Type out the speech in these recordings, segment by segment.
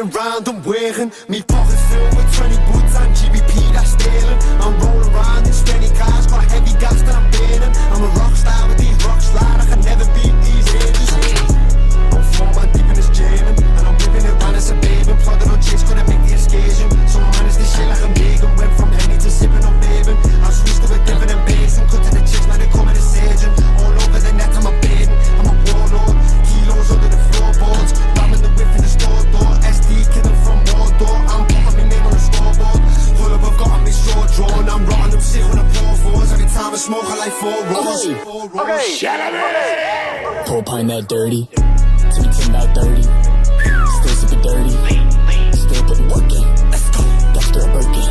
driving round, I'm wearing me pockets filled with 20 boots and GBP that's stealing. I'm rolling around in skinny cars, got heavy gas that I'm burning. I'm a rock star with these rock slide, I can never beat these ages. I'm 4 man deep in this jamming, and I'm whipping it round as a baby. Plotted on chicks, couldn't make the escasion. So I managed this shit like I'm vegan. Went from Henny to sipping on bacon. I switched to a different basin, cut to the chicks, now they call me the surgeon. All over the net, I'm a baden, I'm a warlord. Kilos under the floorboards, ramming the whip in the store door. SD killing from Mordor, I'm popping my name on the scoreboard. Pull up, I've got me sword drawn. I'm rotting them sick when I pour fours. Every time I smoke, I like 4 rolls. Okay, shut up, man. Pull pint that dirty, to me 10 out 30. Still sipping dirty, still putting work in. Let's go, that's still working.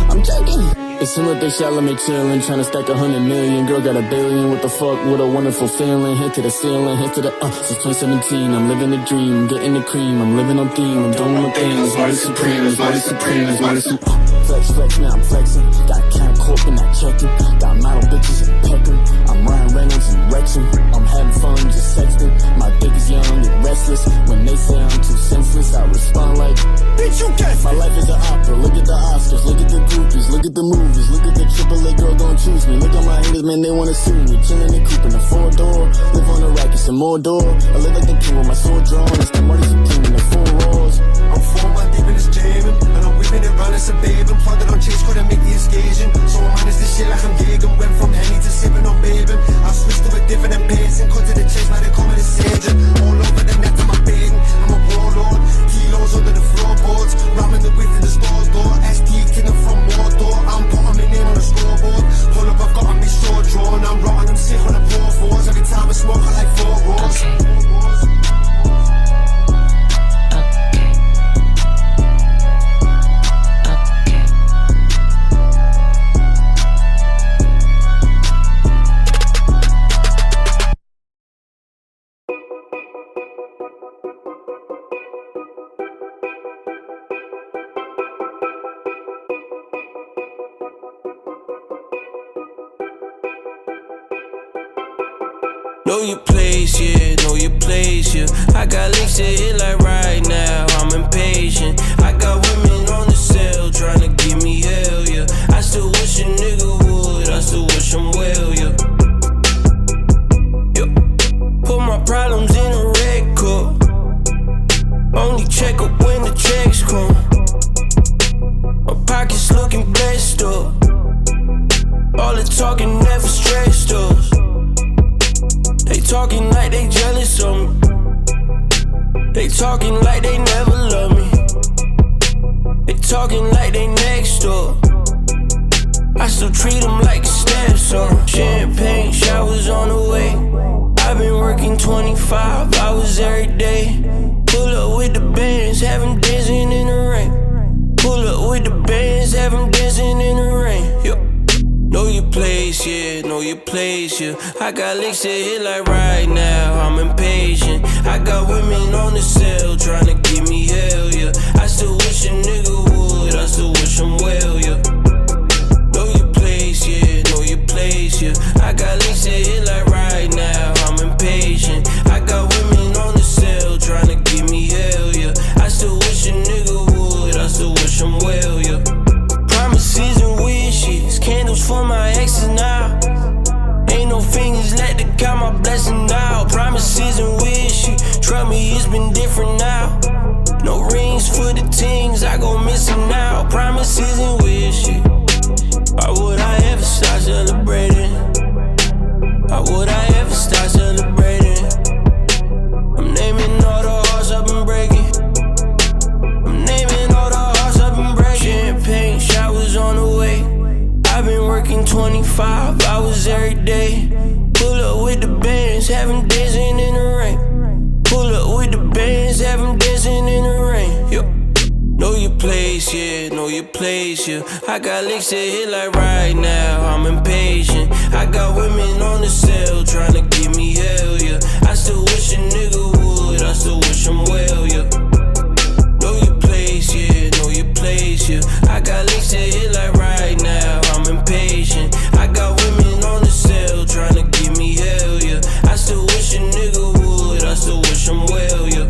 I'm joking. It seems like they shallow me chillin', tryna stack 100 million. Girl got $1 billion, what the fuck, what a wonderful feeling. Hit to the ceiling, hit to the since 2017, I'm living the dream, getting the cream, I'm living on theme, I'm doing my thing. It's Marty Supreme, it's Marty Supreme, it's Marty Supreme. Flex, now I'm flexing. Got Count Corp and not checking. Got model bitches and pecking. I'm Ryan Reynolds and Rexing. I'm having fun, just sexting. My dick is young and restless. When they say I'm too senseless, I respond like, bitch, you guess. My life is an opera. Look at the Oscars, look at the groupies, look at the movies, look at the AAA girl gon' choose me. Look at my haters, man, they wanna sue me. Chillin' and coopin' a 4-door. Live on the rack, it's a more door. I live like the king with my sword drawn. It's the Marty Supreme in the 4 roars. I'm 4 man deep in this jamming, and I'm whipping it round as a baby. Plotted on chicks, couldn't make the escasion. So I managed this shit like I'm vegan. Went from Henny to sipping on bacon. I switched to a different pacing. Cut to the chase, now they call me the surgeon. All over the net, I'm a baden, I'm a warlord. Kilos under the floorboards, ramming the whip in the store door. SD killing from Mordor, I'm putting my name on the scoreboard. Pull up, I've got me sword drawn. I'm rotting them sick when I pour fours. Every time I smoke, I like 4 rolls. Know your place, yeah, know your place, yeah. I got links to hit like right now, I'm impatient. I got women on the cell tryna give me hell, yeah. I still wish a nigga would, I still wish him well, yeah. Put my problems in a red cup. Only check up when the checks come. My pockets looking blessed up. All the talking never stressed us. They talking like they jealous of me. They talking like they never love me. They talking like they next door. I still treat them like a stepson. Champagne showers on the way. I've been working 25 hours every day. Pull up with the bands, have them dancing in the rain. Pull up with the bands, have them dancing in the rain. Yo. Know your place, yeah, know your place, yeah. I got licks to hit like right now, I'm impatient. I got women on the cell tryna give me hell, yeah. I still wish a nigga would, I still wish him well, yeah. Know your place, yeah, know your place, yeah. I got licks to hit like right now, I'm impatient. I got women on the cell tryna give me hell, yeah. I still wish a nigga would, I still wish him well, yeah. Promises and wishes, candles for my exes now. Ain't no fingers left to count my blessing now. Promises and wishes, trust me, it's been different now. No rings for the things I go missing now. Promises and wishes, why would I ever start celebrating? Why would I ever start celebrating? I'm naming all the hearts I've been breaking. I'm naming all the hearts I've been breaking. Champagne showers on the way. I've been working 25 hours every day. Pull up with the bands, have them dancing in the rain. Pull up with the bands, have them dancing in the rain. Yo. Know your place, yeah, know your place, yeah. I got licks to hit like right now, I'm impatient. I got women on the cell tryna give me hell, yeah. I still wish a nigga would, I still wish him well, yeah. Know your place, yeah, know your place, yeah. I got licks to hit like right now, I'm impatient. I got women on the cell tryna give me hell, yeah. I still wish a nigga would, I still wish him well, yeah.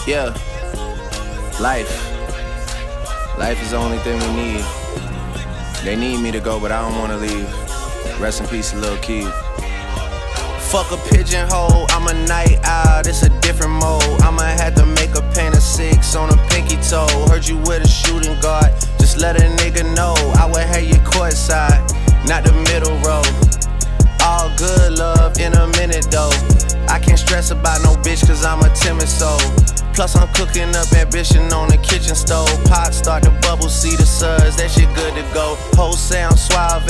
Yeah, life is the only thing we need. They need me to go, but I don't wanna leave. Rest in peace, Lil' Keith. Fuck a pigeonhole, I'm a night owl, it's a different mode. I'ma have to make a paint of 6 on a pinky toe. Heard you with a shooting guard, just let a nigga know. I would have you courtside, not the middle row. All good love in a minute though. I can't stress about no bitch cause I'm a timid soul. Plus I'm cooking up ambition on the kitchen stove. Pot start to bubble, see the suds, that shit good to go. Whole sound suave,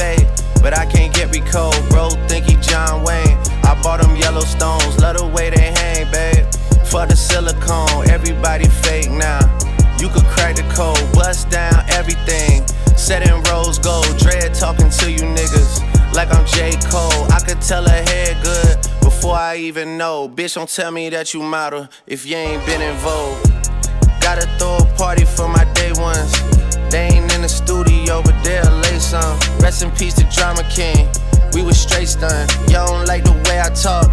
but I can't get me cold. Bro, think he John Wayne. I bought them Yellowstones, love the way they hang, babe. Fuck the silicone, everybody fake now. You could crack the code, bust down everything. Set in rose gold, dread talking to you niggas like I'm J. Cole. I could tell her head good before I even know. Bitch, don't tell me that you model if you ain't been in vogue. Gotta throw a party for my day ones. They ain't in the studio, but they'll lay some. Rest in peace to Drama King, we was straight stunned. Y'all don't like the way I talk,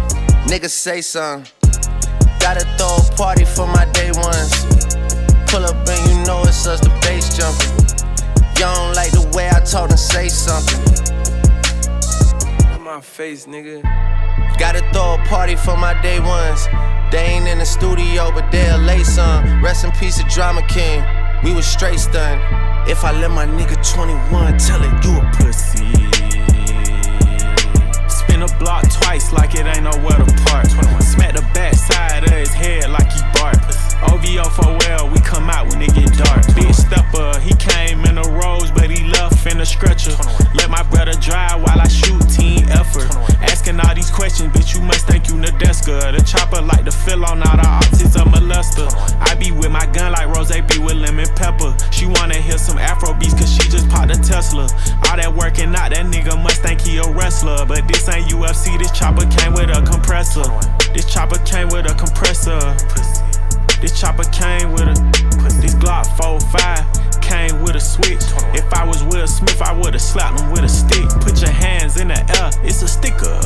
niggas say something. Gotta throw a party for my day ones. Pull up and you know it's us, the bass jumping. Y'all don't like the way I talk and say something. In my face, nigga. Gotta throw a party for my day ones. They ain't in the studio, but they'll lay some. Rest in peace to Drama King, we was straight stunned. If I let my nigga 21 tell it, you a pussy. Spin a block twice like it ain't nowhere to park. Smack the back side of his head like he bark. OVO for well, we come out when it get dark. Big stepper, he came in the rose, but he left in the stretcher. Let my brother drive while I shoot, team effort. Asking all these questions, bitch, you must think you Nadeska. The chopper like to fill on all the optics of molester. I be with my gun like Rose be with lemon pepper. She wanna hear some Afro beats cause she just popped a Tesla. All that working out, that nigga must think he a wrestler. But this ain't UFC, this chopper came with a compressor. This chopper came with a compressor. This chopper came with a, this Glock 4-5 came with a switch. If I was Will Smith, I would've slapped him with a stick. Put your hands in the air, it's a sticker.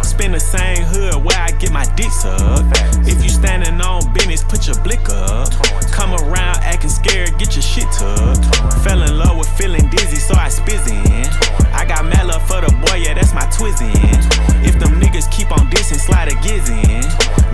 Spin the same hood where I get my dick sucked. If you standing on business, put your blick up. Come around acting scared, get your shit tucked. Fell in love with feeling dizzy, so I spizzin'. I got mad love for the boy, yeah, that's my twizzin'. If them niggas keep on dissing, slide a gizzin'.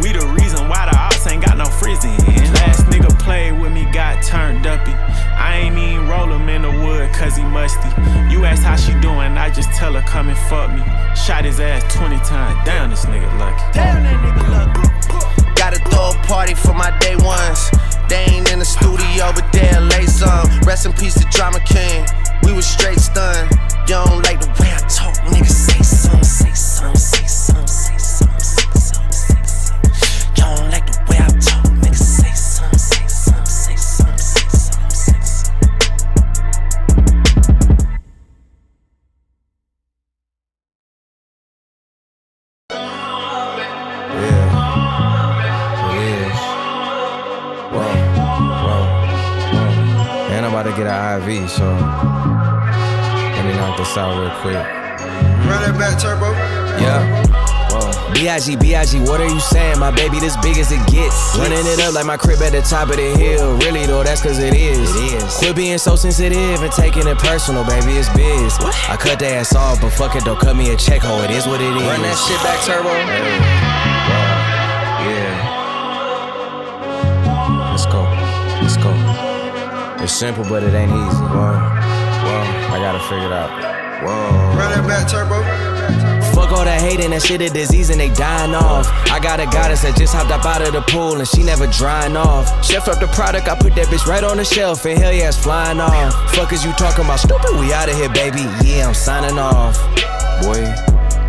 We the reason why the ops ain't got no frizzin'. Last nigga played with me, got turned uppy. I ain't even roll him in the wood cause he musty. You ask how she doing, I just tell her come and fuck me. Shot his ass 20 times, damn this nigga lucky. Damn that nigga lucky. Gotta throw a party for my day ones. They ain't in the studio, but they'll lay some. Rest in peace to Drama King, we was straight stunned. You don't like the way I talk, nigga, say something, say something, say something, say something, say something, say something. You don't like the way I talk, nigga, say something, say something, say something, say something, say something. And I'm about to get an IV, so let me knock this out real quick. Run that back, turbo. Yeah. B.I.G., B.I.G., what are you saying? My baby this big as it gets. Running it up like my crib at the top of the hill. Really though, that's cause it is. Quit being so sensitive and taking it personal, baby, it's biz. I cut the ass off, but fuck it, don't cut me a check, ho, it is what it is. Run that shit back, turbo. Yeah. Let's go. Let's go. It's simple, but it ain't easy. I gotta figure it out. Run that back, turbo. Fuck all that hating, that shit a disease and they dying off. I got a goddess that just hopped up out of the pool and she never drying off. Chef up the product, I put that bitch right on the shelf and hell yeah, it's flying off. Fuck is you talking about, stupid? We out of here, baby. Yeah, I'm signing off. Boy,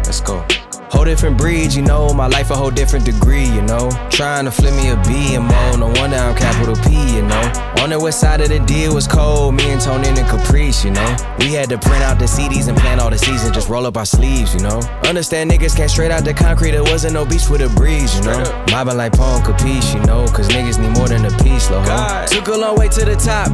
let's go. Whole different breed, you know, my life a whole different degree, you know. Trying to flip me a B and mo, no wonder I'm capital P, you know. On the west side of the deal was cold, me and Tony and Caprice, you know. We had to print out the CDs and plan all the seasons, just roll up our sleeves, you know. Understand niggas came straight out the concrete, there wasn't no beach with a breeze, you know. Mobbing like Paul and Capiche, you know, cause niggas need more than a piece, low ho. Took a long way to the top.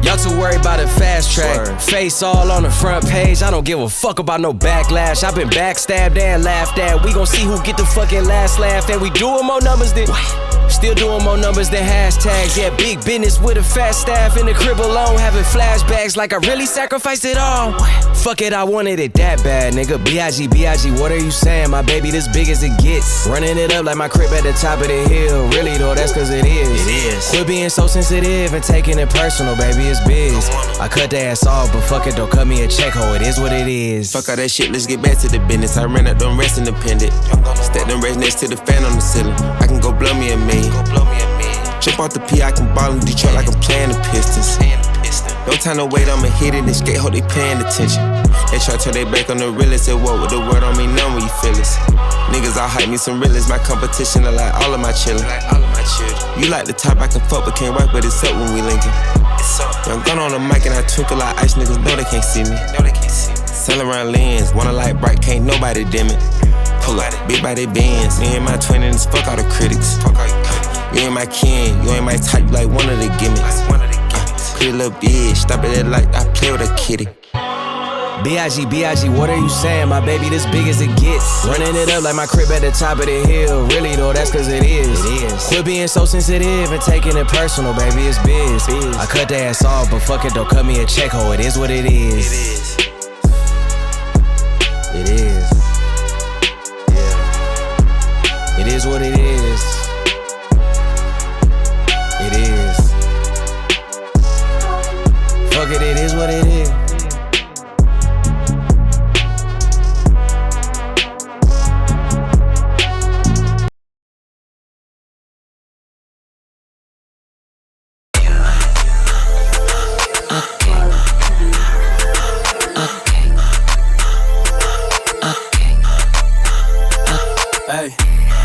Y'all too worried about a fast track. Face all on the front page, I don't give a fuck about no backlash. I've been backstabbed and laughed at. We gon' see who get the fucking last laugh, and we doing more numbers than Still doing more numbers than hashtags. Yeah, big business with a fat staff in the crib alone, having flashbacks like I really sacrificed it all. Fuck it, I wanted it that bad, nigga. B.I.G., B.I.G., what are you saying? My baby, this big as it gets. Running it up like my crib at the top of the hill. Really though, that's cause it is. It is. Quit being so sensitive and taking it personal, baby, it's biz. I cut the ass off, but fuck it, don't cut me a check, ho, it is what it is. Fuck all that shit, let's get back to the business. I ran up them rest independent. Stack them rest next to the fan on the ceiling. I can go blow me a million. Jump off the P, I can ball in Detroit like I'm playing the Pistons. No time to wait, I'ma hit it and skate, hope they paying attention. They try to turn their back on the realest. Said what with the word on me, none when you feel this. Niggas all hype me some realists. My competition, I like all of my chillin'. You like the top, I can fuck but can't rock, but it's up when we linkin'. Young gun on the mic and I twinkle like ice, niggas know they can't see me. Sell around lens, wanna light bright, can't nobody dim it. Pull up, big body bands, me and my twin and fuck all the critics. You ain't my kin, you ain't my type, you like one of the gimmicks. Pretty little bitch, stop it like I play with a kitty. B.I.G., B.I.G., what are you saying? My baby, this big as it gets. Running it up like my crib at the top of the hill. Really though, that's cause it is. Quit being so sensitive and taking it personal, baby, it's biz. I cut the ass off, but fuck it, don't cut me a check, ho, it is what it is. It is. Yeah. It is what it is. It is. Fuck it, it is what it is. Hey,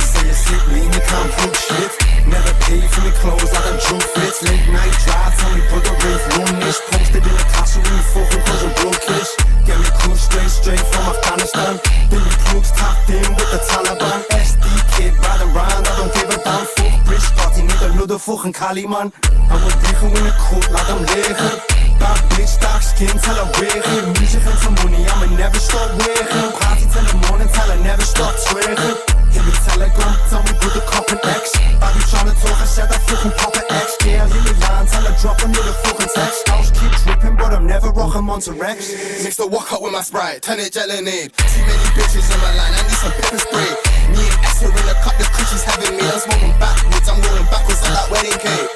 say you're sick, lean, you can't prove shit. Never pay for me clothes, I done drew fits. Late night drive, tell me put the rave room-ish. Posted in the castle, we fucking cause I'm broke-ish. Get me cool straight from Afghanistan. Then me crooks tapped in with the Taliban. SD kid, riding round, I don't give a damn. Fuck British, starting niet de ludde fucking Kali, man. I'm a digger in the coat, laat hem liggen. Bad bitch, dark skin, tell her wiggen. Music and some money, I'ma never stop wigging. Party till the morning, tell her never stop twigging. Hit me telegram, tell me put the cop and X. I be tryna talk, I said I fucking pop an X. Yeah, hit me line, tell her drop another fucking text. House keep dripping, but I'm never rocking Monterex. Mix the walk up with my Sprite, turn it lemonade. Too many bitches in my line, I need some pepper spray. Me and S are in the cup, the cushions having me. I'm smoking backwards, I'm rolling backwards like that wedding cake.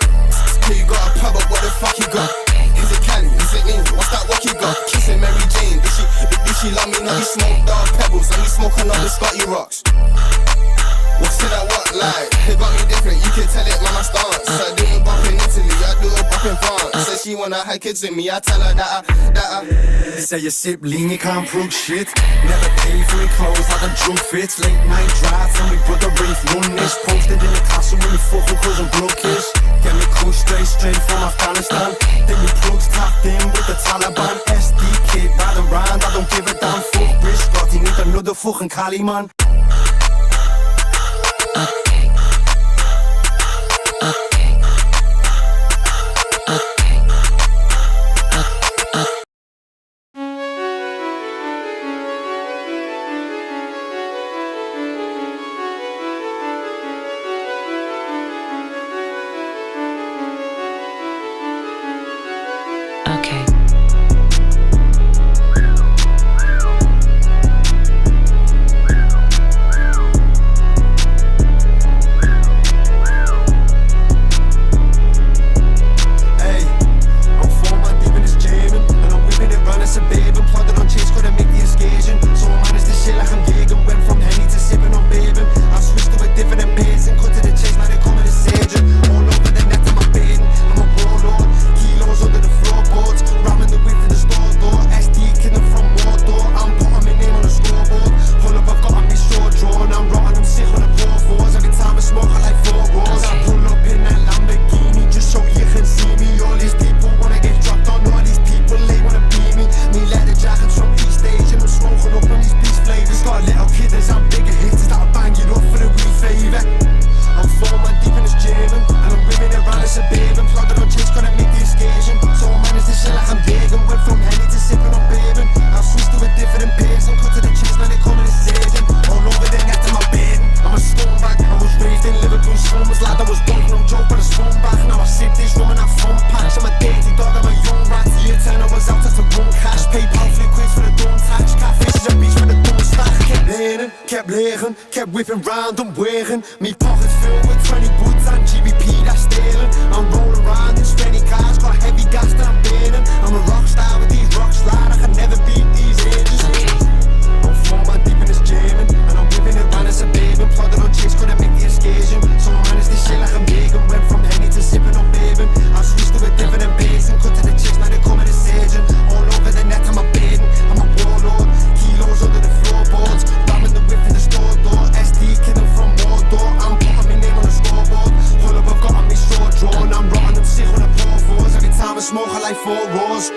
Hey, you got a pub, but what the fuck you got? Is it Cali? Is it England? What's that what you got? Kissing Mary Jane, does she love me? Now we smoke dark pebbles, and we smoking all the Scotty rocks. What's in that what like? It got me different, you can tell it when I stance. I do a bop in Italy, I do a bop in France. Says she wanna have kids with me, I tell her that I Say you sip lean, you can't prove shit. Never pay for me clothes, I done drew fits. Late night drive, tell me put the rave room-ish. Posted in the castle, we fucking cause I'm broke-ish. Get me cool straight from Afghanistan. Then me crooks tapped in with the Taliban. SD kid, riding round, I don't give a damn. Fuck British, Scotty, niet de ludde fucking Kali, man. wegen. Kept whipping round and wegen. Me pockets filled with 20 boots and GBP that's stealing. I'm rolling around in 20 cars, got heavy gas that I'm burning. I'm a rock star with these rocks, lad, I can never beat these ages. I'm 4 man deep in this German, and I'm whipping it round as a baby. Plotted on chicks, couldn't make the excursion. So I managed this shit like a vegan. Went from Henny to sipping on bourbon. I switched to a different basin. Cut to the chicks, now they call me the surgeon. All over the net, I'm a baden. I'm a warlord. Kilos under the floorboards. Ramming the whip in the store door. SD killing from Mordor. I'm putting my name on the scoreboard. Hold up, I've got on me sword drawn. I'm rotting them sick on the pour fours. Every time I smoke, I like 4 roars.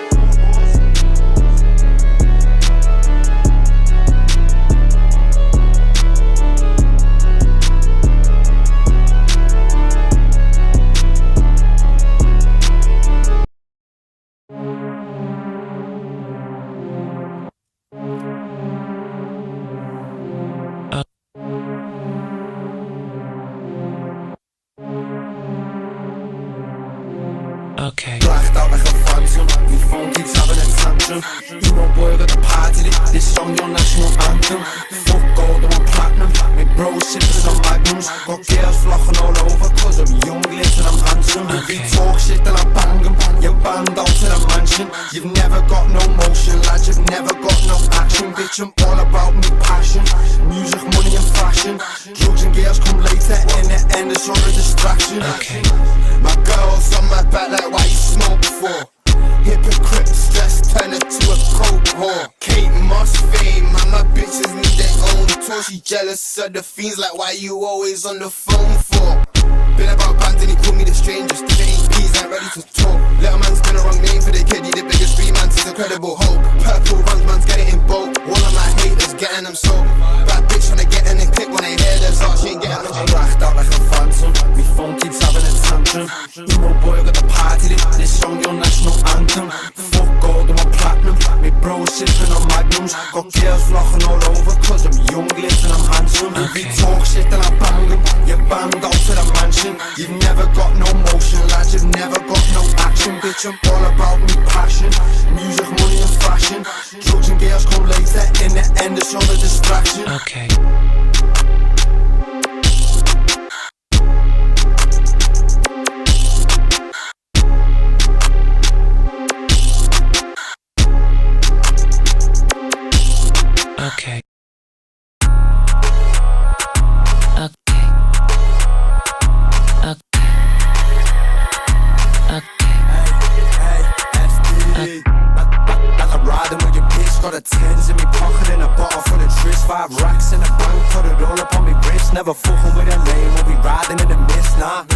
Okay. Blacked out like a phantom. Me phone keeps having a tantrum. You know, boy, got the party. This song your national anthem. Fuck gold, I'm platinum. My bro sipping on magnums. Got girls flocking all over, cause I'm young, lit and I'm handsome. If you talk shit, then I bang them. You're banged out to the mansion. You've never got no motion, lad. You've never got no action. Bitch, I'm all about me passion. Music, money and fashion. Drugs and girls come later. In the end, it's all a distraction. Okay. My girl's on my back like why you smoke for? Hypocrite stress turn her to a coke whore. Kate Moss fame and my bitches need their own tour. She jealous of the fiends like why you always on the phone for? Been about bands and he called me the strangest. The APs ain't ready to talk. Little man's been a wrong name for the kid. He the biggest street man, he's incredible hope. Purple runs, man's getting in boat. All of my haters getting them sold. Bad bitch tryna get in and click when they hear this art. She ain't getting them. I'm blacked out like a phantom. Me phone keeps having a tantrum. Emo boy got the party lit. This song your national anthem. Fuck gold, I'm a platinum. Me bro sipping on magnums. Got girls flocking all over, cause I'm young, lit and I'm handsome. If you talk shit, then I bang them. You're banged out to the mansion. You've never got no motion, lads. You've never got no action. Bitch, I'm all about me passion. Music, money and fashion. Drugs and girls come later. In the end, it's all a distraction. Okay. Okay. Got a tens in me pocket and a bottle full of tris. 5 racks in the bank, put it all up on me wrist. Never fucking with a lane, we'll be riding in the mist, nah.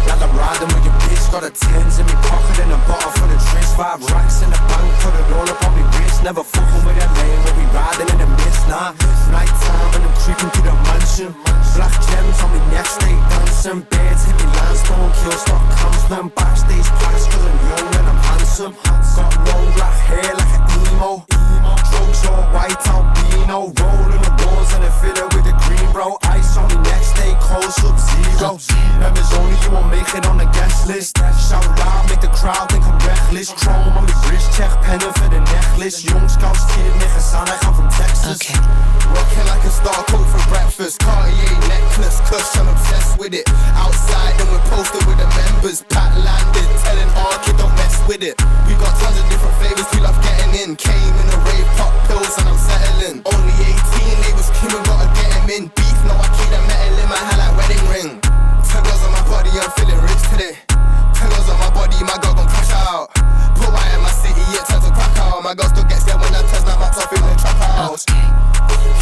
Like I'm riding with your bitch. Got a tens in me pocket and a bottle full of tris. 5 racks in the bank, put it all up on me wrist. Never fucking with a lane, we'll be riding in the mist, nah. Night time and I'm creeping through the mansion. Black gems on me neck, stay dancing. Beds hit me limestone, kill stock comes. Then backstage pass cause I'm young and I'm handsome. Got long black hair like an emo. Drugs all white albino. Rolling the walls and I fill it with the green, bro. Ice on me next day, cold sub-zero. Members only, you won't make it on the guest list. Shout loud, make the crowd think I'm reckless. Chrome on me wrist, check penning for the necklace. Young scouts, kid, niggas sound like I'm from Texas. Okay. Rocking like a star coat for breakfast. Cartier necklace, cush, I'm obsessed with it. Outside and we're posted with the members. Pat landed, telling our kid don't mess with it. We got tons of different flavors, we love getting in. Came in a rave, pop pills and I'm settling. Only 18, labels Kim and gotta get him in. Beef, no I keep the metal in my hand like wedding ring. 10 girls on my body, I'm feeling rich today. 10 girls on my body, my girl gon' crash out. Put wire in my city, it turns to crack out. My girl still gets there when I test my box off in the trap house.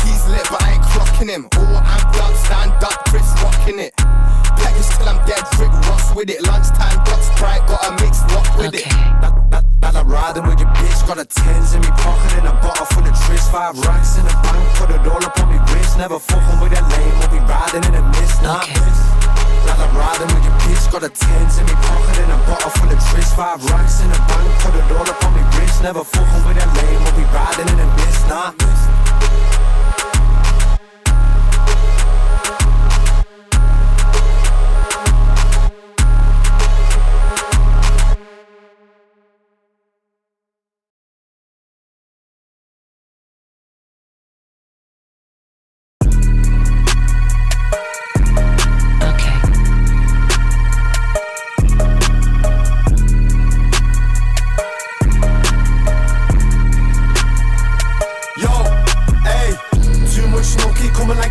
He's lit but I ain't clocking him. All amped up, stand up, Chris rocking it. Package till I'm dead, Rick Ross with it. Lunchtime, got Sprite, got a mixed rock with it. Like I'm riding with your bitch. Got a tens in me pocket and a bottle full of tris. 5 racks in the bank, put it all up on me wrist. Never fucking with that lane, we'll be riding in the mist, nah. Like I'm riding with your bitch. Got a tens in me pocket and a bottle full of tris. 5 racks in the bank, put it all up on me wrist. Never fucking with that lane, we'll be riding in the mist, nah.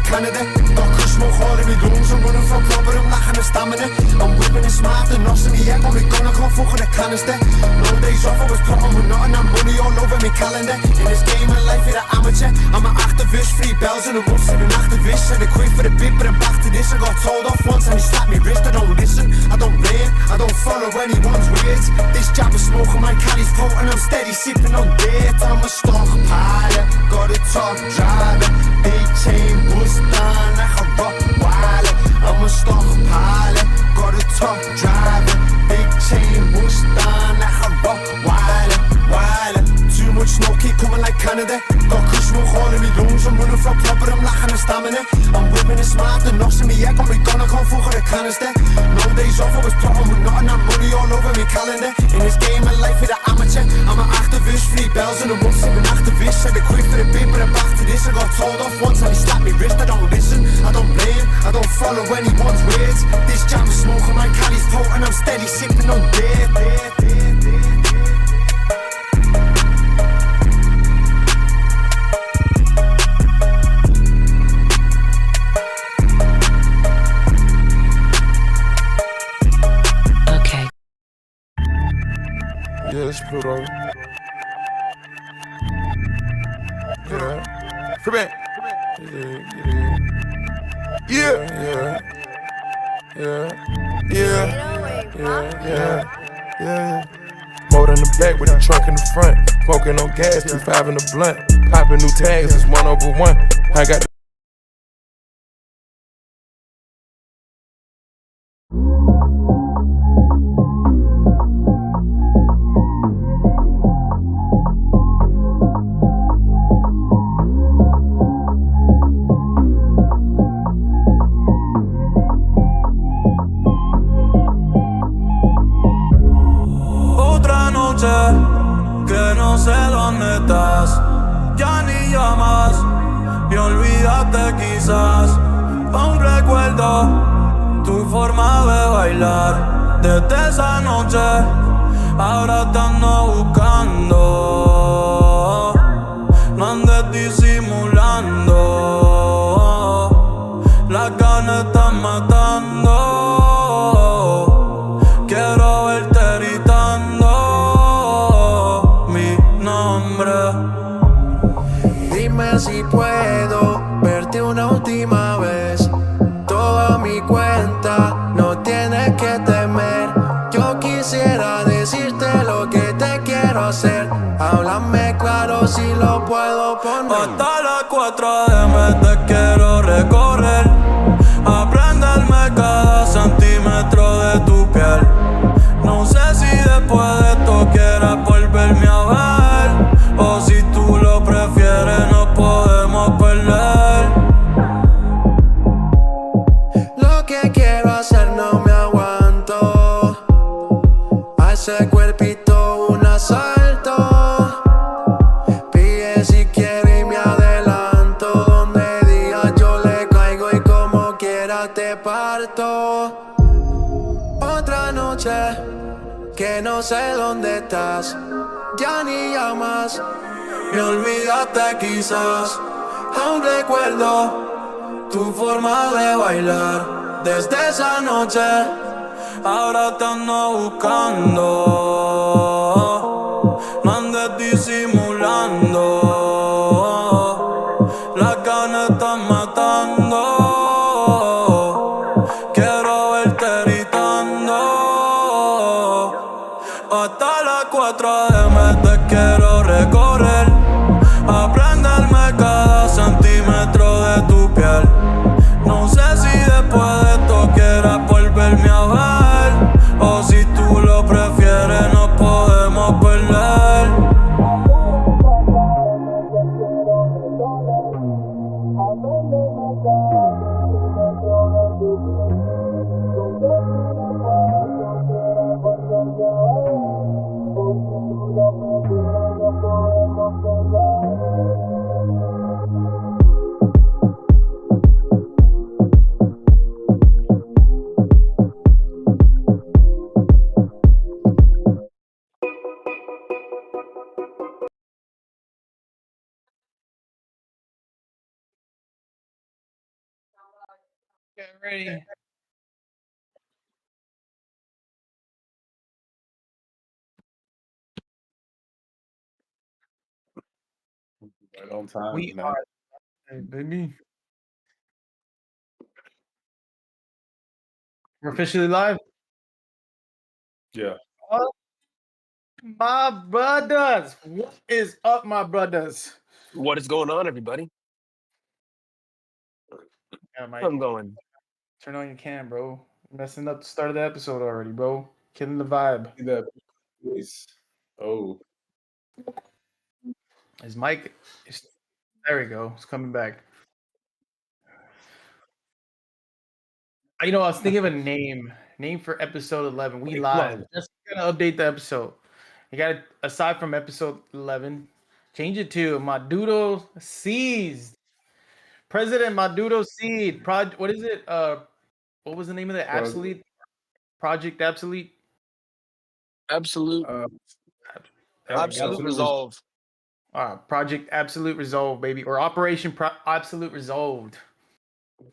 Canada. Got kush smoke all in my lungs, I'm running from club, but I'm lacking the stamina. I'm whipping it smart, and nothing in the air, but me gun, I can't fuck with a canister. No days off, I was plotting with nothing, and money all over me calendar. In this game of life, you're an amateur, I'm an activist. 3 bells in a month, I'm an activist. Said I quit for the bit, but I'm back to this. I got told off once, and he slapped me wrist. I don't listen, I don't learn, I don't follow anyone's words. This jab is smoking my caddy's coat, and I'm steady sipping on dirt. I'm a stockpiler, got a top driver, big chain bust down like a Rottweiler. I'm a stockpiler, got a top driver, big chain bust down like a Rottweiler. Too much smoke, keep coming like Canada. Got kush smoke all in me lungs, I'm running from club, but I'm lacking the stamina. I'm whipping it smart, and knocks in me head, but me gun, I can't fuck with a canister. No days off, I was plotting with nothing, and money all over me calendar. In this game of life, you're an amateur, I'm an activist. 3 bells in a month, I'm an activist. Said I quit for the bit, but I'm back to this. I got told off once, and he slapped me wrist. I don't listen, I don't blame, I don't follow anyone's words. This jam is smoking my caddy's coat, and I'm steady sipping on dirt. Yeah, it's Pluto. Yeah. Free back. Yeah. Motor in the back with the trunk in the front. Smoking on gas, 2.5 in the blunt. Popping new tags, it's 1/1. I got que no sé dónde estás, ya ni llamas, y olvídate quizás. Aún recuerdo tu forma de bailar desde esa noche, ahora te ando buscando, no andes disimulando, las ganas están matando, quiero verte gritando Dime si puedo verte una última vez. Toda mi cuenta, no tienes que temer. Yo quisiera decirte lo que te quiero hacer. Háblame claro si lo puedo poner. Hasta las 4 AM te quiero recorrer, aprenderme cada centímetro de tu piel. No sé si después de esto quieras volverme a ver, o si tú lo prefieres nos podemos perder. Lo que quiero hacer no me aguanto, a ese cuerpito un asalto. Pide si quiere y me adelanto, donde digas yo le caigo y como quiera te parto. Otra noche que no sé dónde estás, ya ni llamas, me olvidaste quizás. Aún recuerdo tu forma de bailar desde esa noche, ahora te ando buscando, no andes disimulando, las ganas están matando, quiero verte gritando. Hasta las 4 AM te quiero recorrer, aprenderme cada centímetro de tu piel. No sé si después de esto quieras volverme a ver, o si tú lo prefieres Get ready. Right on time, We man. are, hey, baby. We're officially live. Yeah. Oh, my brothers. What is up, my brothers? What is going on, everybody? Yeah, Mike, I'm going. turn on your cam, bro. Messing up the start of the episode already, bro. Killing the vibe. See that voice. Oh, Is Mike? There we go. It's coming back. You know, I was thinking of a name for episode 11. We Hey, come live. on. Just gonna update the episode. You got to, aside from episode 11, change it to Maduro seized. President Maduro seized. What is it? What was the name of the Absolute Project? Absolute. Absolute, uh, There we go. absolute absolute. resolve. Project Absolute Resolve, baby, or Operation Absolute Resolved.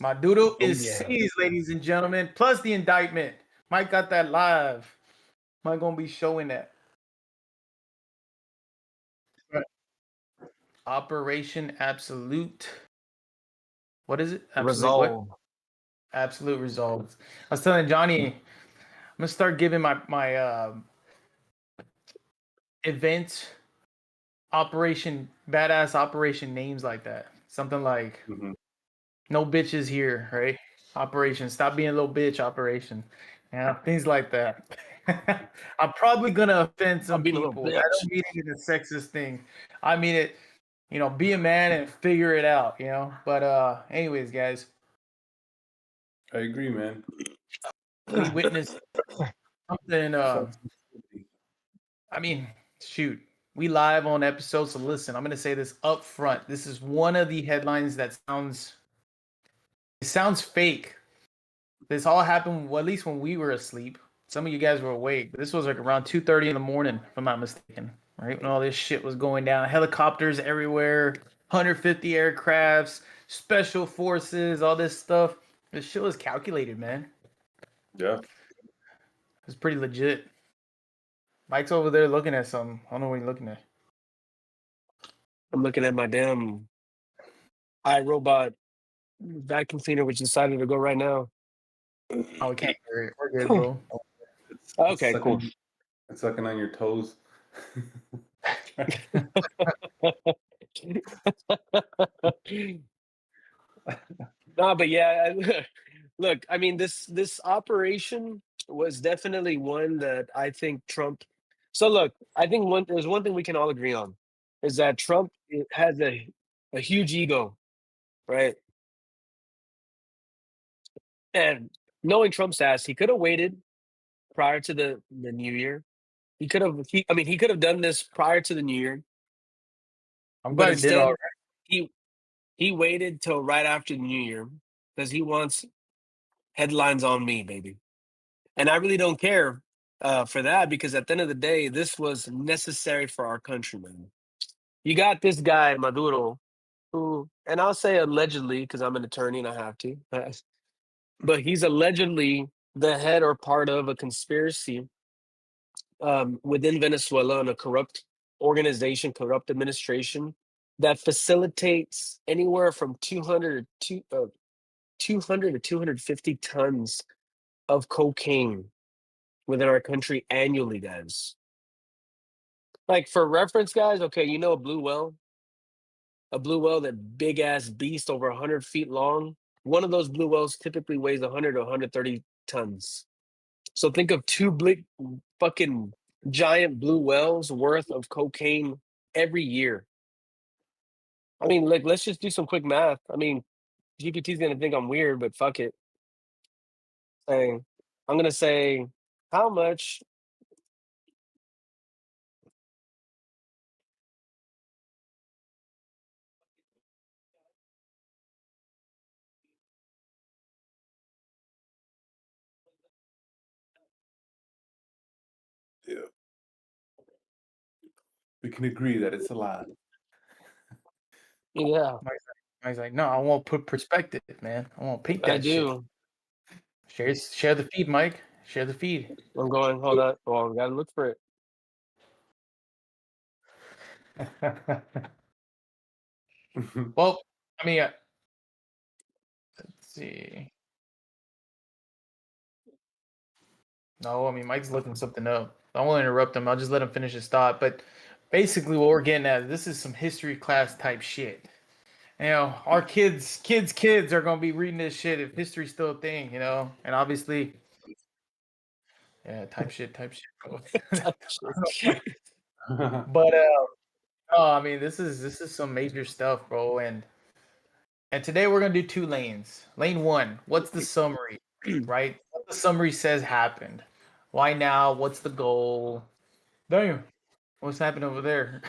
Maduro Oh, is yeah. seized, ladies and gentlemen. Plus the indictment. Mike got that live. Mike gonna be showing that. Operation Absolute. What is it? Absolute what? Resolve. Absolute Resolve. I was telling Johnny, I'm gonna start giving my event badass operation names like that. Something like Mhm. no bitches here, right? Operation. Stop being a little bitch. Operation. Yeah, things like that. I'm probably gonna offend I'm some being a little people. I bitch. don't mean it in a sexist thing. I mean it, be a man and figure it out, But anyways, guys, I agree, man. we witnessed something. Fuck. I mean, shoot, we live on episode. So listen, I'm gonna say this up front. This is one of the headlines that sounds fake. This all happened, well, at least when we were asleep. Some of you guys were awake, but this was like around 2:30 in the morning, if I'm not mistaken, right? When all this shit was going down. Helicopters everywhere, 150 aircrafts, special forces, all this stuff. This shit was calculated, man. Yeah. It's pretty legit. Mike's over there looking at something. I don't know what he's looking at. I'm looking at my damn iRobot vacuum cleaner, which decided to go right now. Oh, we can't hear it. We're good, bro. It's Okay, sucking, cool. It's sucking on your toes. No, but yeah, look, I mean, this operation was definitely one that I think Trump. So look, I think there's one thing we can all agree on is that Trump has a huge ego, right? And knowing Trump's ass, he could have waited prior to the new year. I mean, he could have done this prior to the new year, I'm but glad he did all instead right. he he waited till right after the new year because he wants headlines on me, baby. And I really don't care for that because at the end of the day, this was necessary for our country, man. You got this guy Maduro, who, and I'll say allegedly because I'm an attorney and I have to, but he's allegedly the head or part of a conspiracy within Venezuela and a corrupt organization, corrupt administration that facilitates anywhere from 200 to 250 tons of cocaine within our country annually, guys. Like for reference, guys, okay, you know a blue whale, that big ass beast over 100 feet long. One of those blue whales typically weighs 100 to 130 tons. So think of two big fucking giant blue whales worth of cocaine every year. I mean, like, let's just do some quick math. I mean, GPT's gonna think I'm weird, but fuck it. Saying, I'm gonna say, how much? Yeah. We can agree that it's a lot. Yeah, Mike's like, no, I won't put perspective, man. I won't paint I that shit. do. Share the feed, Mike. Share the feed. I'm going. Hold on. Well, we gotta look for it. Well, I mean, let's see. No, I mean Mike's looking something up. I won't interrupt him. I'll just let him finish his thought. But basically, what we're getting at, this is some history class type shit. You know, our kids are gonna be reading this shit if history's still a thing. You know, and obviously, yeah, type shit. Bro. But oh, I mean, this is some major stuff, bro. And today we're gonna do two lanes. Lane one, what's the summary, right? What the summary says happened. Why now? What's the goal? Damn, what's happening over there?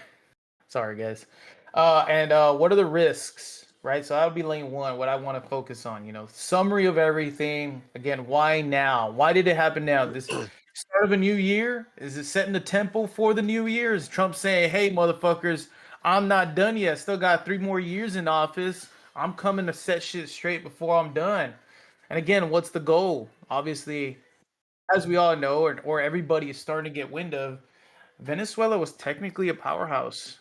Sorry, guys. And what are the risks, right? So that'll be lane one, what I want to focus on, summary of everything. Again, why now? Why did it happen now? This start of a new year? Is it setting the tempo for the new year? Is Trump saying, hey, motherfuckers, I'm not done yet. Still got 3 more years in office. I'm coming to set shit straight before I'm done. And again, what's the goal? Obviously, as we all know, or everybody is starting to get wind of, Venezuela was technically a powerhouse.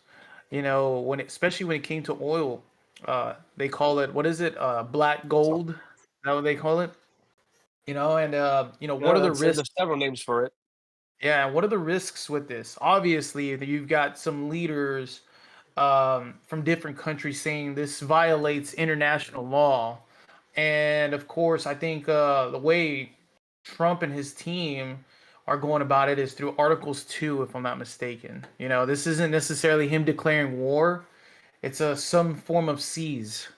Especially when it came to oil, they call it, what is it? Black gold. Is that what they call it? What No, are the there's risks? several names for it. Yeah, what are the risks with this? Obviously, you've got some leaders from different countries saying this violates international law. And of course, I think the way Trump and his team are going about it is through Articles 2, if I'm not mistaken. This isn't necessarily him declaring war, it's some form of seize,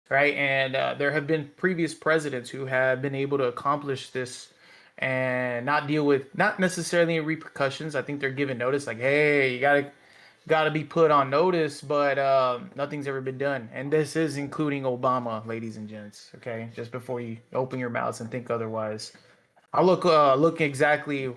right? And there have been previous presidents who have been able to accomplish this and not deal with not necessarily repercussions. I think they're given notice, like, hey, you gotta be put on notice, but nothing's ever been done. And this is including Obama, ladies and gents. Okay, just before you open your mouths and think otherwise, I'll look exactly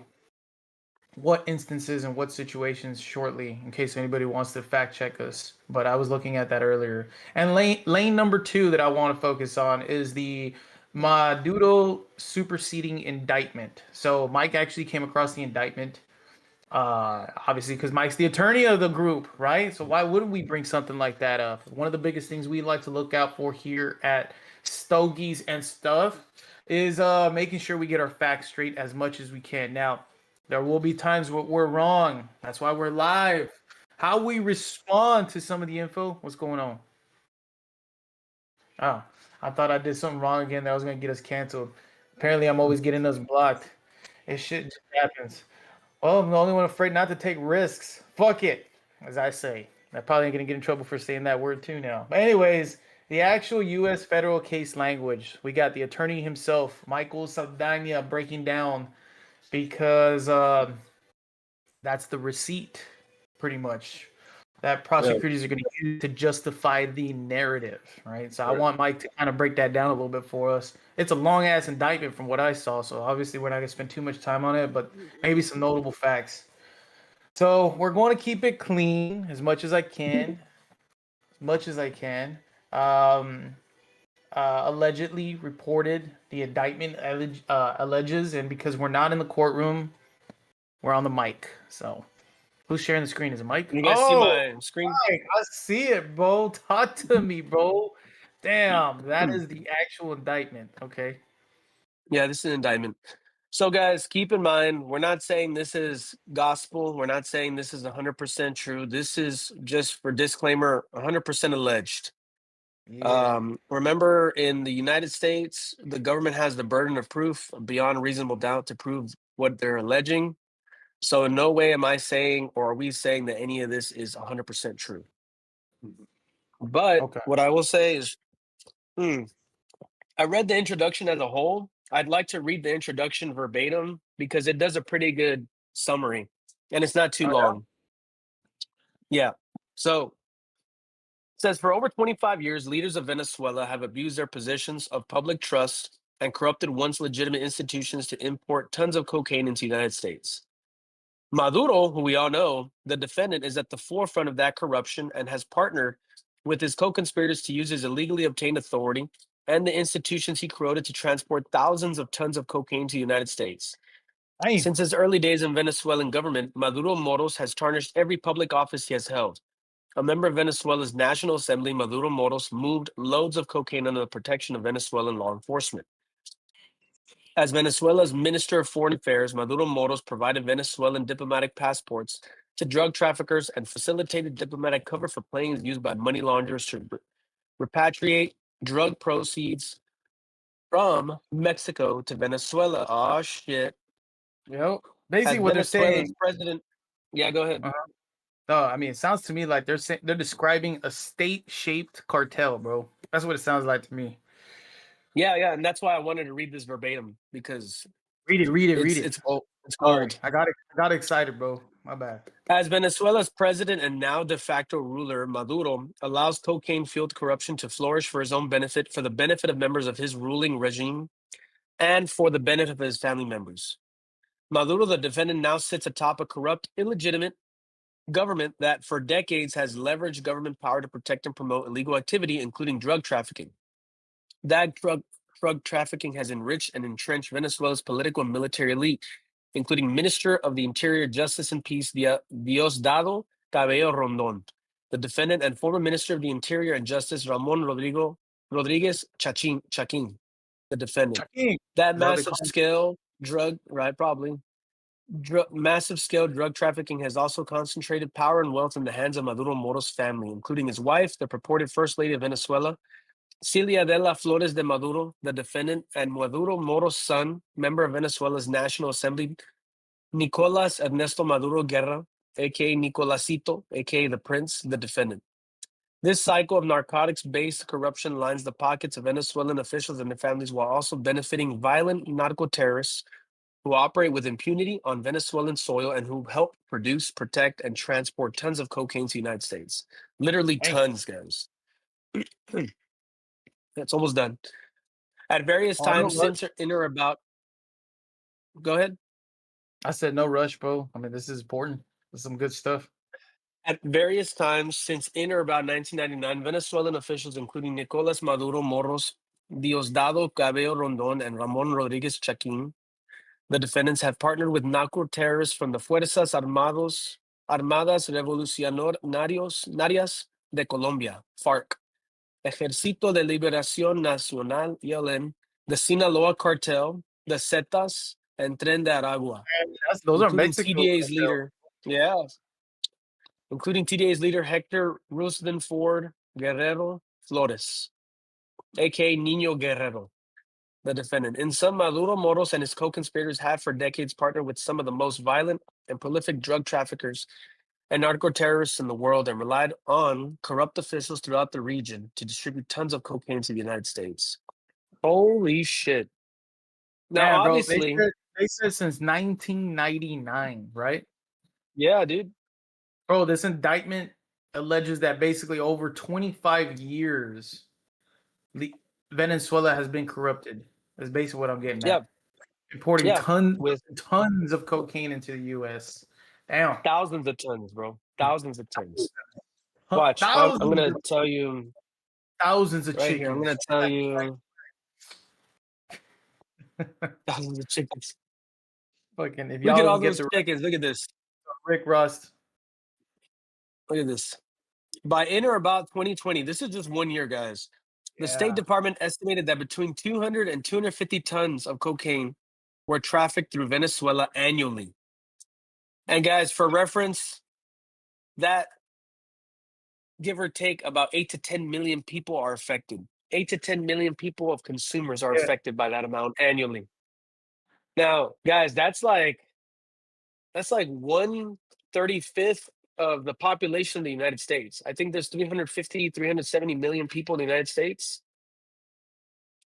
what instances and what situations shortly, in case anybody wants to fact check us. But I was looking at that earlier. And lane number two that I want to focus on is the Maduro superseding indictment. So Mike actually came across the indictment, obviously because Mike's the attorney of the group, right? So why wouldn't we bring something like that up? One of the biggest things we like to look out for here at Stogies and stuff is making sure we get our facts straight as much as we can. Now, there will be times where we're wrong. That's why we're live. How we respond to some of the info. What's going on? Oh, I thought I did something wrong again that was gonna get us canceled. Apparently, I'm always getting us blocked. It shit just happens. Well, I'm the only one afraid not to take risks. Fuck it, as I say. I'm probably gonna get in trouble for saying that word too now. But anyways, the actual U.S. federal case language. We got the attorney himself, Michael Saldana, breaking down because that's the receipt, pretty much, that prosecutors are going to use to justify the narrative, right? So I want Mike to kind of break that down a little bit for us. It's a long ass indictment from what I saw, so obviously we're not going to spend too much time on it, but maybe some notable facts. So we're going to keep it clean as much as I can, Um, allegedly reported, the indictment alleges, and because we're not in the courtroom, we're on the mic. So who's sharing the screen? Is it Mike? You guys see Oh, my screen? Mike, I see it, bro. Talk to me, bro. Damn, that is the actual indictment. Okay. Yeah, this is an indictment. So, guys, keep in mind, we're not saying this is gospel. We're not saying this is 100% true. This is just for disclaimer, 100% alleged. Yeah. Remember, in the United States, the government has the burden of proof beyond reasonable doubt to prove what they're alleging. So, in no way am I saying or are we saying that any of this is 100% true. But Okay. what I will say is, I read the introduction as a whole. I'd like to read the introduction verbatim because it does a pretty good summary and it's not too Oh, yeah? long. Yeah. So it says for over 25 years, leaders of Venezuela have abused their positions of public trust and corrupted once legitimate institutions to import tons of cocaine into the United States. Maduro, who we all know, the defendant, is at the forefront of that corruption and has partnered with his co-conspirators to use his illegally obtained authority and the institutions he created to transport thousands of tons of cocaine to the United States. Damn. Since his early days in Venezuelan government, Maduro Moros has tarnished every public office he has held. A member of Venezuela's National Assembly, Maduro Moros moved loads of cocaine under the protection of Venezuelan law enforcement. As Venezuela's Minister of Foreign Affairs, Maduro Moros provided Venezuelan diplomatic passports to drug traffickers and facilitated diplomatic cover for planes used by money launderers to repatriate drug proceeds from Mexico to Venezuela. Oh, shit. Yep. Basically, As what they're Venezuela's saying. president. Yeah, go ahead. No, I mean, it sounds to me like they're describing a state-shaped cartel, bro. That's what it sounds like to me. Yeah, and that's why I wanted to read this verbatim because Read it. it's Oh, gold. sorry. I got excited, bro. My bad. As Venezuela's president and now de facto ruler, Maduro allows cocaine-fueled corruption to flourish for his own benefit, for the benefit of members of his ruling regime, and for the benefit of his family members. Maduro, the defendant, now sits atop a corrupt, illegitimate government that for decades has leveraged government power to protect and promote illegal activity, including drug trafficking. That drug trafficking has enriched and entrenched Venezuela's political and military elite, including Minister of the Interior, Justice and Peace, Diosdado Cabello Rondon, the defendant, and former Minister of the Interior and Justice, Ramon Rodriguez Chacin, the defendant. Chacin. That Is that what they massive call him? scale massive scale drug trafficking has also concentrated power and wealth in the hands of Maduro Moro's family, including his wife, the purported First Lady of Venezuela, Celia de la Flores de Maduro, the defendant, and Maduro Moro's son, member of Venezuela's National Assembly, Nicolas Ernesto Maduro Guerra, aka Nicolasito, aka the Prince, the defendant. This cycle of narcotics-based corruption lines the pockets of Venezuelan officials and their families while also benefiting violent narco-terrorists who operate with impunity on Venezuelan soil and who help produce, protect, and transport tons of cocaine to the United States. Literally tons, guys. It's almost done. At various times since or in or about. Go ahead. I said no rush, bro. I mean, this is important. This is some good stuff. At various times since in or about 1999, Venezuelan officials, including Nicolas Maduro Moros, Diosdado Cabello Rondon, and Ramon Rodriguez Chacin, the defendants, have partnered with narco terrorists from the Fuerzas Armadas Revolucionarias de Colombia, FARC, Ejército de Liberación Nacional, ELN, the Sinaloa Cartel, the Zetas, and Tren de Aragua. Those are including Mexico. TDA's leader. Yeah. Including TDA's leader, Hector Rusden Ford Guerrero Flores, aka Niño Guerrero, the defendant. In sum, Maduro Moros and his co-conspirators have for decades partnered with some of the most violent and prolific drug traffickers and narco-terrorists in the world and relied on corrupt officials throughout the region to distribute tons of cocaine to the United States. Holy shit. Now, bro, obviously... They said since 1999, right? Yeah, dude. Bro, this indictment alleges that basically over 25 years, Venezuela has been corrupted. That's basically what I'm getting at. Importing tons of cocaine into the U.S. Damn. Thousands of tons, bro. Thousands of tons. Watch. I'm going to tell you. Thousands of chickens. Here, I'm going to tell you. Thousands of chickens. Fucking, if look at y'all all get those chickens. Look at this. Rick Rust. Look at this. By in or about 2020, this is just 1 year, guys. The State Department estimated that between 200 and 250 tons of cocaine were trafficked through Venezuela annually. And guys, for reference, that give or take about 8 to 10 million people are affected. 8 to 10 million people of consumers are affected by that amount annually. Now, guys, that's like 1/35th of the population of the United States. I think there's 370 million people in the United States.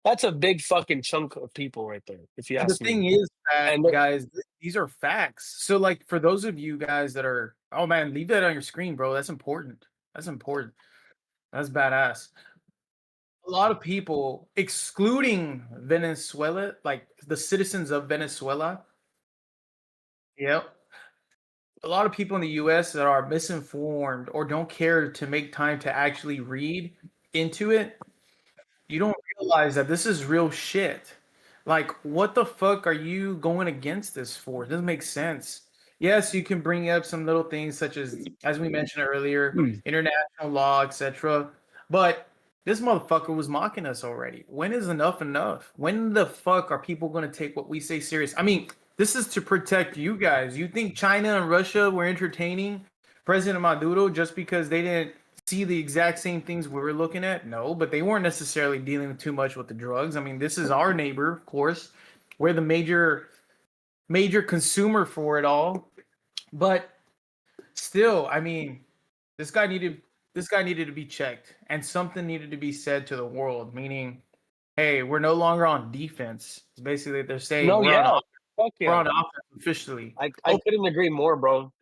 That's a big fucking chunk of people right there, if you ask me. The thing is that, guys, these are facts. So, like, for those of you guys that are, oh man, leave that on your screen, bro. That's important. That's important. That's badass. A lot of people, excluding Venezuela, like the citizens of Venezuela. Yep. A lot of people in the US that are misinformed or don't care to make time to actually read into it. You don't realize that this is real shit. Like, what the fuck are you going against this for? It doesn't make sense. Yes, you can bring up some little things such as we mentioned earlier, Hmm. international law, etc. But this motherfucker was mocking us already. When is enough enough? When the fuck are people going to take what we say serious? I mean, this is to protect you guys. You think China and Russia were entertaining President Maduro just because they didn't see the exact same things we were looking at? No, but they weren't necessarily dealing too much with the drugs. I mean, this is our neighbor, of course. We're the major consumer for it all. But still, I mean, this guy needed this guy needed to be checked, and something needed to be said to the world, meaning, hey, we're no longer on defense. It's basically they're saying No, yeah, fuck we're yeah. on offense officially. I couldn't agree more, bro.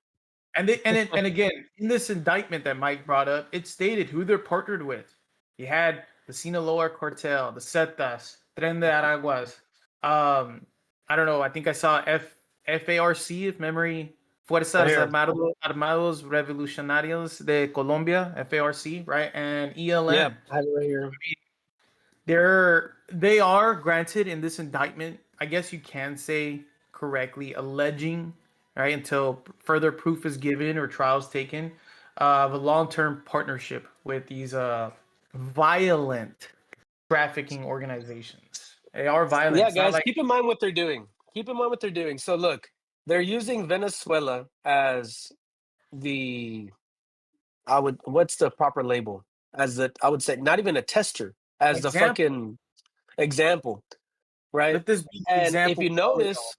And again, in this indictment that Mike brought up, it stated who they're partnered with. You had the Sinaloa cartel, the Zetas, Tren de Araguas. I don't know. I think I saw FARC, if memory, Right Fuerzas here. Armados Revolucionarios de Colombia, FARC, right? And Yeah, ELN. I have it right here. They are granted in this indictment, I guess you can say correctly, alleging, right, until further proof is given or trials taken, of a long-term partnership with these violent trafficking organizations. They are violent. Yeah, It's not guys, like keep in mind what they're doing. Keep in mind what they're doing. So look, they're using Venezuela as the what's the proper label? As the I would say not even a tester, as the example. fucking example, right? Let this be the And if example you for it all. notice,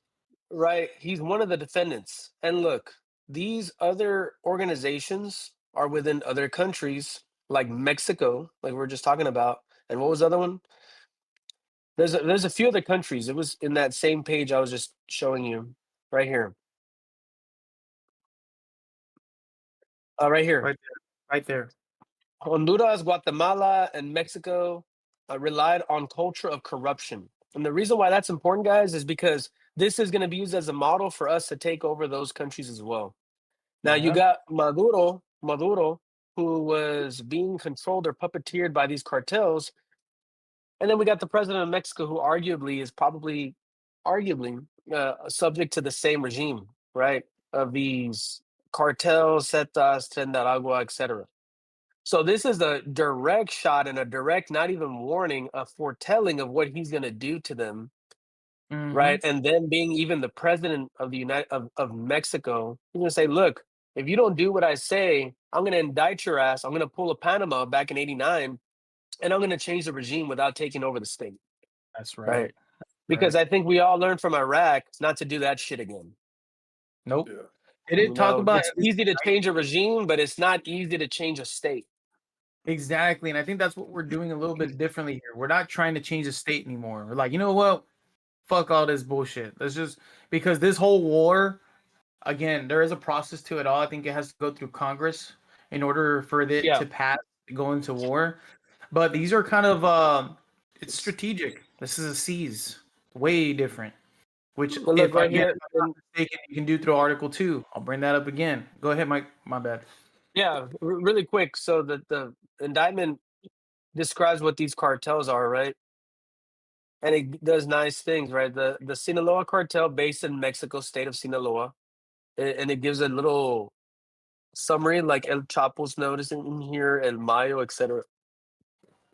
right, he's one of the defendants. And look, these other organizations are within other countries like Mexico, like we were just talking about. And what was the other one? There's a few other countries. It was in that same page I was just showing you right here. Right here. Right there. Right there. Honduras, Guatemala, and Mexico relied on culture of corruption. And the reason why that's important, guys, is because this is going to be used as a model for us to take over those countries as well. Now you Yeah. got Maduro, who was being controlled or puppeteered by these cartels, and then we got the president of Mexico, who arguably is arguably subject to the same regime, right? Of these cartels, Zetas, Tendaragua, etc. So this is a direct shot and a direct, not even warning, a foretelling of what he's going to do to them, right? Mm-hmm. And then being even the president of the of Mexico, he's going to say, "Look, if you don't do what I say, I'm going to indict your ass. I'm going to pull a Panama back in '89, and I'm going to change the regime without taking over the state." That's Right? right. Because Right. I think we all learned from Iraq not to do that shit again. Nope. Yeah. They You didn't talk know, about it's in this easy to change a regime, but it's not easy to change a state. exactly, and I think that's what we're doing a little bit differently here. We're not trying to change the state anymore. We're like, you know what? Fuck all this bullshit. Let's just because this whole war, again, there is a process to it all. I think it has to go through Congress in order for it Yeah. to pass to go into war. But these are kind of it's strategic. This is a seize, way different. Which, Well, look if I right again, here. if I'm not mistaken, you can do through Article 2. I'll bring that up again. Go ahead, Mike. My bad. Yeah, really quick. So the indictment describes what these cartels are, right? And it does nice things, right? The Sinaloa cartel, based in Mexico state of Sinaloa, and it gives a little summary, like El Chapo's noticing in here, El Mayo, etc.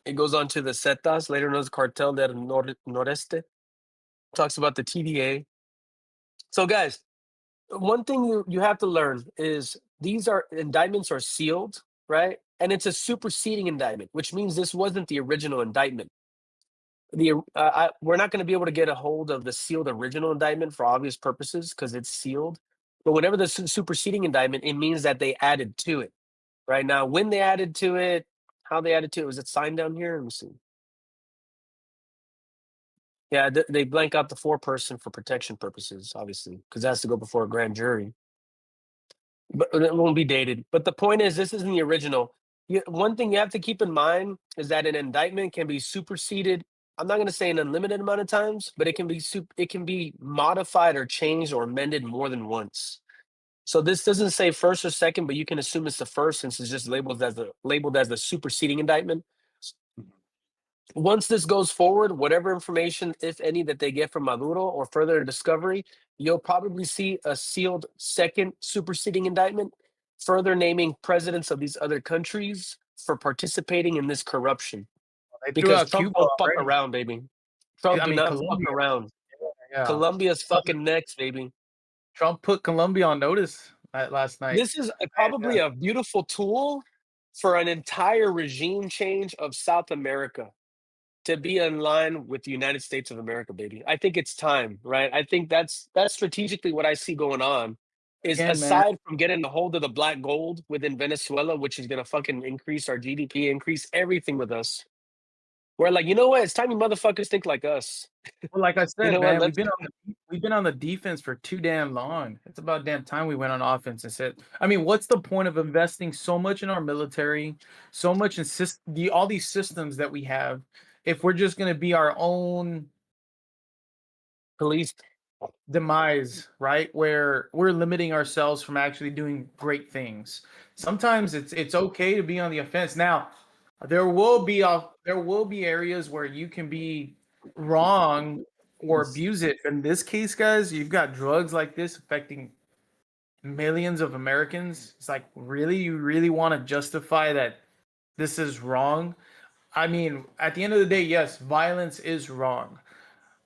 It goes on to the Zetas, later known as Cartel del Noreste. Talks about the TDA. So, guys, one thing you have to learn is these are indictments are sealed, right? And it's a superseding indictment, which means this wasn't the original indictment. We're not going to be able to get a hold of the sealed original indictment for obvious purposes because it's sealed. But whenever the superseding indictment, it means that they added to it. Right now, when they added to it, how they added to it, was it signed down here? Let me see. Yeah, they blank out the foreperson for protection purposes, obviously, because it has to go before a grand jury. But it won't be dated. But the point is, this isn't the original. One thing you have to keep in mind is that an indictment can be superseded. I'm not going to say an unlimited amount of times, but it can be modified or changed or amended more than once. So this doesn't say first or second, but you can assume it's the first since it's just labeled as the superseding indictment. Once this goes forward, whatever information, if any, that they get from Maduro or further discovery, you'll probably see a sealed second superseding indictment, further naming presidents of these other countries for participating in this corruption. They threw Because out Trump Cuba don't fuck already. around, baby. Trump I do mean, not fuck Colombia. around. Yeah. Colombia's fucking next, baby. Trump put Colombia on notice last night. This is probably a beautiful tool for an entire regime change of South America to be in line with the United States of America, baby. I think it's time, right? I think that's strategically what I see going on. Is Again, man. aside from getting a hold of the black gold within Venezuela, which is gonna fucking increase our GDP, increase everything with us. We're like, you know what? It's time you motherfuckers think like us. Well, like I You said, know what? man, Let's we've been on the defense for too damn long. It's about damn time we went on offense and said, I mean, what's the point of investing so much in our military, so much in all these systems that we have, if we're just gonna be our own police. demise, right? Where we're limiting ourselves from actually doing great things. Sometimes it's okay to be on the offense. Now, there will be areas where you can be wrong or abuse it. In this case, guys, you've got drugs like this affecting millions of Americans. It's like, really, you really want to justify that this is wrong? I mean, at the end of the day, yes, violence is wrong,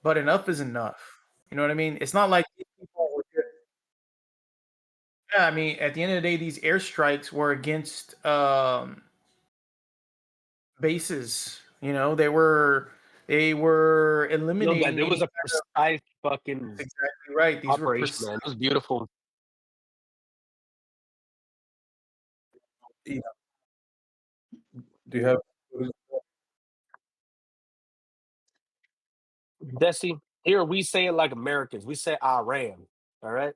but enough is enough. You know what I mean? It's not like these people were yeah, I mean, at the end of the day, these airstrikes were against bases. You know, they were No, guys, eliminating it was any a precise fucking that's exactly right. These were operation, man. It was beautiful. Do you have? Desi, here we say it like Americans. We say Iran. All right.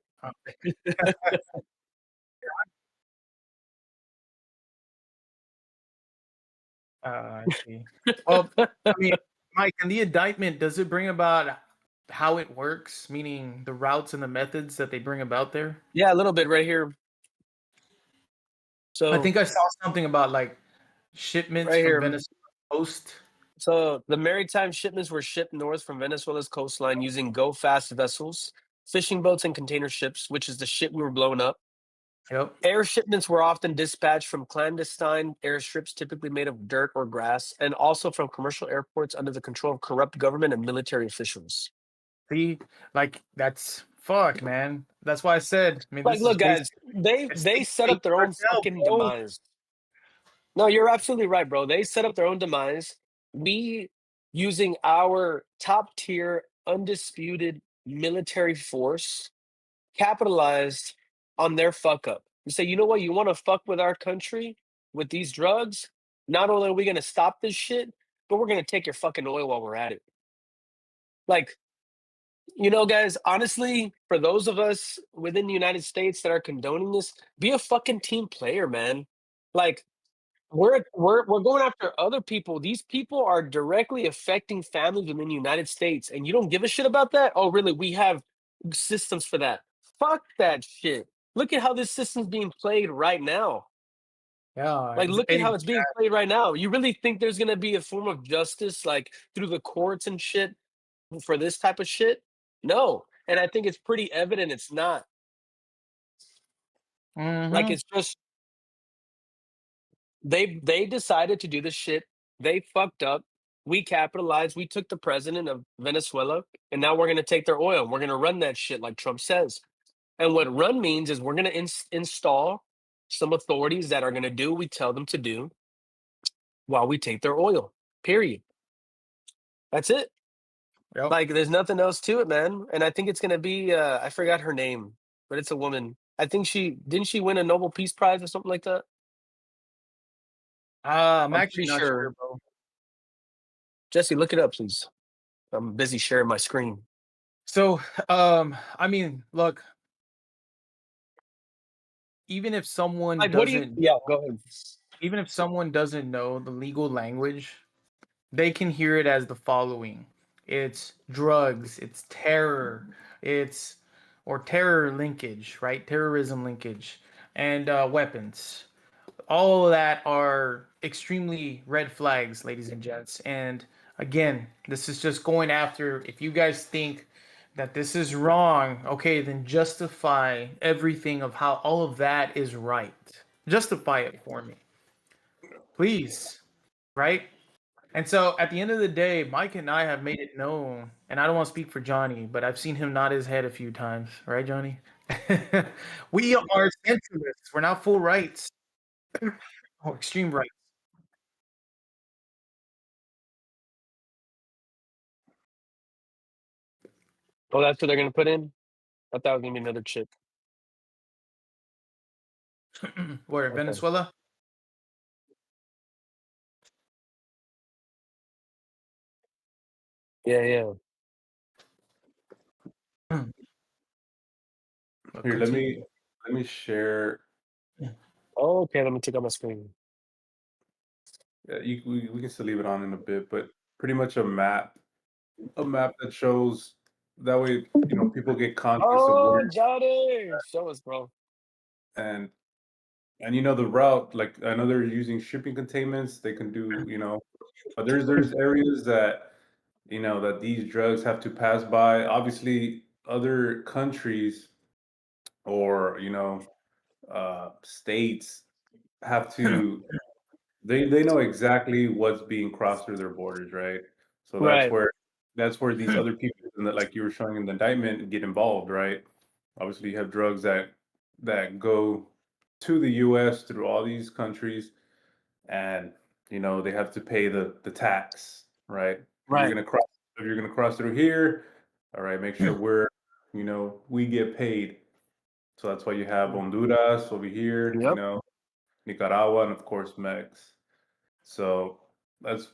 I see. Well, I mean, Mike, in the indictment, does it bring about how it works, meaning the routes and the methods that they bring about there? Yeah, a little bit right here. I So think I saw something about like shipments right from here. Venezuela coast. So the maritime shipments were shipped north from Venezuela's coastline using go fast vessels, fishing boats, and container ships, which is the ship we were blowing up. Yep. Air shipments were often dispatched from clandestine airstrips, typically made of dirt or grass, and also from commercial airports under the control of corrupt government and military officials. See, like that's fuck, man. That's why I said. I mean, Like, this is look, guys, basically they state set up their own cartel, fucking bro. demise. No, you're absolutely right, bro. They set up their own demise. We, using our top tier, undisputed military force, capitalized on their fuck up. You say, you know what? You want to fuck with our country with these drugs? Not only are we going to stop this shit, but we're going to take your fucking oil while we're at it. Like, guys, honestly, for those of us within the United States that are condoning this, be a fucking team player, man. Like, we're going after other people. These people are directly affecting families within the United States, and you don't give a shit about that? Oh, really? We have systems for that. Fuck that shit. Look at how this system's being played right now. Yeah, Like, look at how it's being exactly. played right now. You really think there's gonna be a form of justice, like through the courts and shit, for this type of shit? No. And I think it's pretty evident it's not. Like, Mm-hmm. it's just they decided to do this shit. They fucked up. We capitalized. We took the president of Venezuela, and now we're gonna take their oil. We're gonna run that shit like Trump says. And what run means is we're gonna install some authorities that are gonna do what we tell them to do while we take their oil. Period. That's it. Yep. Like, there's nothing else to it, man. And I think it's gonna be I forgot her name, but it's a woman. I think she win a Nobel Peace Prize or something like that? I'm I'm actually pretty not sure, sure. bro. Jesse, look it up, please. I'm busy sharing my screen. So, I mean, look, even if someone Like, what do you? doesn't, Yeah, go ahead. even if someone doesn't know the legal language, they can hear it as the following: it's drugs, it's terror, it's or terror linkage, right? Terrorism linkage, and weapons. All of that are extremely red flags, ladies and gents. And again, this is just going after, if you guys think that this is wrong, okay, then justify everything of how all of that is right. Justify it for me, please. Right? And so at the end of the day, Mike and I have made it known, and I don't want to speak for Johnny, but I've seen him nod his head a few times, right, Johnny? We are centrists. We're not full rights. Oh, extreme rights. Oh, that's what they're gonna put in. I thought it was gonna be another chick. Where, Okay. Venezuela? Yeah, yeah. Here, let me share. Oh, okay, let me take out my screen. Yeah, we can still leave it on in a bit, but pretty much a map that shows that way, people get context of Oh, where Johnny! Show us, bro. and the route. Like I know they're using shipping containments. They can do, but there's areas that these drugs have to pass by. Obviously, other countries or states have to they know exactly what's being crossed through their borders, right? So that's Right. where these other people, like you were showing in the indictment, get involved, right? Obviously, you have drugs that go to the U.S. through all these countries, and they have to pay the tax, right? If you're Right. gonna cross, if you're gonna cross through here, all right, make sure we get paid. So that's why you have Honduras over here, Yep. Nicaragua, and of course Mex. So that's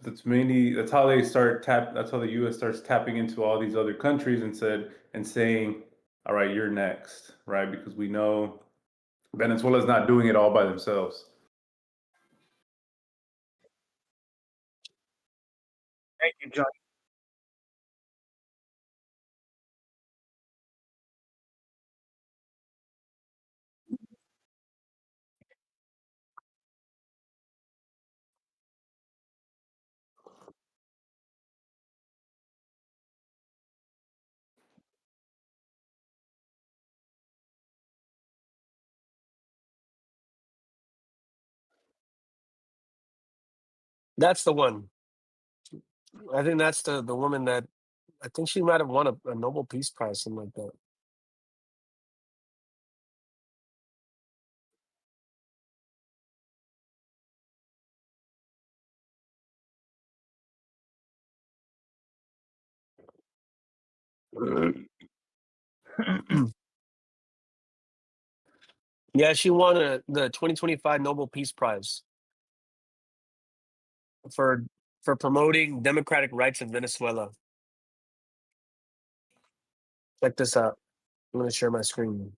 how they start tap. That's how the U.S. starts tapping into all these other countries and saying, all right, you're next, right? Because we know Venezuela's not doing it all by themselves. Thank you, Johnny. That's the one. I think that's the woman that I think she might have won a Nobel Peace Prize, something like that. Yeah, she won the 2025 Nobel Peace Prize for for promoting democratic rights in Venezuela. Check this out. I'm gonna share my screen.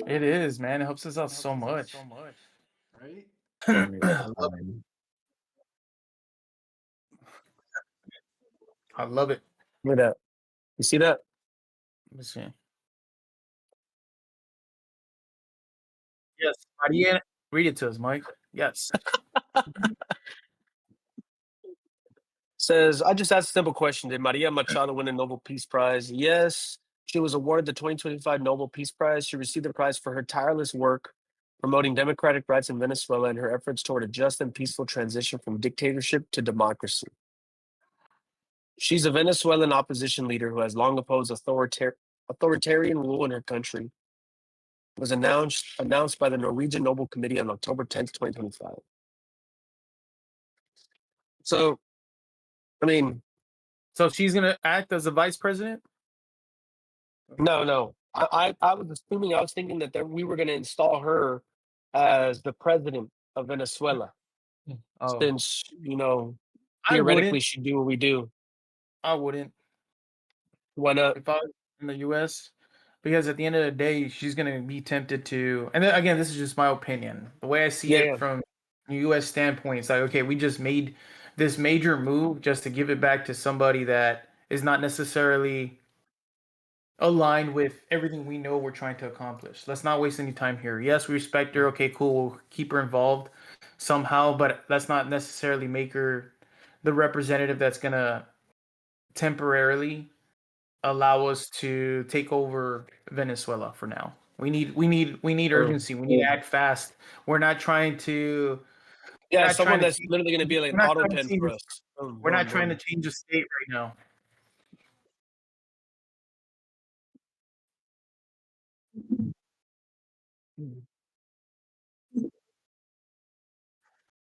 It is, man. It helps us out so much. Right? I love it. I love it. Look at that. You see that? Let me see. Yes, Maria, read it to us, Mike. Yes. Says, I just asked a simple question. Did Maria Machado win a Nobel Peace Prize? Yes. She was awarded the 2025 Nobel Peace Prize. She received the prize for her tireless work promoting democratic rights in Venezuela and her efforts toward a just and peaceful transition from dictatorship to democracy. She's a Venezuelan opposition leader who has long opposed authoritarian rule in her country. It was announced by the Norwegian Nobel Committee on October 10th, 2025. So, I mean, So she's gonna act as a vice president? no. I was assuming, I was thinking that we were going to install her as the president of Venezuela, Oh, since, I theoretically wouldn't. she'd do what we do. I wouldn't Why not? if I was in the U.S. Because at the end of the day, she's gonna be tempted to. And then, again, this is just my opinion. The way I see Yeah, it yeah. from a U.S. standpoint, it's like, okay, we just made this major move just to give it back to somebody that is not necessarily align with everything we know we're trying to accomplish. Let's not waste any time here. Yes, we respect her. Okay, cool. We'll keep her involved somehow, but let's not necessarily make her the representative that's gonna temporarily allow us to take over Venezuela for now. We need urgency. We need to act fast. We're not trying to we're Yeah, not trying someone to that's change, literally gonna be like we're an not auto trying to pen change for us. Boom, we're not boom, trying to boom. change the state right now.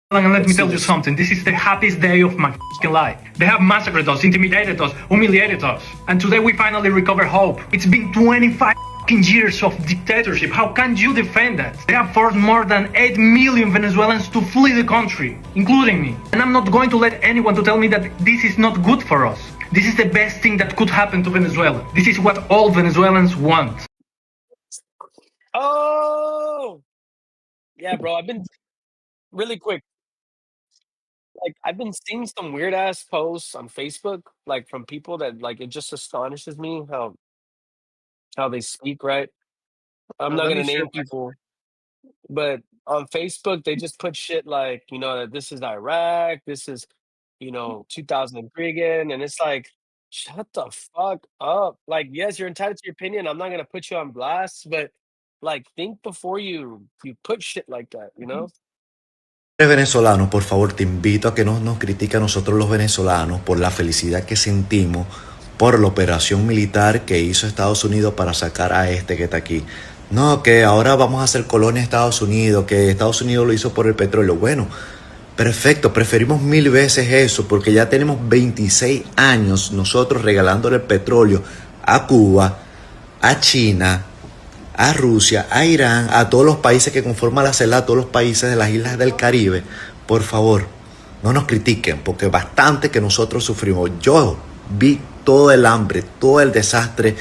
And let Let's me see tell you this. something. This is the happiest day of my life. They have massacred us, intimidated us, humiliated us. And today we finally recover hope. It's been 25 years of dictatorship. How can you defend that? They have forced more than 8 million Venezuelans to flee the country, including me. And I'm not going to let anyone to tell me that this is not good for us. This is the best thing that could happen to Venezuela. This is what all Venezuelans want. Oh, yeah, bro. I've been really quick. Like I've been seeing some weird ass posts on Facebook, like from people that like it just astonishes me how they speak, right? I'm not Let me gonna share name my people, but on Facebook they just put shit like, that this is Iraq, this is, 2003 again, and it's like, shut the fuck up. Like, yes, you're entitled to your opinion. I'm not gonna put you on blast, but like think before you put shit like that, you know? Eres venezolano, por favor, te invito a que no nos critique a nosotros los venezolanos por la felicidad que sentimos por la operación militar que hizo Estados Unidos para sacar a este que está aquí. No, que ahora vamos a hacer colonia a Estados Unidos, que Estados Unidos lo hizo por el petróleo. Bueno, perfecto, preferimos 1000 veces eso porque ya tenemos 26 años nosotros regalándole el petróleo a Cuba, a China, a Rusia, a Irán, a todos los países que conforman la CELAC, a todos los países de las islas del Caribe. Por favor, no nos critiquen, porque bastante que nosotros sufrimos. Yo vi todo el hambre, todo el desastre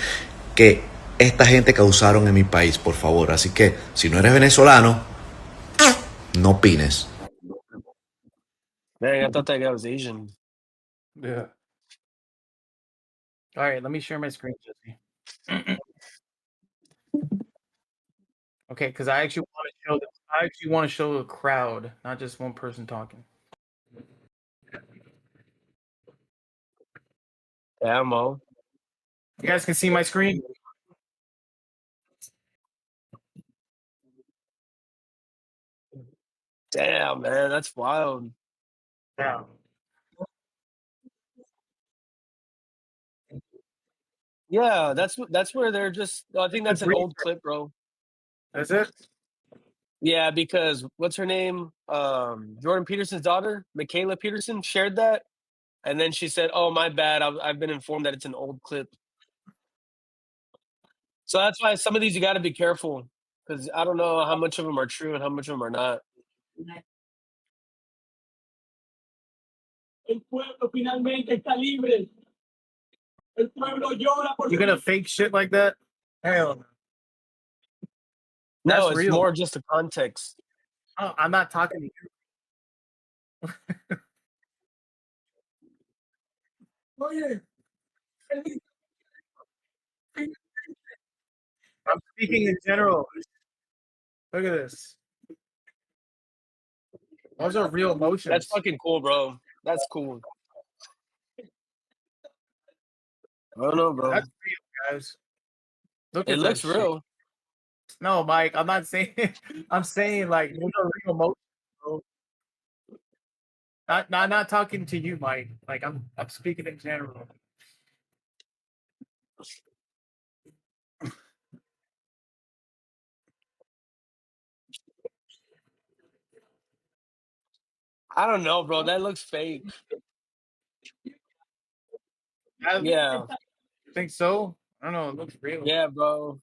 que esta gente causaron en mi país, por favor. Así que, si no eres venezolano, no opines. Dang, I thought that guy was Asian. Yeah. All right, let me share my screen, Jesse. Okay, because I actually want to show a crowd, not just one person talking. Yeah, Mo. You guys can see my screen. Damn, man, that's wild. Yeah. Yeah, that's where they're just I think that's an old clip, bro. That's it. Yeah, because what's her name? Jordan Peterson's daughter, Michaela Peterson, shared that, and then she said, "Oh, my bad. I've been informed that it's an old clip." So that's why some of these you got to be careful because I don't know how much of them are true and how much of them are not. You're gonna fake shit like that? Hell no. No, That's it's real. more just the context. Oh, I'm not talking to you. I'm speaking in general. Look at this. Those are real That's emotions. fucking cool, bro. That's cool. I don't know, bro. That's real, guys. Look It at that looks shit. real. No, Mike, I'm not saying. I'm saying like those are real emotions, bro. Not talking to you, Mike. Like I'm speaking in general. I don't know, bro. That looks fake. I Yeah, think so. I don't know. It looks real. yeah, bro.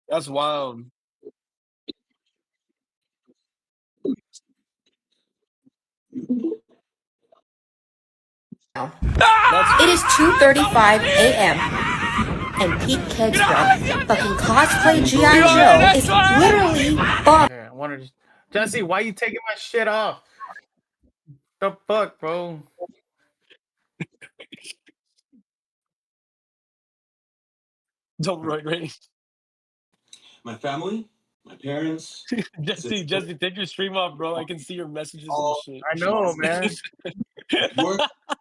That's wild. It is 2:35 a.m. and Pete Kegsbro fucking cosplay G.I. Joe is literally bomb. Okay, I wanted to... Jesse, why you taking my shit off? The fuck, bro? Don't right. My family, my parents, Jesse, sister, take your stream off, bro. I can see your messages and all shit. I know, man. work,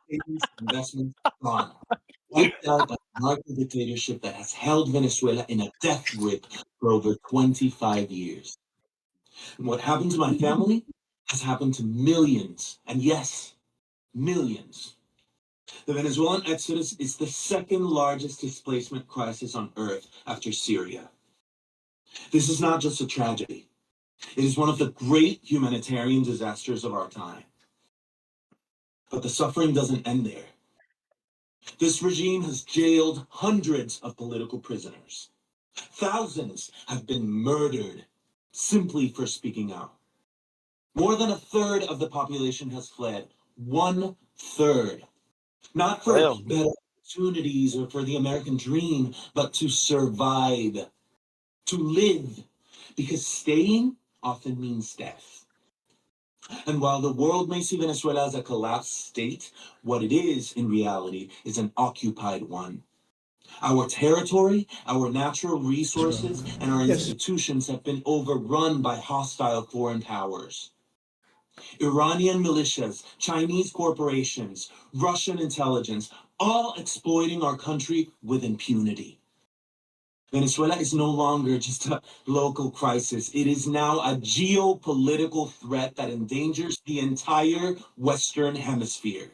savings, investments gone. Wiped out by a narco dictatorship that has held Venezuela in a death grip for over 25 years. And what happened to my family has happened to millions, and yes, millions. The Venezuelan exodus is the second largest displacement crisis on earth after Syria. This is not just a tragedy. It is one of the great humanitarian disasters of our time. But the suffering doesn't end there. This regime has jailed hundreds of political prisoners. Thousands have been murdered simply for speaking out. More than a third of the population has fled. 1/3. Not for Damn. better opportunities or for the American dream, but to survive, to live. Because staying often means death. And while the world may see Venezuela as a collapsed state, what it is in reality is an occupied one. Our territory, our natural resources, and our institutions have been overrun by hostile foreign powers. Iranian militias, Chinese corporations, Russian intelligence, all exploiting our country with impunity. Venezuela is no longer just a local crisis. It is now a geopolitical threat that endangers the entire Western Hemisphere.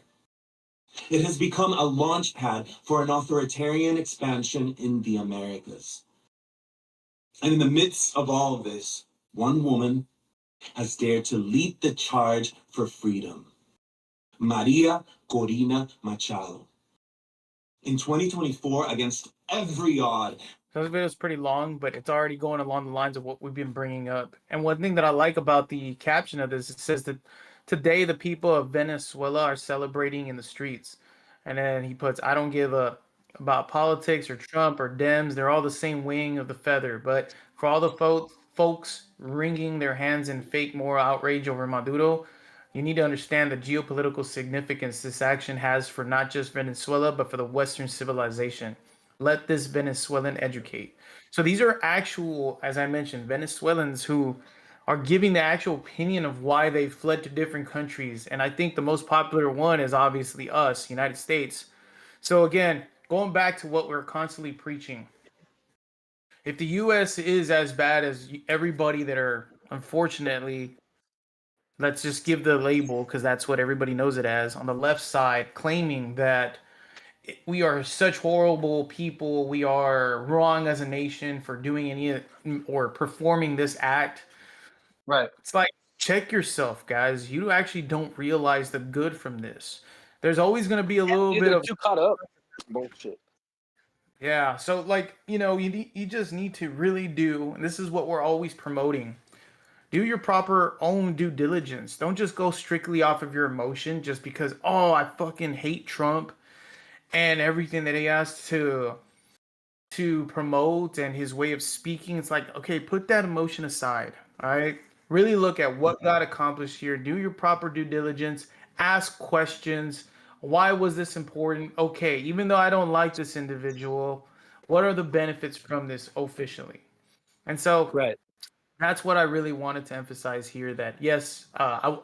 It has become a launch pad for an authoritarian expansion in the Americas. And in the midst of all of this, one woman has dared to lead the charge for freedom. Maria Corina Machado. In 2024, against every odd, So this video is pretty long, but it's already going along the lines of what we've been bringing up. And one thing that I like about the caption of this, it says that today the people of Venezuela are celebrating in the streets. And then he puts, I don't give a about politics or Trump or Dems. They're all the same wing of the feather. But for all the folks wringing their hands in fake moral outrage over Maduro, you need to understand the geopolitical significance this action has for not just Venezuela, but for the Western civilization. Let this Venezuelan educate. So these are actual, as I mentioned, Venezuelans who are giving the actual opinion of why they fled to different countries. And I think the most popular one is obviously us, United States. So again, going back to what we're constantly preaching, if the US is as bad as everybody that are unfortunately, let's just give the label because that's what everybody knows it as, on the left side, claiming that we are such horrible people, we are wrong as a nation for doing any or performing this act. Right. It's like, check yourself, guys. You actually don't realize the good from this. There's always going to be a little Dude, bit they're of too caught up. Bullshit. yeah. So like, you just need to really do, and this is what we're always promoting. Do your proper own due diligence. Don't just go strictly off of your emotion just because, oh, I fucking hate Trump and everything that he has to promote and his way of speaking. It's like, okay, put that emotion aside. All right. Really look at what got accomplished here. Do your proper due diligence. Ask questions. Why was this important? Okay, even though I don't like this individual, what are the benefits from this officially? And so Right. that's what I really wanted to emphasize here. That yes,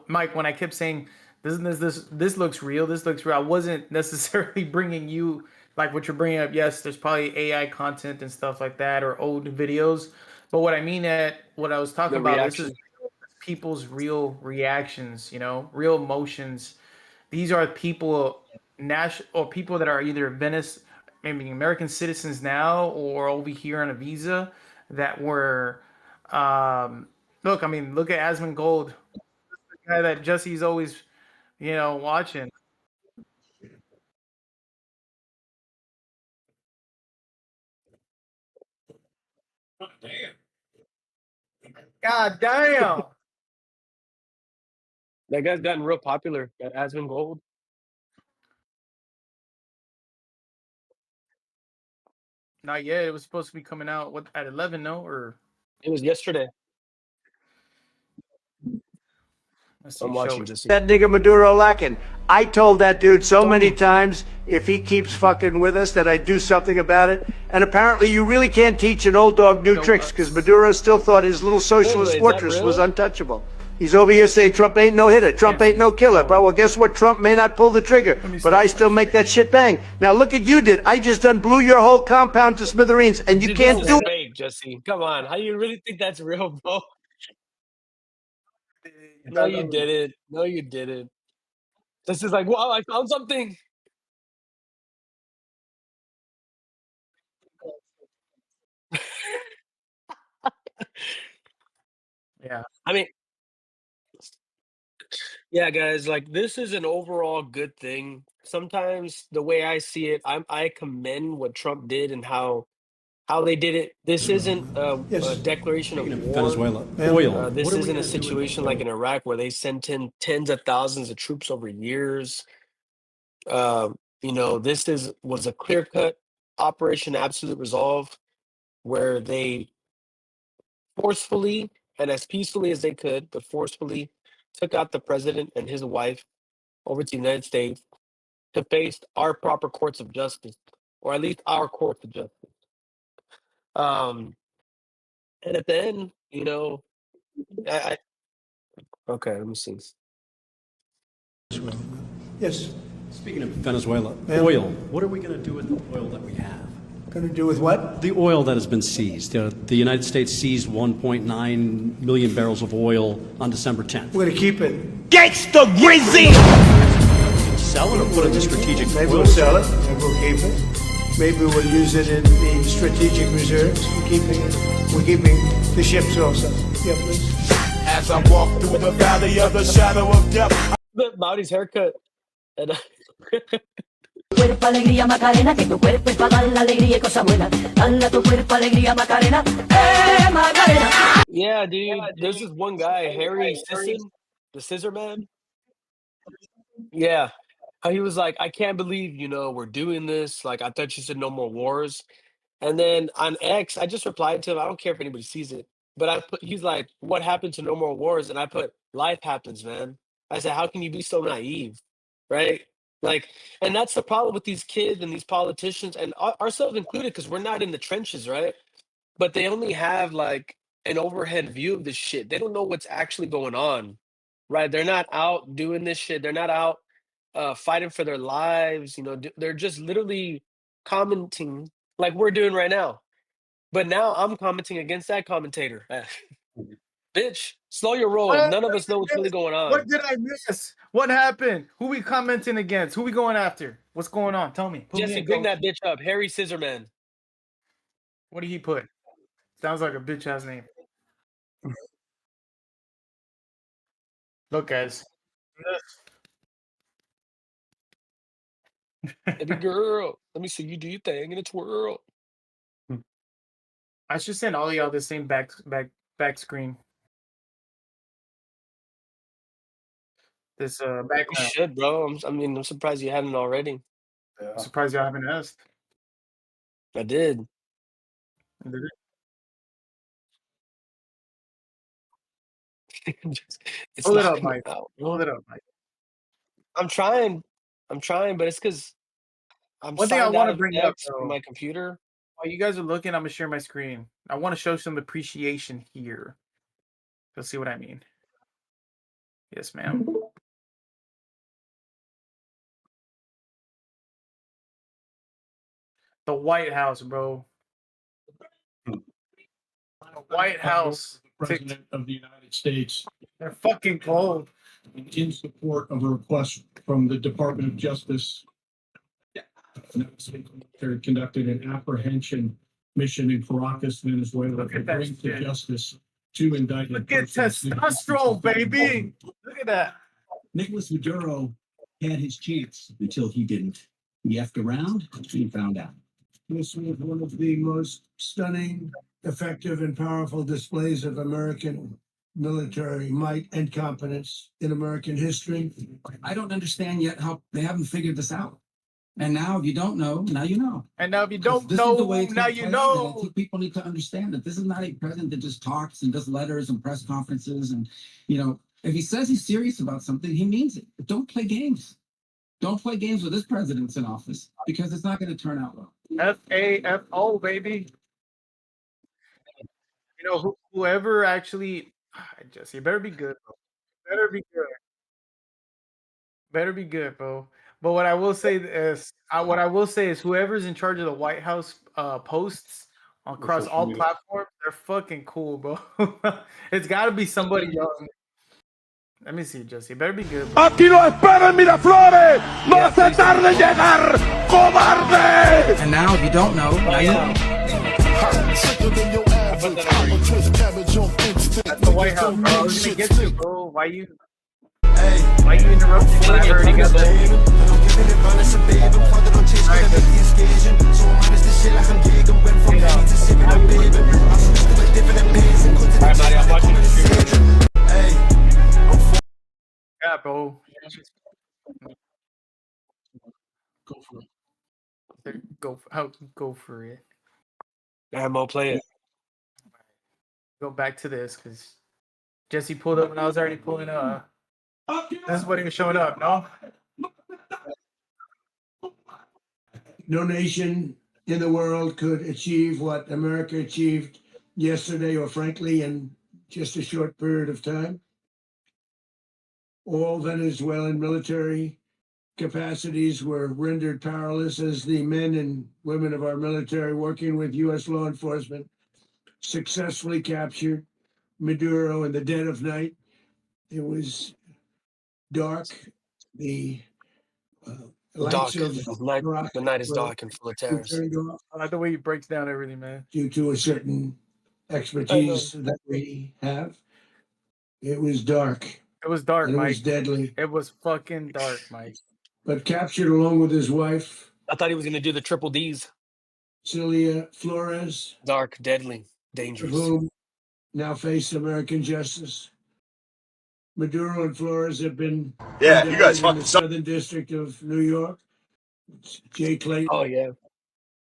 Mike, when I kept saying this looks real, this looks real, I wasn't necessarily bringing you like what you're bringing up. Yes, there's probably AI content and stuff like that or old videos, but what I was talking The about, this is reaction. people's real reactions, real emotions. These are people national or people that are either Venice, maybe American citizens now or over here on a visa that were look, I mean, look at Asmund Gold, the guy that Jesse's always, watching. God damn. That guy's gotten real popular. That Asmund Gold. Not yet. It was supposed to be coming out at 11, no? Or It was yesterday. I'm watching just That nigga Maduro lacking. I told that dude so many times if he keeps fucking with us that I'd do something about it. And apparently you really can't teach an old dog new tricks because Maduro still thought his little socialist fortress was untouchable. He's over here saying Trump ain't no hitter, Trump ain't no killer. But well, guess what? Trump may not pull the trigger, but I still make that shit bang. Now look at you did. I just done blew your whole compound to smithereens, and you Dude, can't this do is it. fake, Jesse. Come on. How you really think that's real, bro? No, you didn't. No, you didn't. This is like, wow, I found something. Yeah. I mean, yeah, guys, like this is an overall good thing. Sometimes the way I see it, I commend what Trump did and how they did it. This isn't a declaration of war. Venezuela oil. This What are we isn't a gonna do with the situation like oil? in Iraq where they sent in tens of thousands of troops over years. You know, this was a clear cut Operation Absolute Resolve where they forcefully and as peacefully as they could, but forcefully took out the president and his wife over to the United States to face our proper courts of justice, or at least our courts of justice. And at the end, you know, I okay, let me see. Yes. Speaking of Venezuela Yeah. oil, what are we going to do with the oil that we have? Going to do with what? The oil that has been seized. The United States seized 1.9 million barrels of oil on December 10th. We're going to keep it. Gangsta Grizzly! Sell it or put it to strategic Maybe oil we'll sell it. Maybe we'll keep it. Maybe we'll use it in the strategic reserves. We're keeping the ships also. Yeah, please. As I walk through the valley of the shadow of death. Maury's haircut. And Cuerpo, alegría, Macarena, que tu cuerpo es para dar la alegría y cosa buena. Dale tu cuerpo, alegría, Macarena, Macarena. yeah, dude, there's this one guy, Harry Sisson, the Scissor Man. Yeah. How he was like, I can't believe, you know, we're doing this. Like, I thought you said no more wars. And then on X, I just replied to him. I don't care if anybody sees it. But he's like, what happened to no more wars? And I put, life happens, man. I said, how can you be so naive? Right? Like, and that's the problem with these kids and these politicians and ourselves included, because we're not in the trenches, right? But they only have like an overhead view of this shit. They don't know what's actually going on, right? They're not out doing this shit. They're not out fighting for their lives. You know, they're just literally commenting like we're doing right now. But now I'm commenting against that commentator. Bitch, slow your roll. None of us know what's really going on. What did I miss? What happened? Who we commenting against? Who we going after? What's going on? Tell me. Put me Jesse, in, bring coach. that bitch up. Harry Scissorman. What did he put? Sounds like a bitch ass name. Look, guys. Baby girl, let me see you do your thing in a twirl. I should send all y'all the same back screen. This You background. should, bro. I'm surprised you hadn't already. I'm surprised y'all haven't asked. I did. Did it? It's Hold it not up, coming Mike. out. Hold it up, Mike. I'm trying, but it's because I'm One thing I signed want out to of bring up, X from though, my computer. while you guys are looking, I'm gonna share my screen. I want to show some appreciation here. You'll see what I mean. Yes, ma'am. The White House, bro. The White House. President of the United States. They're fucking cold. In support of a request from the Department of Justice. They conducted an apprehension mission in Caracas, Venezuela, to bring to justice two indicted. Look at testosterone, baby. Look at that. Nicolas Maduro had his chance until he didn't. He effed around and found out. This was one of the most stunning, effective, and powerful displays of American military might and competence in American history. I don't understand yet how they haven't figured this out. And now, if you don't know, now you know. And now, if you don't This is the know, way it's now gonna you play out, and I know. think people need to understand that this is not a president that just talks and does letters and press conferences and, you know, If he says he's serious about something, he means it. But don't play games. Don't play games with this president's in office because it's not going to turn out well. FAFO, baby. You know, whoever actually, Jesse, it better be good, bro. Better be good. Better be good, bro. But what I will say is, whoever's in charge of the White House posts across social all media. platforms, they're fucking cool, bro. It's got to be somebody young. Let me see, Jesse. It better be good, bro. Aquí lo espera en Miraflores. No se tarde en llegar, cobarde. And now, if you don't know, now you know. That's the White House, bro. I was gonna get you, bro. Why you interrupting when I already got Alright, Maddie, I'm watching the stream. Yeah, bro. Go for it. Yeah, Mo, play it. Go back to this because Jesse pulled up and I was already pulling up. This is what he was showing up, no? No nation in the world could achieve what America achieved yesterday, or frankly, in just a short period of time. All Venezuelan military capacities were rendered powerless as the men and women of our military, working with U.S. law enforcement, successfully captured Maduro in the dead of night. It was dark. The lights Dark. of The night is dark and full of terrors. turned off I like the way he breaks down everything, man. due to a certain expertise that we have. It was dark. It was dark, and it Mike. was deadly. It was fucking dark, Mike. But captured along with his wife, I thought he was gonna do the triple D's. Celia Flores, Dark, deadly, dangerous. whom now face American justice. Maduro and Flores have been Yeah, you guys in fucking the suck. Southern District of New York. Jay Clayton. Oh yeah.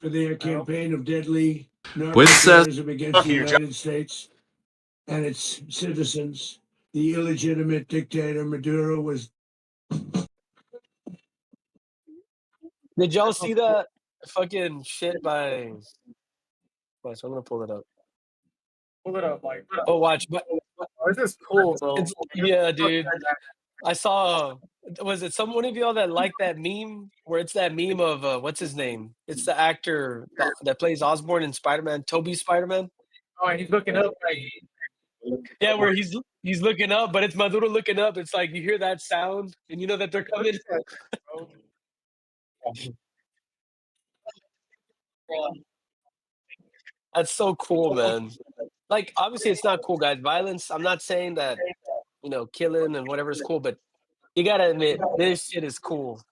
For their campaign of deadly Pues, narco-terrorism against fuck the you, United States and its citizens. The illegitimate dictator Maduro was. Did y'all see that fucking shit by? Wait, so I'm gonna pull it up. Pull it up, Mike. Oh, watch. But this is cool, bro. yeah, dude. I saw. Was it one of y'all that liked that meme where it's that meme of what's his name? It's the actor that plays Osborn in Spider-Man, Toby Spider-Man. Oh, and he's looking up like. Yeah, where he's looking up, but it's Maduro looking up. It's like you hear that sound, and you know that they're coming. That's so cool, man. Like, obviously, it's not cool, guys. Violence. I'm not saying that, killing and whatever is cool, but you gotta admit this shit is cool.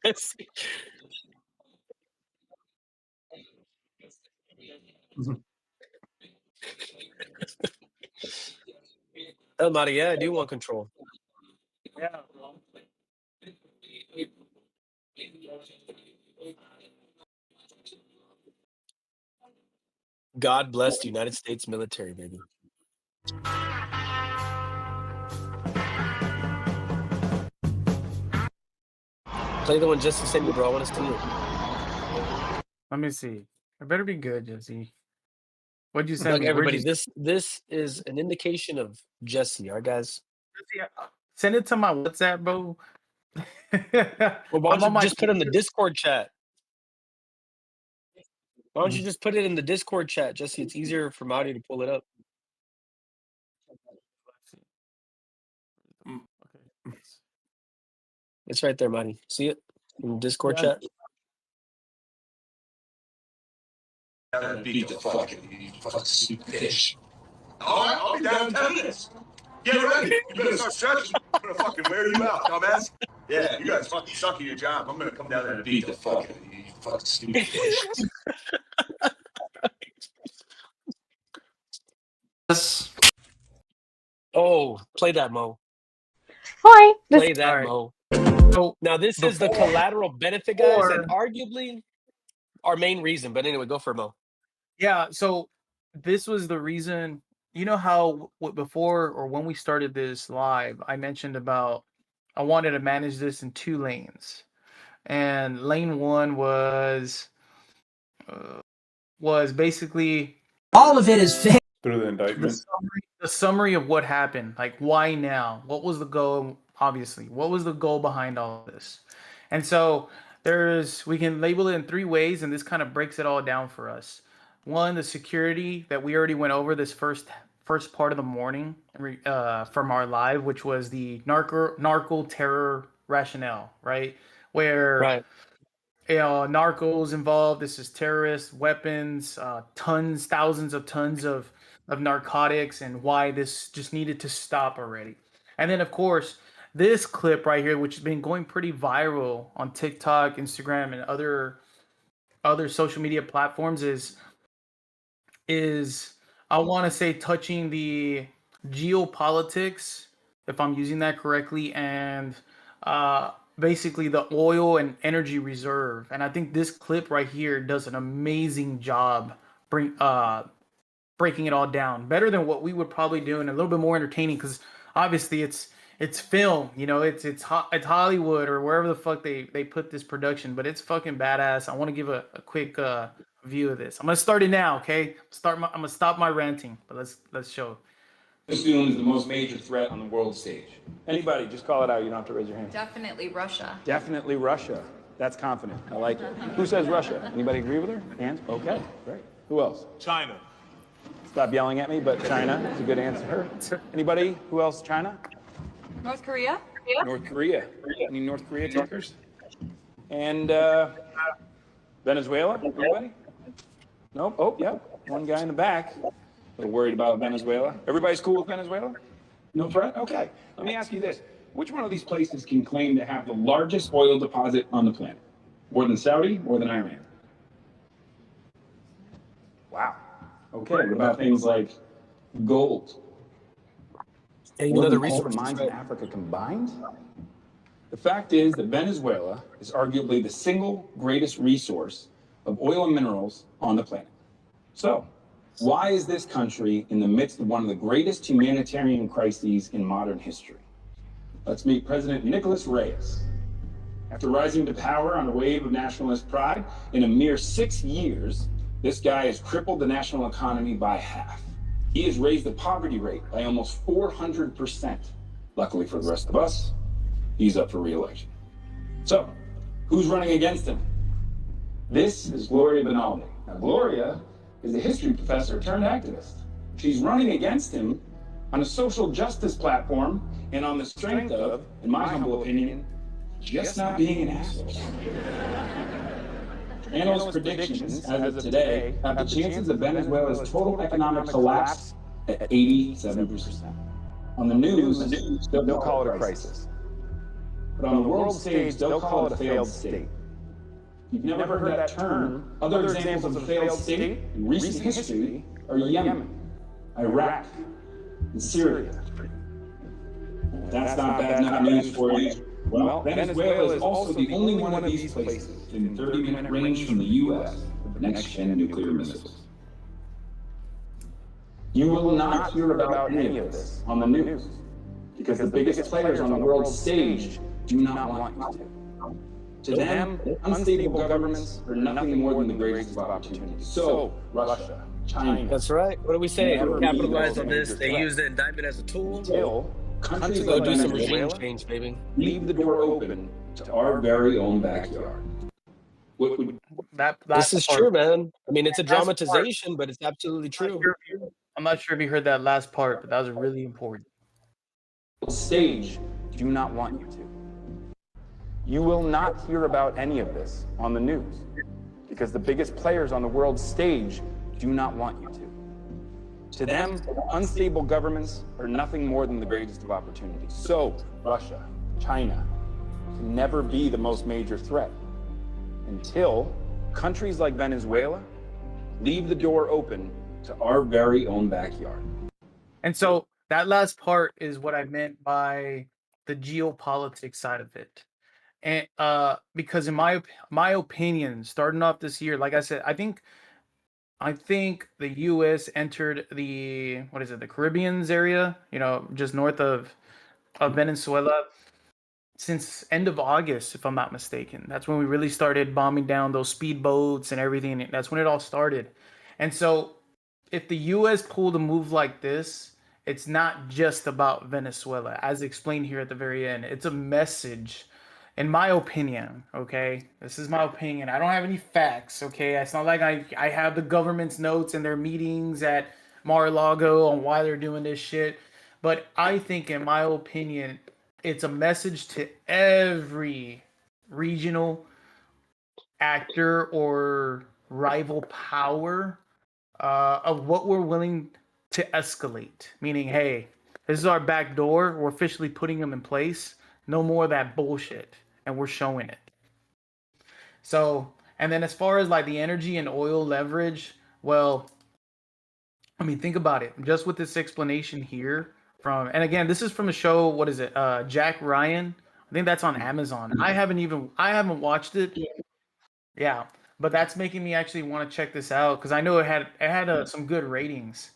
Yes. El Maria, I do want control. Yeah, bro. God bless the United States military, baby. Play the one Jesse sent me, bro. I want to see it. Let me see. It better be good, Jesse. What'd you send Look, me? everybody, this is an indication of Jesse, all right, guys? Jesse, send it to my WhatsApp, bro. Well, why don't you just put it in the Discord chat? Why don't you just put it in the Discord chat, Jesse? It's easier for Marty to pull it up. It's right there, Marty. See it in the Discord chat? Beat the fucking stupid fish. All right, I'll be down in 10 minutes. Get ready. You better start stretching. I'm gonna fucking wear you out, dumbass. Yeah, you guys fucking suck at your job. I'm gonna come down there and beat the fucking stupid fish. Yes. Oh, play that, Mo. Hi. Play that, Right. Mo. So Now, this is the collateral benefit, guys, and arguably our main reason. But anyway, go for it, Mo. Yeah, so this was the reason. You know how before or when we started this live, I mentioned about I wanted to manage this in two lanes, and lane one uh, was basically All of it is fake. Through the indictment. the summary of what happened. Like, why now? What was the goal? Obviously, what was the goal behind all of this? And so we can label it in three ways, and this kind of breaks it all down for us. One, the security that we already went over this first part of the morning from our live, which was the narco terror rationale, right? Where Right. narcos involved. This is terrorists, weapons, thousands of tons of narcotics, and why this just needed to stop already. And then, of course, this clip right here, which has been going pretty viral on TikTok, Instagram, and other social media platforms, is I want to say touching the geopolitics, if I'm using that correctly, and basically the oil and energy reserve. And I think this clip right here does an amazing job breaking it all down, better than what we would probably do, and a little bit more entertaining because obviously it's film, it's Hollywood or wherever the fuck they put this production, but it's fucking badass. I want to give a quick view of this. I'm gonna start it now, okay? I'm gonna stop my ranting, but let's show. Assumes the most major threat on the world stage. Anybody, just call it out. You don't have to raise your hand. Definitely Russia. Definitely Russia. That's confident. I like it. Who says Russia? Anybody agree with her? Hands? Okay, great. Who else? China. Stop yelling at me, but China is a good answer. Anybody? Who else? China? North Korea? North Korea. Any North Korea takers? And Venezuela? Anybody? Nope. Oh, yeah. One guy in the back. A little worried about Venezuela. Everybody's cool with Venezuela? No threat? Okay. Let me ask you this. Which one of these places can claim to have the largest oil deposit on the planet? More than Saudi? More than Iran? Wow. Okay. What about things like gold? And More the than all resources, the mines right? in Africa combined? The fact is that Venezuela is arguably the single greatest resource of oil and minerals on the planet. So, why is this country in the midst of one of the greatest humanitarian crises in modern history? Let's meet President Nicolas Reyes. After rising to power on a wave of nationalist pride, in a mere 6 years, this guy has crippled the national economy by half. He has raised the poverty rate by almost 400%. Luckily for the rest of us, he's up for re-election. So, who's running against him? This is Gloria Benaldi. Now, Gloria is a history professor turned activist. She's running against him on a social justice platform and on the strength of, in my humble opinion, just not being an asshole. Analyst predictions, as of today, have the chances of Venezuela's total economic collapse at 87%. On the news, they'll call it a crisis. But on the world stage, they'll call it a failed state. You've never heard that term. Other examples of a failed state in recent history are Yemen, Iraq, and Syria. That's not bad enough news for you. Well, Venezuela is also the only one of these places in 30-minute range from the U.S. with next-gen nuclear missiles. You will not hear about any of this on the news because the biggest players on the world stage do not want you to. To them, unstable governments are nothing more than the greatest of opportunities. So, Russia, China. That's right. What do we say? Never Capitalize be on those this. They major use the indictment as a tool. Until countries Go like do some regime Venezuela change, baby. leave the door open to our very own backyard. What would This is true, man. I mean, it's a That last part. dramatization, but it's absolutely true. I'm not sure if you heard that last part, but that was really important. stage do not want you to? You will not hear about any of this on the news because the biggest players on the world stage do not want you to. To them, unstable governments are nothing more than the greatest of opportunities. So, Russia, China, can never be the most major threat until countries like Venezuela leave the door open to our very own backyard. And so that last part is what I meant by the geopolitics side of it. And because in my opinion, starting off this year, like I said, I think I think the U.S. entered the what is it, the Caribbean's area, just north of Venezuela, since end of August, if I'm not mistaken. That's when we really started bombing down those speedboats and everything. That's when it all started. And so, if the U.S. pulled a move like this, it's not just about Venezuela, as explained here at the very end. It's a message, in my opinion. Okay, this is my opinion. I don't have any facts. Okay, it's not like I have the government's notes and their meetings at Mar-a-Lago on why they're doing this shit. But I think, in my opinion, it's a message to every regional actor or rival power of what we're willing to escalate. Meaning, hey, this is our back door. We're officially putting them in place. No more of that bullshit, and we're showing it. So, and then as far as like the energy and oil leverage, well, I mean, think about it. Just with this explanation here from, and again, this is from a show. What is it? Jack Ryan. I think that's on Amazon. I haven't watched it. Yeah, but that's making me actually want to check this out because I know it had some good ratings.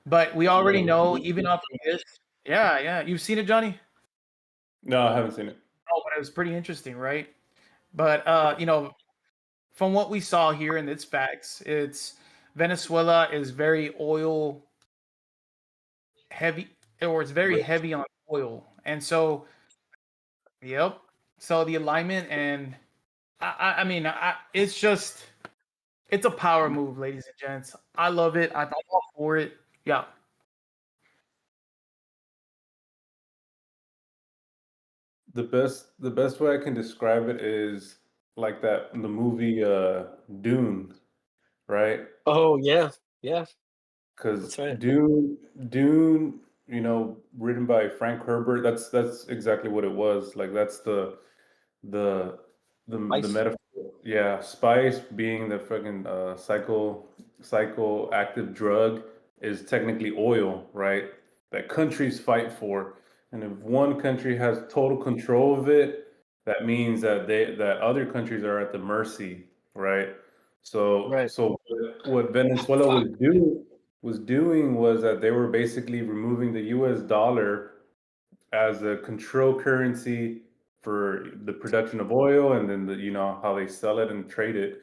But we already know, even off of this. Yeah, yeah. You've seen it, Johnny? No, I haven't seen it. Oh, but it was pretty interesting, right? But from what we saw here in its facts, it's Venezuela is very oil heavy, or it's very heavy on oil, and so yep. So the alignment and I mean, it's just it's a power move, ladies and gents. I love it. I'm all for it. Yeah. The best way I can describe it is like that in the movie Dune, right? Oh yeah, yeah, Because that's right. Dune, written by Frank Herbert. That's exactly what it was. Like that's the the Life. metaphor. Yeah, spice being the fucking psychoactive drug is technically oil, right? That countries fight for, and if one country has total control of it, that means that other countries are at the mercy, right? So Right. so what Venezuela was doing was that they were basically removing the U.S. dollar as a control currency for the production of oil, and then how they sell it and trade it.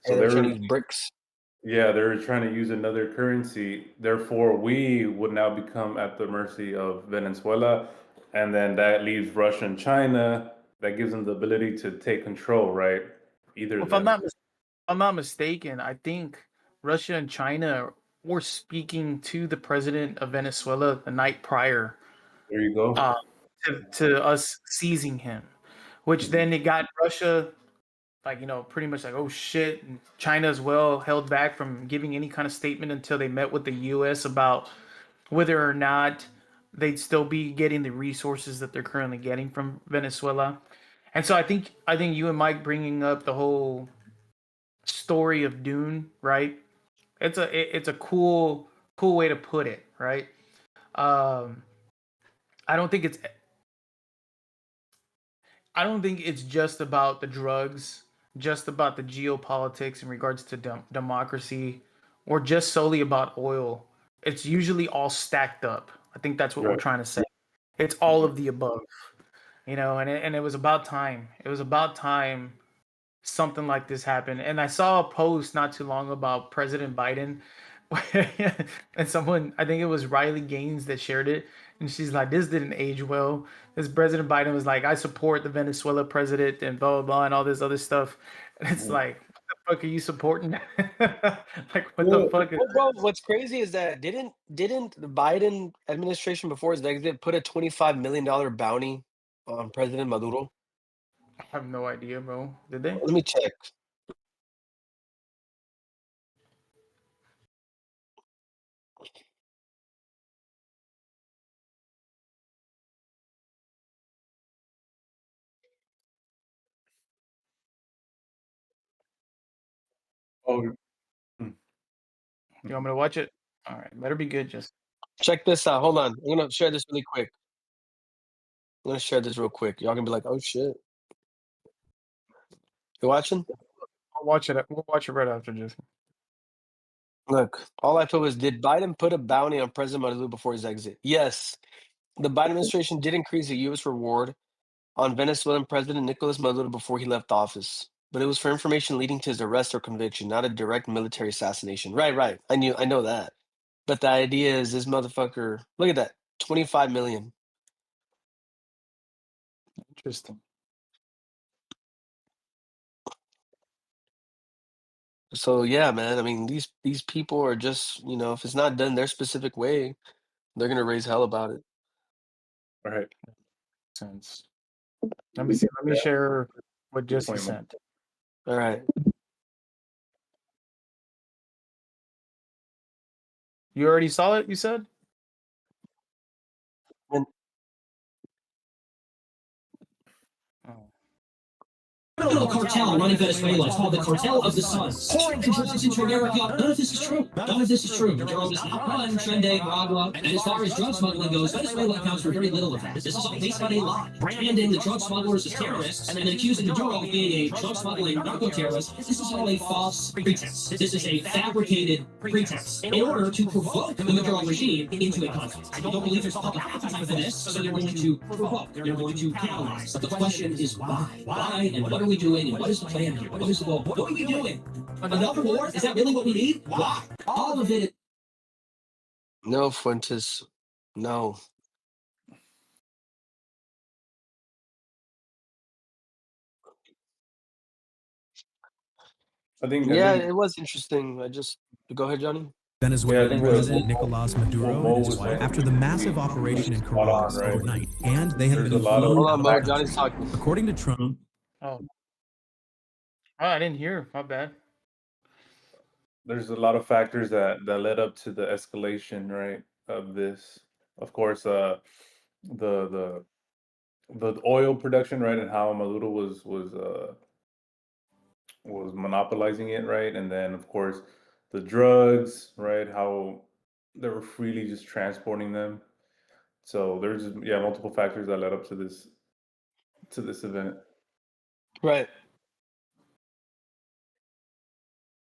Yeah, So they were they trying to were use bricks. yeah, they were trying to use another currency. Therefore, we would now become at the mercy of Venezuela, and then that leaves Russia and China. That gives them the ability to take control, right? Either Well, them. if I'm not mistaken, I think Russia and China were speaking to the president of Venezuela the night prior There you go. uh, to us seizing him, which then it got Russia like pretty much like, oh shit, and China as well held back from giving any kind of statement until they met with the US about whether or not they'd still be getting the resources that they're currently getting from Venezuela. And so I think you and Mike bringing up the whole story of Dune, right? It's a cool way to put it, right? um I don't think it's I don't think it's just about the drugs, just about the geopolitics in regards to democracy, or just solely about oil. It's usually all stacked up. I think that's what we're Right. trying to say. It's all of the above, and it was about time. It was about time something like this happened. And I saw a post not too long about President Biden, and someone, I think it was Riley Gaines that shared it, and she's like, "This didn't age well." This President Biden was like, "I support the Venezuela president," and blah blah blah, and all this other stuff. And it's like, what the fuck are you supporting? Like, what the Well, fuck is? Well, bro, what's crazy is that didn't the Biden administration before his exit put a $25 million bounty on President Maduro? I have no idea, bro. Did they? Let me check. oh, You want me to watch it? All right, better be good. Just Check this out. Hold on. I'm gonna share this really quick. I'm gonna share this real quick. Y'all gonna be like, "Oh shit." You watching? I'll watch it. We'll watch it right after, just. Look, all I put was, did Biden put a bounty on President Maduro before his exit? Yes. The Biden administration did increase the U.S. reward on Venezuelan President Nicolas Maduro before he left office, but it was for information leading to his arrest or conviction, not a direct military assassination. Right. I know that. But the idea is this motherfucker, look at that, 25 million. Interesting. So yeah, man, I mean, these people are just, if it's not done their specific way, they're gonna raise hell about it. All right. Sense. Let me see. Let me share what Good Jesse point, man. sent. All right. You already saw it, you said? criminal cartel running Venezuela. It's called the Cartel of the Suns. Pouring drugs into America. None of this is true. None of this is true. Maduro does not run Trende, Nicaragua. And as far as drug smuggling goes, Venezuela accounts for very little of that. This is all based on a lie. Branding the drug smugglers as terrorists and then accusing Maduro of being a drug smuggling narco-terrorist. This is all a false pretense. This is a fabricated pretense in order to provoke the Maduro regime into a conflict. I don't believe there's public appetite for this, so they're going to provoke. They're going to catalyze. But the question is why? Why and what are we doing and what is the plan here? What is the goal? What are we doing? Another war? Is that really what we need? Why? All of it. No, Fuentes. No. I think it was interesting. Go ahead, Johnny. Venezuelan Yeah, President Nicolas Maduro and his was wife like- after the massive operation in spot on, Caracas right? overnight, and they have There's been a lot of- flown Hold out on, of Mo. the Johnny's country. talking. According to Trump, Oh, I didn't hear. My bad. There's a lot of factors that led up to the escalation, right, of this. Of course, the oil production, right, and how Maduro was monopolizing it, right, and then of course the drugs, right, how they were freely just transporting them. So there's multiple factors that led up to this event. Right.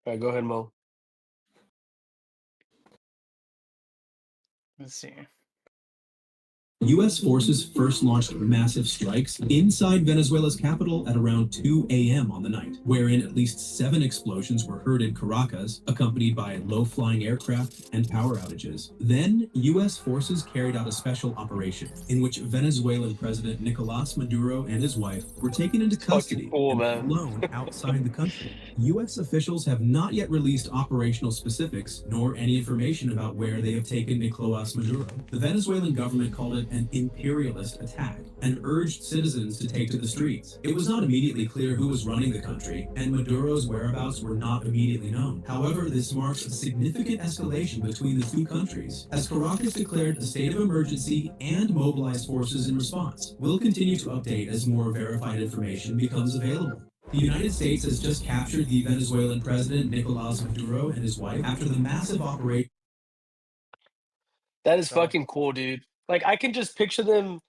All right, go ahead, Mo. Let's see. U.S. forces first launched massive strikes inside Venezuela's capital at around 2 a.m. on the night, wherein at least 7 explosions were heard in Caracas, accompanied by low-flying aircraft and power outages. Then, U.S. forces carried out a special operation in which Venezuelan President Nicolas Maduro and his wife were taken into custody and flown outside the country. U.S. officials have not yet released operational specifics nor any information about where they have taken Nicolas Maduro. The Venezuelan government called it an imperialist attack and urged citizens to take to the streets. It was not immediately clear who was running the country, and Maduro's whereabouts were not immediately known. However, this marks a significant escalation between the two countries, as Caracas declared a state of emergency and mobilized forces in response. We'll continue to update as more verified information becomes available. The United States has just captured the Venezuelan president Nicolas Maduro and his wife after the massive operation. That is fucking cool, dude. Like, I can just picture them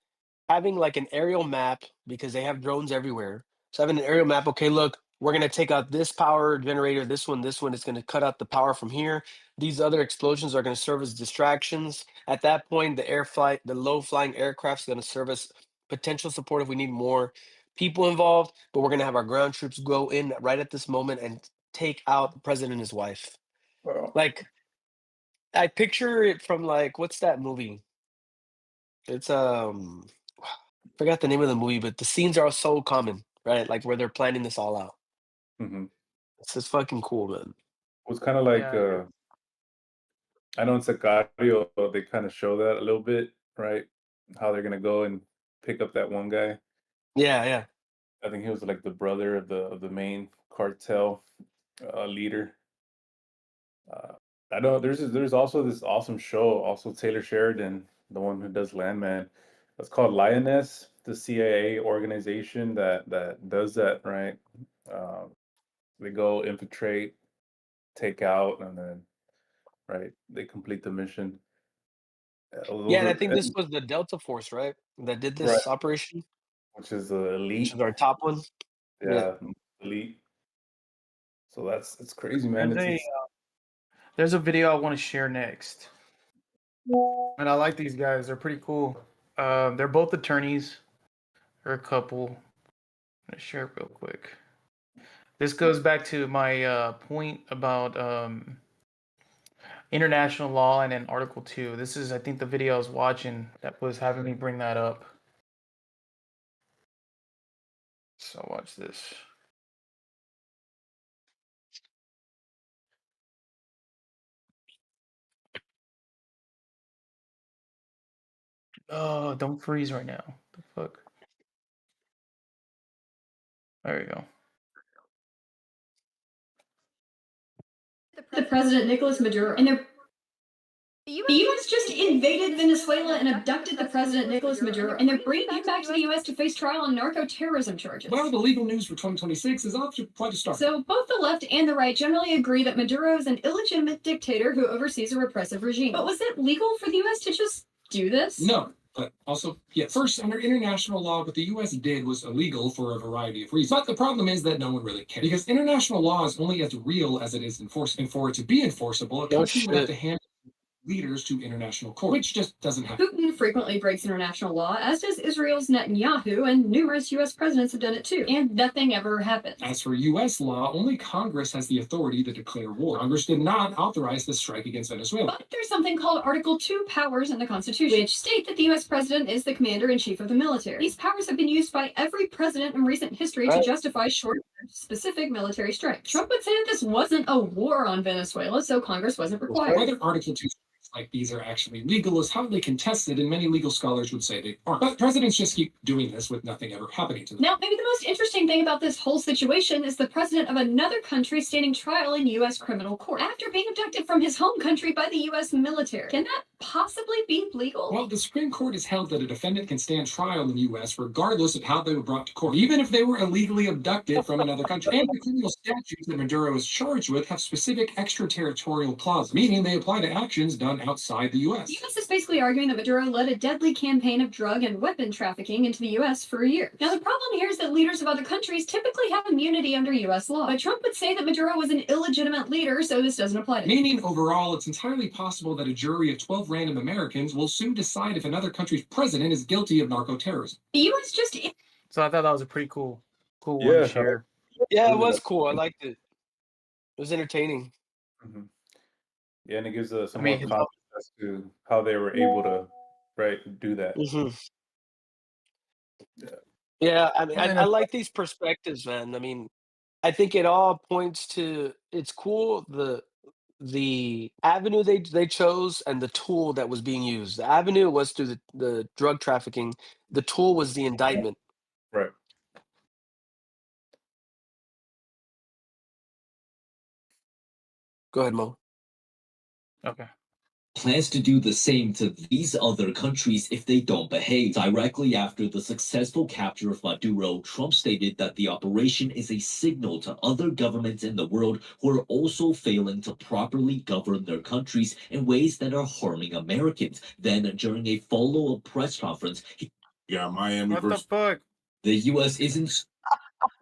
having like an aerial map because they have drones everywhere. So having an aerial map, okay, look, we're gonna take out this power generator, this one is gonna cut out the power from here. These other explosions are gonna serve as distractions. At that point, the low flying aircraft is gonna serve as potential support if we need more people involved, but we're gonna have our ground troops go in right at this moment and take out the president and his wife. Wow. Like, I picture it from like, what's that movie? It's forgot the name of the movie, but the scenes are so common, right? Like where they're planning this all out. Mm-hmm. It's just fucking cool, man. It was kind of like Yeah. I know in Sicario they kind of show that a little bit, right? How they're gonna go and pick up that one guy. Yeah. I think he was like the brother of the main cartel leader. I know there's also this awesome show, also Taylor Sheridan, the one who does Landman. It's called Lioness, the CIA organization that does that, right? They go infiltrate, take out, and then right they complete the mission. Yeah, and I think this was the Delta Force, right? That did this Right. operation. Which is the Which elite. is our top one. Yeah, elite. So that's crazy, man. And It's There's a video I want to share next. And I like these guys. They're pretty cool. They're both attorneys. They're a couple. I'm going to share it real quick. This goes back to my point about international law and then Article 2. This is, I think, the video I was watching that was having me bring that up. So watch this. Oh, don't freeze right now. The fuck? There you go. The president, Nicolas Maduro, and the U.S. just invaded Venezuela and abducted the president, Nicolas Maduro, and they're bringing him back to the U.S. to face trial on narco-terrorism charges. Well, the legal news for 2026 is off to quite a start. So both the left and the right generally agree that Maduro is an illegitimate dictator who oversees a repressive regime. But was it legal for the U.S. to just do this? No. But also, yeah, first, under international law, what the U.S. did was illegal for a variety of reasons. But the problem is that no one really cares. Because international law is only as real as it is enforced. And for it to be enforceable, a country would have to hand leaders to international court, which just doesn't happen. Putin frequently breaks international law, as does Israel's Netanyahu, and numerous U.S. presidents have done it too. And nothing ever happens. As for U.S. law, only Congress has the authority to declare war. Congress did not authorize the strike against Venezuela. But there's something called Article 2 powers in the Constitution, which state that the U.S. president is the commander-in-chief of the military. These powers have been used by every president in recent history to justify short specific military strikes. Trump would say that this wasn't a war on Venezuela, so Congress wasn't required. Whether Article 2 like these are actually legal is hotly contested, and many legal scholars would say they aren't. But presidents just keep doing this with nothing ever happening to them. Now, maybe the most interesting thing about this whole situation is the president of another country standing trial in U.S. criminal court after being abducted from his home country by the U.S. military. Can that possibly be legal? Well, the Supreme Court has held that a defendant can stand trial in the U.S. regardless of how they were brought to court, even if they were illegally abducted from another country. And the criminal statutes that Maduro is charged with have specific extraterritorial clauses, meaning they apply to actions done outside the U.S. The U.S. is basically arguing that Maduro led a deadly campaign of drug and weapon trafficking into the U.S. for a year. Now, the problem here is that leaders of other countries typically have immunity under U.S. law, but Trump would say that Maduro was an illegitimate leader, so this doesn't apply to him. Meaning, overall, it's entirely possible that a jury of 12 random Americans will soon decide if another country's president is guilty of narco-terrorism. The U.S. just... So I thought that was a pretty cool one to share. Yeah, it was cool. I liked it. It was entertaining. Mm-hmm. Yeah, and it gives some more context as to how they were able to do that. Mm-hmm. Yeah, I mean, I like these perspectives, man. I mean, I think it all points to it's cool the avenue they chose and the tool that was being used. The avenue was through the drug trafficking. The tool was the indictment. Right. Go ahead, Mo. Okay. Plans to do the same to these other countries if they don't behave. Directly after the successful capture of Maduro, Trump stated that the operation is a signal to other governments in the world who are also failing to properly govern their countries in ways that are harming Americans. Then, during a follow-up press conference, Miami. What the fuck? The U.S. isn't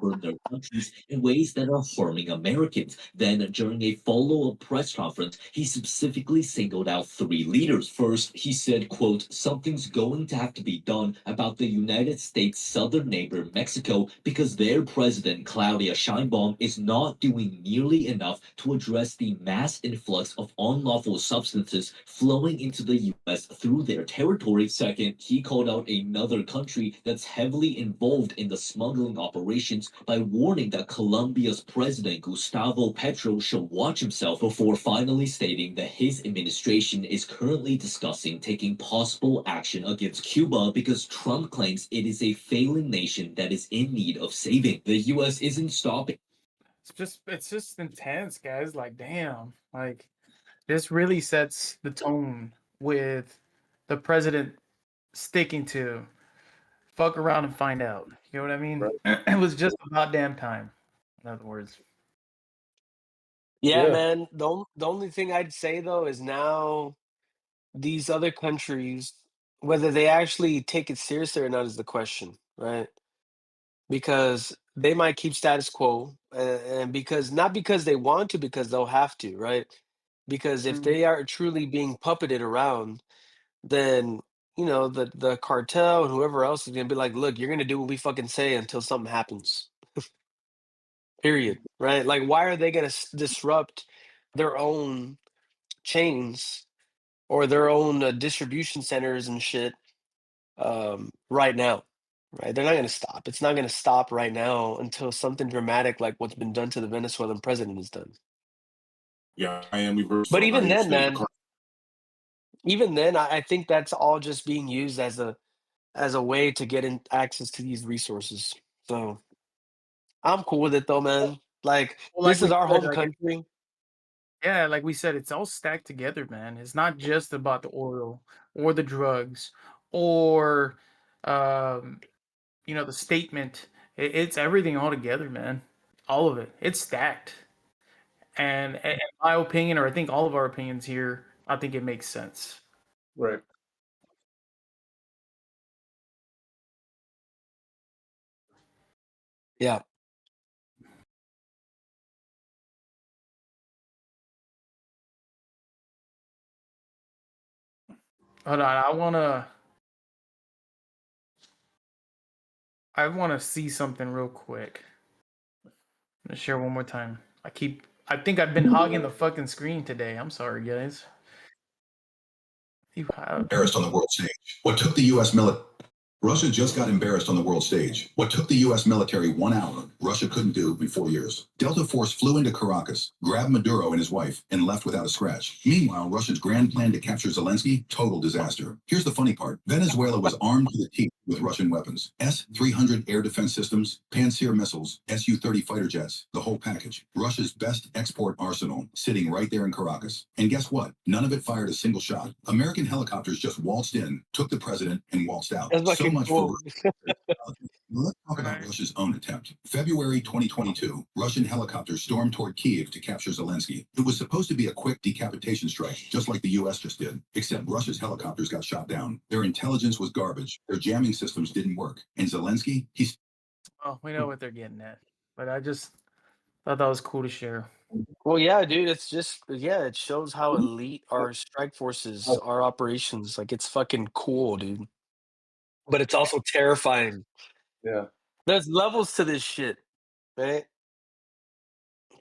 govern their countries in ways that are harming Americans. Then, during a follow-up press conference, he specifically singled out three leaders. First, he said, quote, something's going to have to be done about the United States' southern neighbor, Mexico, because their president, Claudia Sheinbaum, is not doing nearly enough to address the mass influx of unlawful substances flowing into the U.S. through their territory. Second, he called out another country that's heavily involved in the smuggling operation by warning that Colombia's president Gustavo Petro should watch himself before finally stating that his administration is currently discussing taking possible action against Cuba because Trump claims it is a failing nation that is in need of saving. The U.S. isn't stopping. It's just intense, guys. Like, damn. Like, this really sets the tone with the president sticking to fuck around and find out. You know what I mean? Right. It was just about damn time. In other words. Yeah, man. The only thing I'd say though is now these other countries, whether they actually take it seriously or not is the question, right? Because they might keep status quo, and because not because they want to, because they'll have to, right? because if Mhm. they are truly being puppeted around, then the cartel and whoever else is gonna be like, look, you're gonna do what we fucking say until something happens. Period. Right? Like, why are they gonna disrupt their own chains or their own distribution centers and shit right now? Right? They're not gonna stop. It's not gonna stop right now until something dramatic like what's been done to the Venezuelan president is done. Yeah, Miami versus But even Ohio then, State. man, even then, I think that's all just being used as a way to get in access to these resources. So I'm cool with it though, man. Like, Well, like this we is our said, home country. yeah, like we said, it's all stacked together, man. It's not just about the oil or the drugs or, um, the statement. It's everything all together, man. All of it. It's stacked. And in my opinion, or I think all of our opinions here, I think it makes sense. Right. Yeah. Hold on, I wanna see something real quick. I'm gonna share one more time. I think I've been hogging the fucking screen today. I'm sorry, guys. You have. Embarrassed on the world stage. What took the U.S. military? Russia just got embarrassed on the world stage. What took the U.S. military 1 hour, Russia couldn't do in 4 years. Delta Force flew into Caracas, grabbed Maduro and his wife, and left without a scratch. Meanwhile, Russia's grand plan to capture Zelensky, total disaster. Here's the funny part. Venezuela was armed to the teeth with Russian weapons. S-300 air defense systems, Pantsir missiles, Su-30 fighter jets, the whole package. Russia's best export arsenal, sitting right there in Caracas. And guess what? None of it fired a single shot. American helicopters just waltzed in, took the president, and waltzed out. That's So fucking much cool. for Let's talk about Russia's own attempt. February 2022, Russian helicopters stormed toward Kyiv to capture Zelensky. It was supposed to be a quick decapitation strike, just like the U.S. just did, except Russia's helicopters got shot down. Their intelligence was garbage. Their jamming systems didn't work. And Zelensky, he's... Oh, we know what they're getting at. But I just thought that was cool to share. Well, yeah, dude, it's just it shows how elite our strike forces, our operations. Like, it's fucking cool, dude. But it's also terrifying. Yeah. There's levels to this shit, right?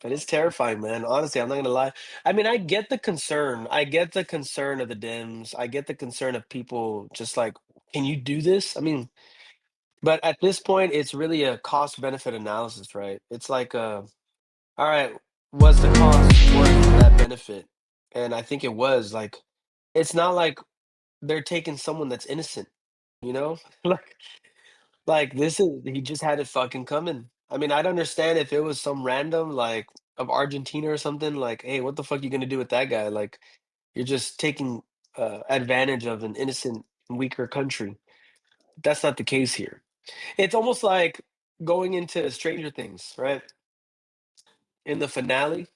But it's terrifying, man. Honestly, I'm not gonna lie. I mean, I get the concern. I get the concern of the Dems. I get the concern of people just like, can you do this? I mean, but at this point, it's really a cost benefit analysis, right? It's like, all right, was the cost worth that benefit? And I think it was. Like, it's not like they're taking someone that's innocent, you know? Like this is he just had it fucking coming. I mean, I'd understand if it was some random like of Argentina or something. Like, hey, what the fuck you gonna do with that guy? Like, you're just taking advantage of an innocent, weaker country. That's not the case here. It's almost like going into Stranger Things, right? In the finale,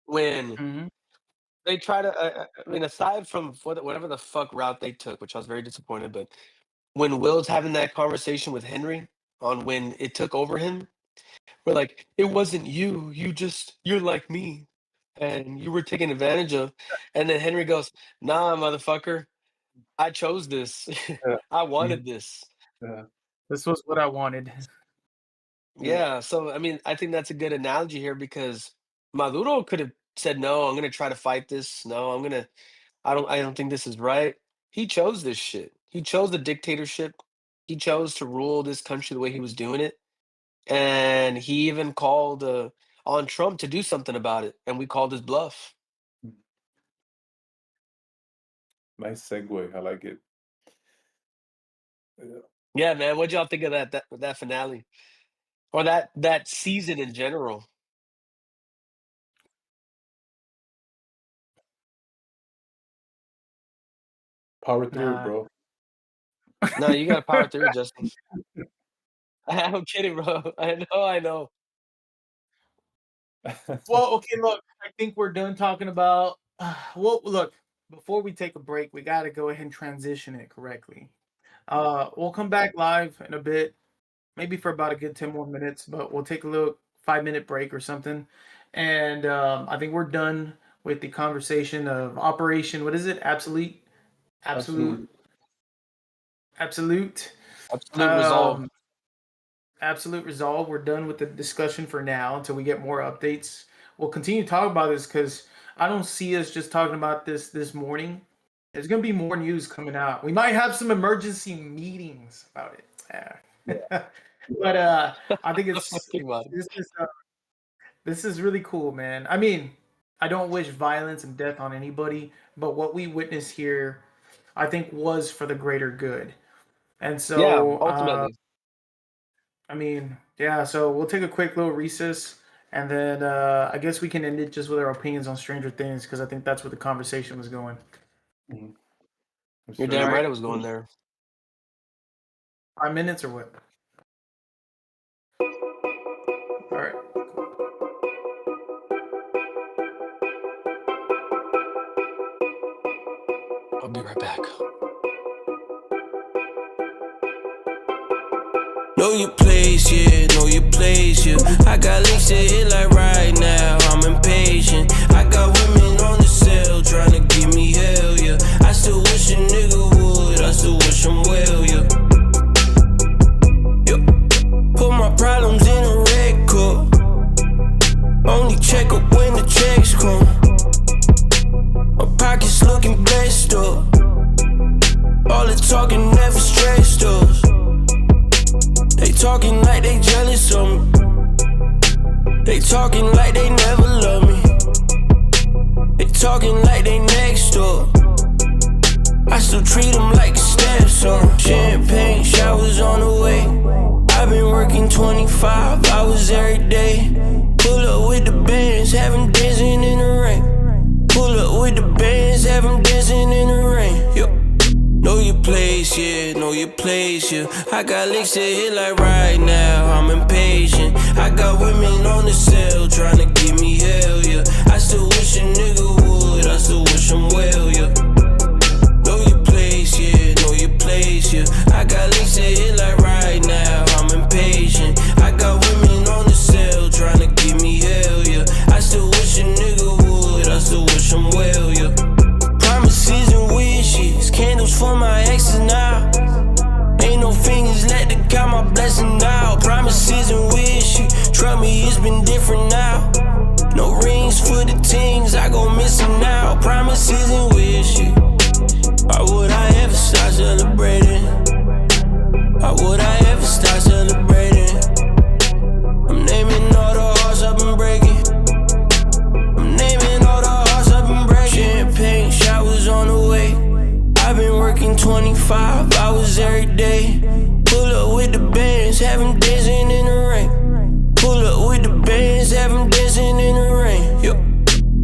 when Mhm. they try to, I mean, aside from whatever the fuck route they took, which I was very disappointed, but when Will's having that conversation with Henry on when it took over him, we're like, it wasn't you. You're like me, and you were taken advantage of. And then Henry goes, "Nah, motherfucker, I chose this. Yeah. I wanted this." Yeah. This was what I wanted. Yeah. So I mean, I think that's a good analogy here because Maduro could have said, "No, I'm gonna try to fight this. No, I'm gonna. I don't think this is right." He chose this shit. He chose the dictatorship. He chose to rule this country the way he was doing it. And he even called on Trump to do something about it, and we called his bluff. Nice segue. I like it. Yeah. Yeah, man. What'd y'all think of that finale or that season in general? Power through, Nah. bro. No, you got to power through, Justin. I'm kidding, bro. I know. Well, okay, look, I think we're done talking about. Well, look, before we take a break, we got to go ahead and transition it correctly. We'll come back live in a bit, maybe for about a good 10 more minutes, but we'll take a little 5-minute break or something. And I think we're done with the conversation of Operation. What is it? Absolute. Absolute Um, resolve. Absolute resolve. We're done with the discussion for now until we get more updates. We'll continue to talk about this because I don't see us just talking about this morning. There's gonna be more news coming out. We might have some emergency meetings about it. But I think this is really cool, man. I mean, I don't wish violence and death on anybody, but what we witnessed here, I think, was for the greater good. And so, ultimately. I mean, yeah. So we'll take a quick little recess, and then I guess we can end it just with our opinions on Stranger Things because I think that's where the conversation was going. You're damn right. I was going there. 5 minutes or what? All right. I'll be right back. Know your place, yeah, know your place, yeah. I got links to hit like right now, I'm impatient. I got women on the cell trying to give me hell, yeah. I still wish a nigga would, I still wish him well, yeah. Put my problems in a record. Only check up when the checks come. My pockets looking blessed up. All the talking never stressed us. They talking like they jealous of me. They talking like they never love me. They talking like they next door. I still treat them like a stepson. Champagne showers on the way. I've been working 25 hours every day. Pull up with the bands, have them dancing in the rain. Pull up with the bands, have them dancing in the rain. Yo. Know your place, yeah, know your place, yeah. I got licks to hit like right now, I'm impatient. I got women on the cell trying to give me hell, yeah. I still wish a nigga would, I still wish him well, yeah. Know your place, yeah, know your place, yeah. I got licks to hit like right now, I'm impatient. I got women on the cell trying to give me hell, yeah. I still wish a nigga would, I still wish him well, yeah. Promises and wishes, candles for my exes now. Ain't no fingers let to count my blessing now. Promises and wishes, trust me, it's been different now. No rings for the things I go missing now. Promises and wishes, why would I ever start celebrating? Why would I ever start celebrating? I'm naming all the hearts I've been breaking. I'm naming all the hearts I've been breaking. Champagne showers on the way. I've been working 25 hours every day. Pull up with the bands, have them dancing in the rain. Pull up with the bands, have them dancing in the rain. Yo.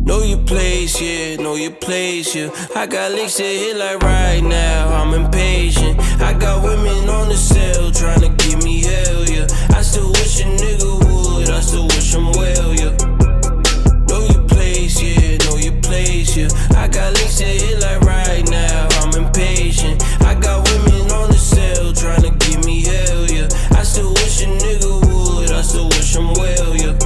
Know your place, yeah, know your place, yeah. I got licks to hit like right now, I'm impatient. I got women on the cell trying to give me hell, yeah. I still wish a nigga would, I still wish him well, yeah. Know your place, yeah, know your place, yeah. I got licks to hit like right now, I'm impatient. I got women on the cell trying to give me hell, yeah. I still wish a nigga would, I still wish him well, yeah.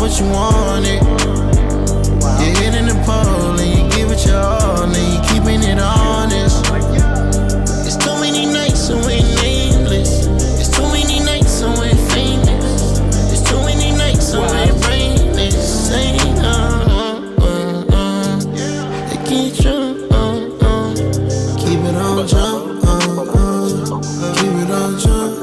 what you wanted. You're hitting the pole and you give it your all and you keeping it honest. It's too many nights and we're nameless. It's too many nights and we're famous. It's too many nights and we're brainless. Say they keep keep it on jump, keep it on jump.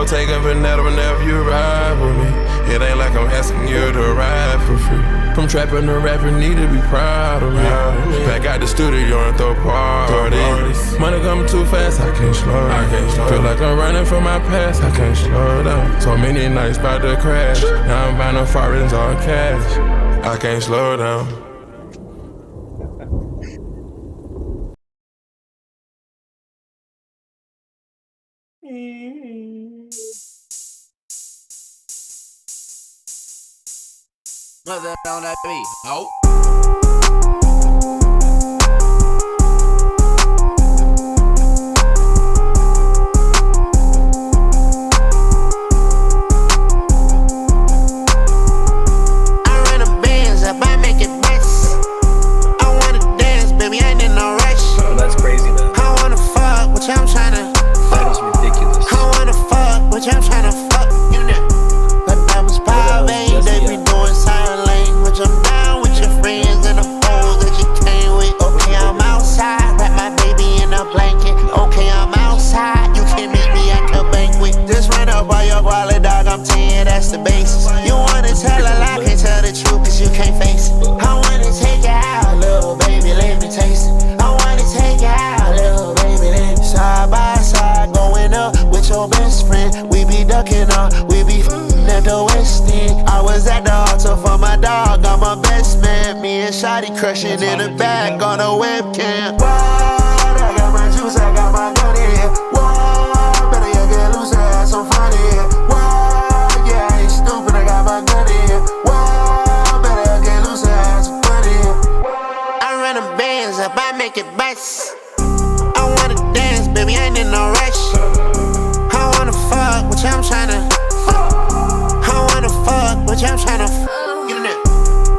Take up another whenever you ride with me. It ain't like I'm asking you to ride for free. From trapping to rapping, need to be proud of me. Back out the studio and throw parties. Money coming too fast, I can't slow down. Feel like I'm running from my past, I can't slow down. So many nights about to crash. Now I'm buying foreigns on cash. I can't slow down. Brother on that beat. Oh. I'm tryna. That is ridiculous. I wanna fuck, but I'm tryna fuck you now. But that was private, they be doing sign language. I'm down with your friends and the hoes that you came with. Okay, I'm outside, wrap my baby in a blanket. Okay, I'm outside, you can meet me at the banquet. Just run up by your wallet, dog, I'm 10, that's the basis. You wanna tell a lie, can't tell the truth, cause you can't face it. I wanna take it out, little baby, let me taste it. I wanna take it out, little baby, let me side by side, going up with your best friend. We be ducking up, we be at the West End. I was at the altar for my dog, I'm my best man. Me and Shotty crushing in the back on a webcam. What? I got my juice, I got my gun in here. What? Better you get loose, I have some fun in here. What? Yeah, I ain't stupid, I got my gun in here. What? Better you get loose, I have some fun in here. I run them bands up, I make it bust. I wanna dance, baby, I ain't in no rush. I wanna fuck, which I'm tryna. I wanna fuck, which I'm tryna. You know,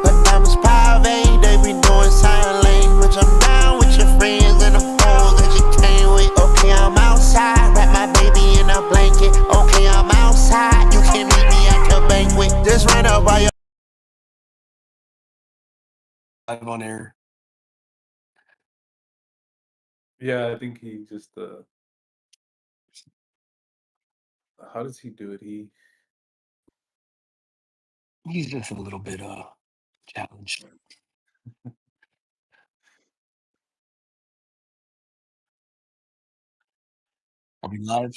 but that was private, they be doing sign language. I'm down with your friends and the hoes that you came with. Okay, I'm outside, wrap my baby in a blanket. Okay, I'm outside, you can meet me at the banquet. Just run up by your Live on air. Yeah, I think he just how does he do it? He's just a little bit challenged. Are we live?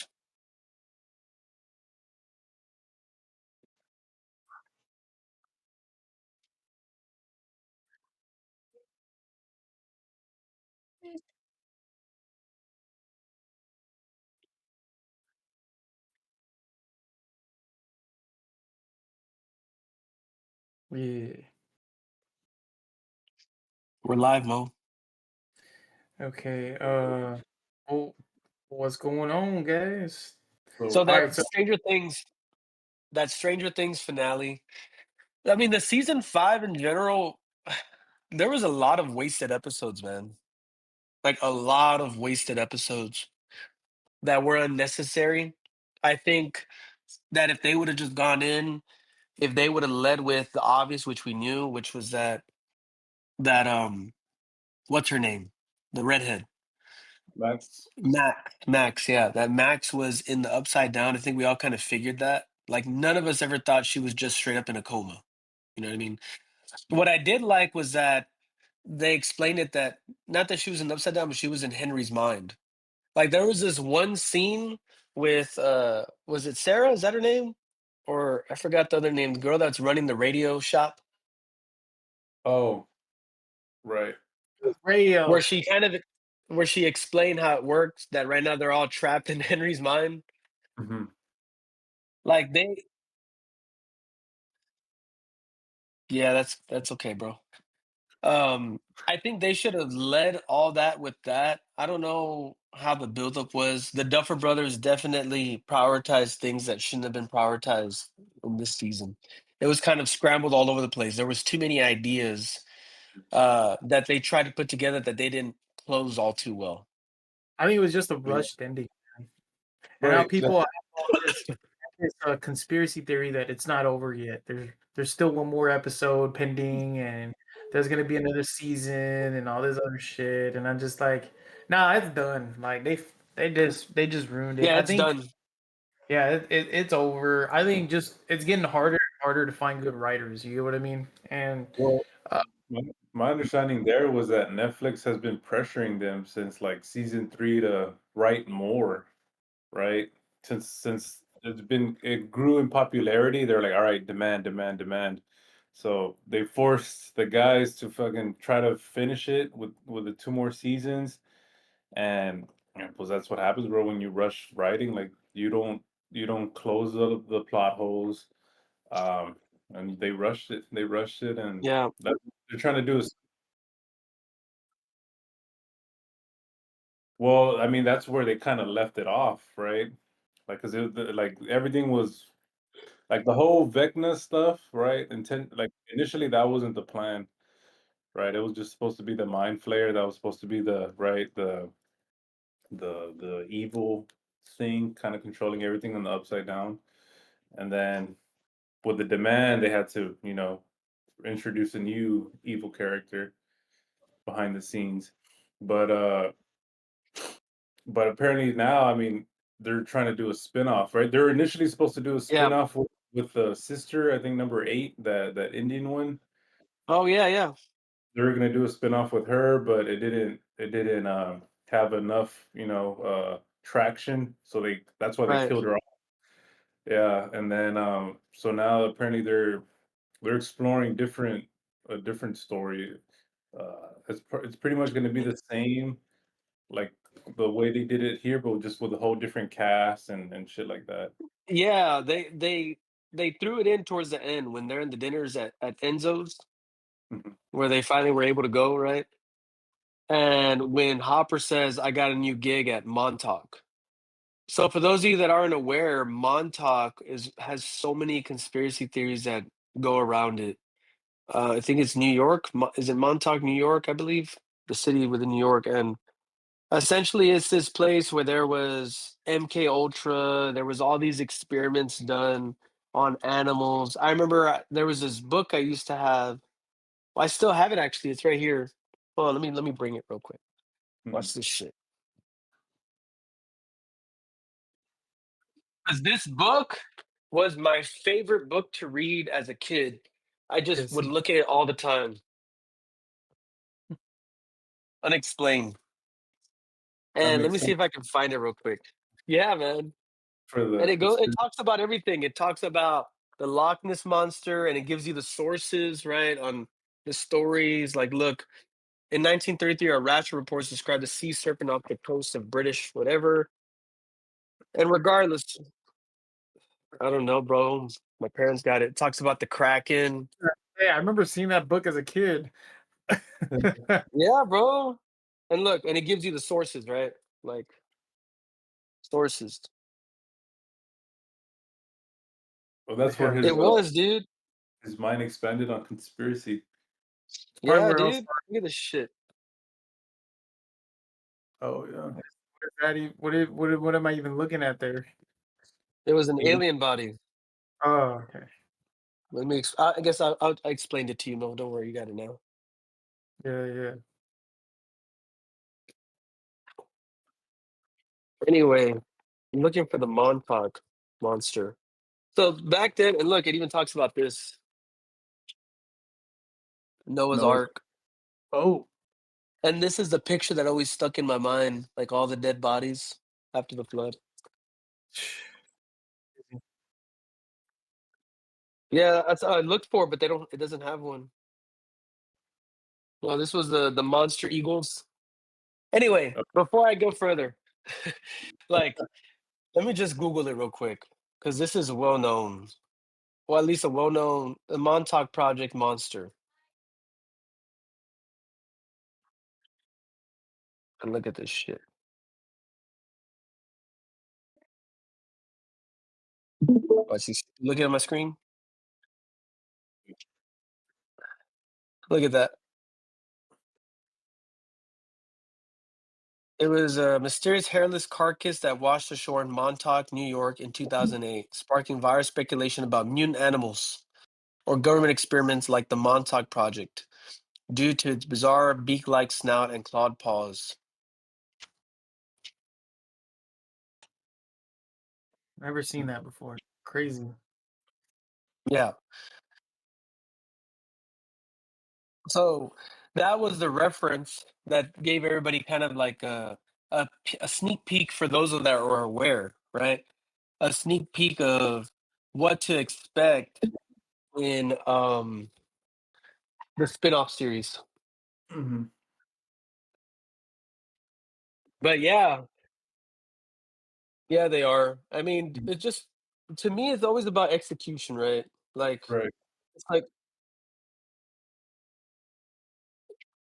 Yeah. We're live, Mo. Okay. Well, what's going on, guys? So All that right. So Stranger Things finale. I mean, the season 5 in general, there was a lot of wasted episodes, man. Like a lot of wasted episodes that were unnecessary. I think that if they would have just gone in, if they would have led with the obvious, which we knew, which was that what's her name? The redhead. Max. Max, yeah. That Max was in the upside down. I think we all kind of figured that. Like none of us ever thought she was just straight up in a coma. You know what I mean? What I did like was that they explained it that not that she was in the upside down, but she was in Henry's mind. Like there was this one scene with was it Sarah? Is that her name? Or I forgot the other name, the girl that's running the radio shop. Oh, right. radio. Where she kind of where she explained how it works, that right now they're all trapped in Henry's mind. Hmm. Like they Yeah, that's okay, bro. I think they should have led all that with that. I don't know how the buildup was. The Duffer Brothers definitely prioritized things that shouldn't have been prioritized in this season. It was kind of scrambled all over the place. There was too many ideas that they tried to put together that they didn't close all too well. I think it was just a rushed ending. And now Right. people have all this conspiracy theory that it's not over yet. There's still one more episode pending, and there's gonna be another season and all this other shit. And I'm just like, nah, it's done. Like they just ruined it. Yeah, I it's think done. yeah, it's over. I think just it's getting harder and harder to find good writers. You get what I mean? And Well, uh, my understanding there was that Netflix has been pressuring them since like season 3 to write more, right? Since it grew in popularity, they're like, all right, demand, demand, demand. So they forced the guys to fucking try to finish it with the 2 more seasons, and pues that's what happens, bro. When you rush writing, like you don't close the plot holes, um, and they rushed it. They rushed it, and Yeah. that they're trying to do is well. I mean, that's where they kind of left it off, right? Like, cause like everything was like the whole Vecna stuff, right? Like initially that wasn't the plan, right? It was just supposed to be the mind flayer. That was supposed to be the right the evil thing, kind of controlling everything on the upside down. And then with the demand, they had to, introduce a new evil character behind the scenes. But but apparently now, I mean, they're trying to do a spin-off, right? They're initially supposed to do a Yeah. spin-off with the sister, I think number 8, that Indian one. Oh yeah, yeah. They were gonna do a spin-off with her, but it didn't have enough, traction. So that's why they Right. killed her off. Yeah, and then so now apparently they're exploring a different story. It's pretty much going to be the same, like the way they did it here, but just with a whole different cast and shit like that. Yeah, they threw it in towards the end when they're in the dinners at Enzo's, Mhm. where they finally were able to go, right? And when Hopper says, "I got a new gig at Montauk." So for those of you that aren't aware, Montauk has so many conspiracy theories that go around it. I think it's New York. Is it Montauk, New York? I believe the city within New York, and essentially it's this place where there was MK Ultra. There was all these experiments done on animals. I remember there was this book I used to have. Well, I still have it actually. It's right here. Hold on, let me bring it real quick. Mhm. Watch this shit. 'Cause this book was my favorite book to read as a kid. I just yes, would look at it all the time. Unexplained. That And let makes me see sense if I can find it real quick. Yeah, man. for And the it conspiracy. talks about everything. It talks about the Loch Ness monster and it gives you the sources, right, on the stories. Like, look, in 1933, a rash of reports described a sea serpent off the coast of British whatever. And regardless, I don't know, bro. My parents got it. It talks about the Kraken. hey, I remember seeing that book as a kid. Yeah, bro. And look, and it gives you the sources, right? Like sources. Well, They that's where have It was, dude. his mind expanded on conspiracy. probably Yeah, where else. dude. Look at this shit. Oh yeah. What is that? What am I even looking at there? It was an It was alien body. Oh, okay. Let me. I guess I explained it to you. No, don't worry. You got it now. Yeah, yeah. Anyway, I'm looking for the Montauk monster. So back then, and look, it even talks about this Noah's Noah's. Ark, Oh, and this is the picture that always stuck in my mind, like all the dead bodies after the flood. Yeah, that's I looked for, but they don't. It doesn't have one. Well, this was the monster eagles. Anyway, before I go further, like let me just Google it real quick because this is well known. Well, at least a well-known the Montauk Project monster. And look at this shit. Watch you looking at my screen? Look at that. It was a mysterious hairless carcass that washed ashore in Montauk, New York in 2008, sparking virus speculation about mutant animals or government experiments like the Montauk Project due to its bizarre beak-like snout and clawed paws. Never seen that before. Crazy. Yeah. So that was the reference that gave everybody kind of like a sneak peek for those of that were aware, right? A sneak peek of what to expect in the spin-off series. Mm-hmm. But yeah, they are. I mean, it just to me it's always about execution, right? Like Right. it's like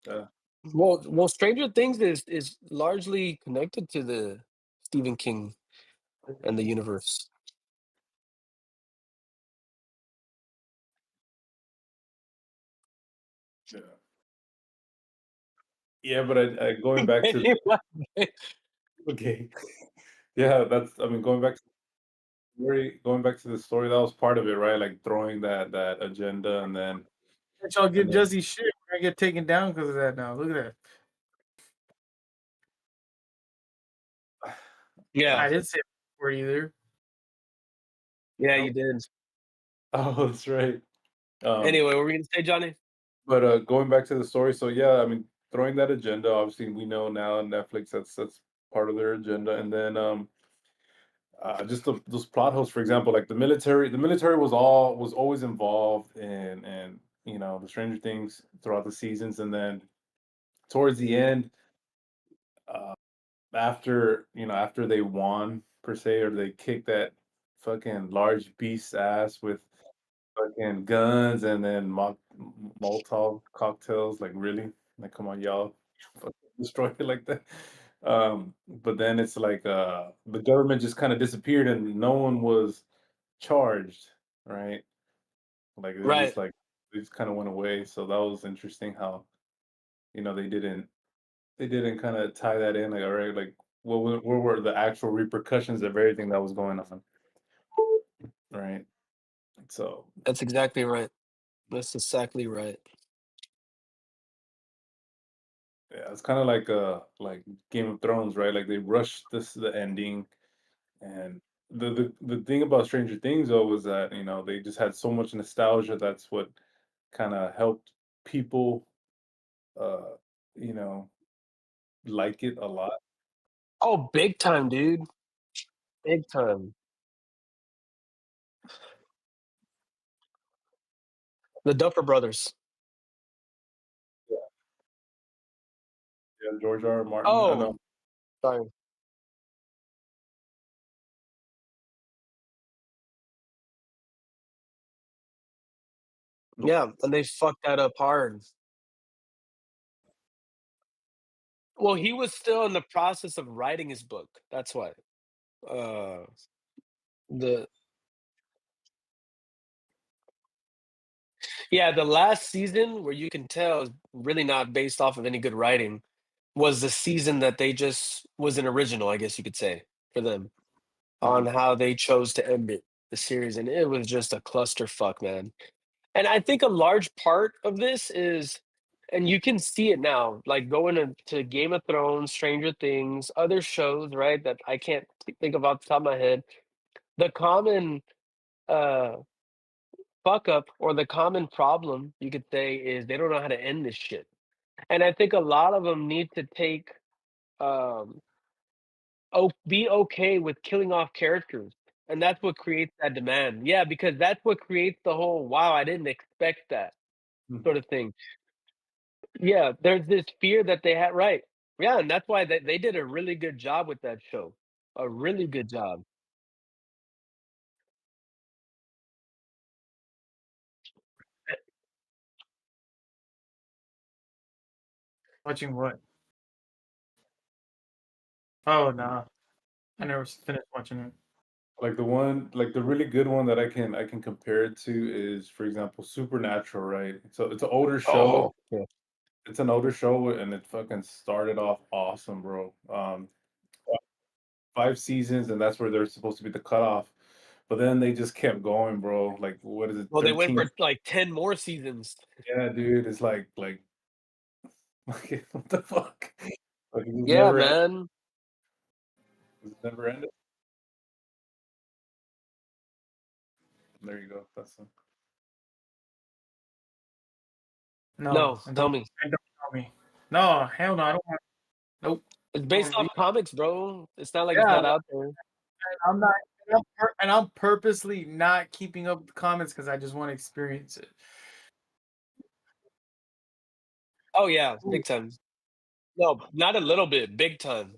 Yeah. well Stranger Things is largely connected to the Stephen King and the universe. Yeah. Yeah, but I going back to okay. Yeah, that's I mean going back to the story, that was part of it, right? Like throwing that agenda and then Let y'all and give then Jesse shit. We're gonna get taken down because of that now. Look at that. Yeah. I didn't say a word either. Yeah, oh, you did. oh, that's right. Anyway, what were we gonna say, Johnny? But going back to the story, so yeah, I mean, throwing that agenda, obviously we know now Netflix that's part of their agenda, and then just those plot holes, for example, like the military was always involved in the Stranger Things throughout the seasons, and then towards the end, uh, after they won per se, or they kicked that fucking large beast's ass with fucking guns and then Molotov cocktails, like, really? Like, come on, y'all. Fucking destroy it like that. But then it's like, the government just kinda disappeared and no one was charged, right? Like, they Right. just, like they just kinda went away, so that was interesting how, they didn't kinda tie that in, like, alright, like, what were the actual repercussions of everything that was going on, right? So That's exactly right. That's exactly right. yeah, it's kind of like Game of Thrones, right? Like they rushed the ending, and the thing about Stranger Things though was that they just had so much nostalgia. That's what kind of helped people, uh, you know, like it a lot. Oh, big time, dude. Big time. The Duffer Brothers. Yeah, yeah, George R. R. Martin. I Oh, know. sorry. Yeah, and they fucked that up hard. Well, he was still in the process of writing his book. That's why. Uh, the Yeah, the last season where you can tell is really not based off of any good writing was the season that they just was an original, I guess you could say, for them on Mhm. how they chose to end it, the series, and it was just a clusterfuck, man. And I think a large part of this is, and you can see it now, like going to Game of Thrones, Stranger Things, other shows, right? That I can't think of off the top of my head. The common uh fuck up or the common problem you could say is they don't know how to end this shit. And I think a lot of them need to take um be okay with killing off characters. And that's what creates that demand. Yeah, because that's what creates the whole wow, I didn't expect that Mhm. sort of thing. Yeah, there's this fear that they had, right. Yeah, and that's why they did a really good job with that show. A really good job. Watching what? Oh no, I never finished watching it. Like the really good one that I can compare it to is, for example, Supernatural, right? So it's an older show. Oh, yeah. It's an older show, and it fucking started off awesome, bro. 5 seasons, and that's where they're supposed to be the cutoff. But then they just kept going, bro. Like, what is it, Well, they went 13? for like 10 more seasons. Yeah, dude, it's like what the fuck? Like, it just Yeah, never ended. man. It never ended. There you go. That's No, No, and tell don't me. tell me. No, hell no, I don't want. Nope. It's I based don't off read. comics, bro. It's not like it's Yeah, not out there. I'm not. And I'm purposely not keeping up with the comments because I just want to experience it. Oh yeah, big time. No, not a little bit, big time.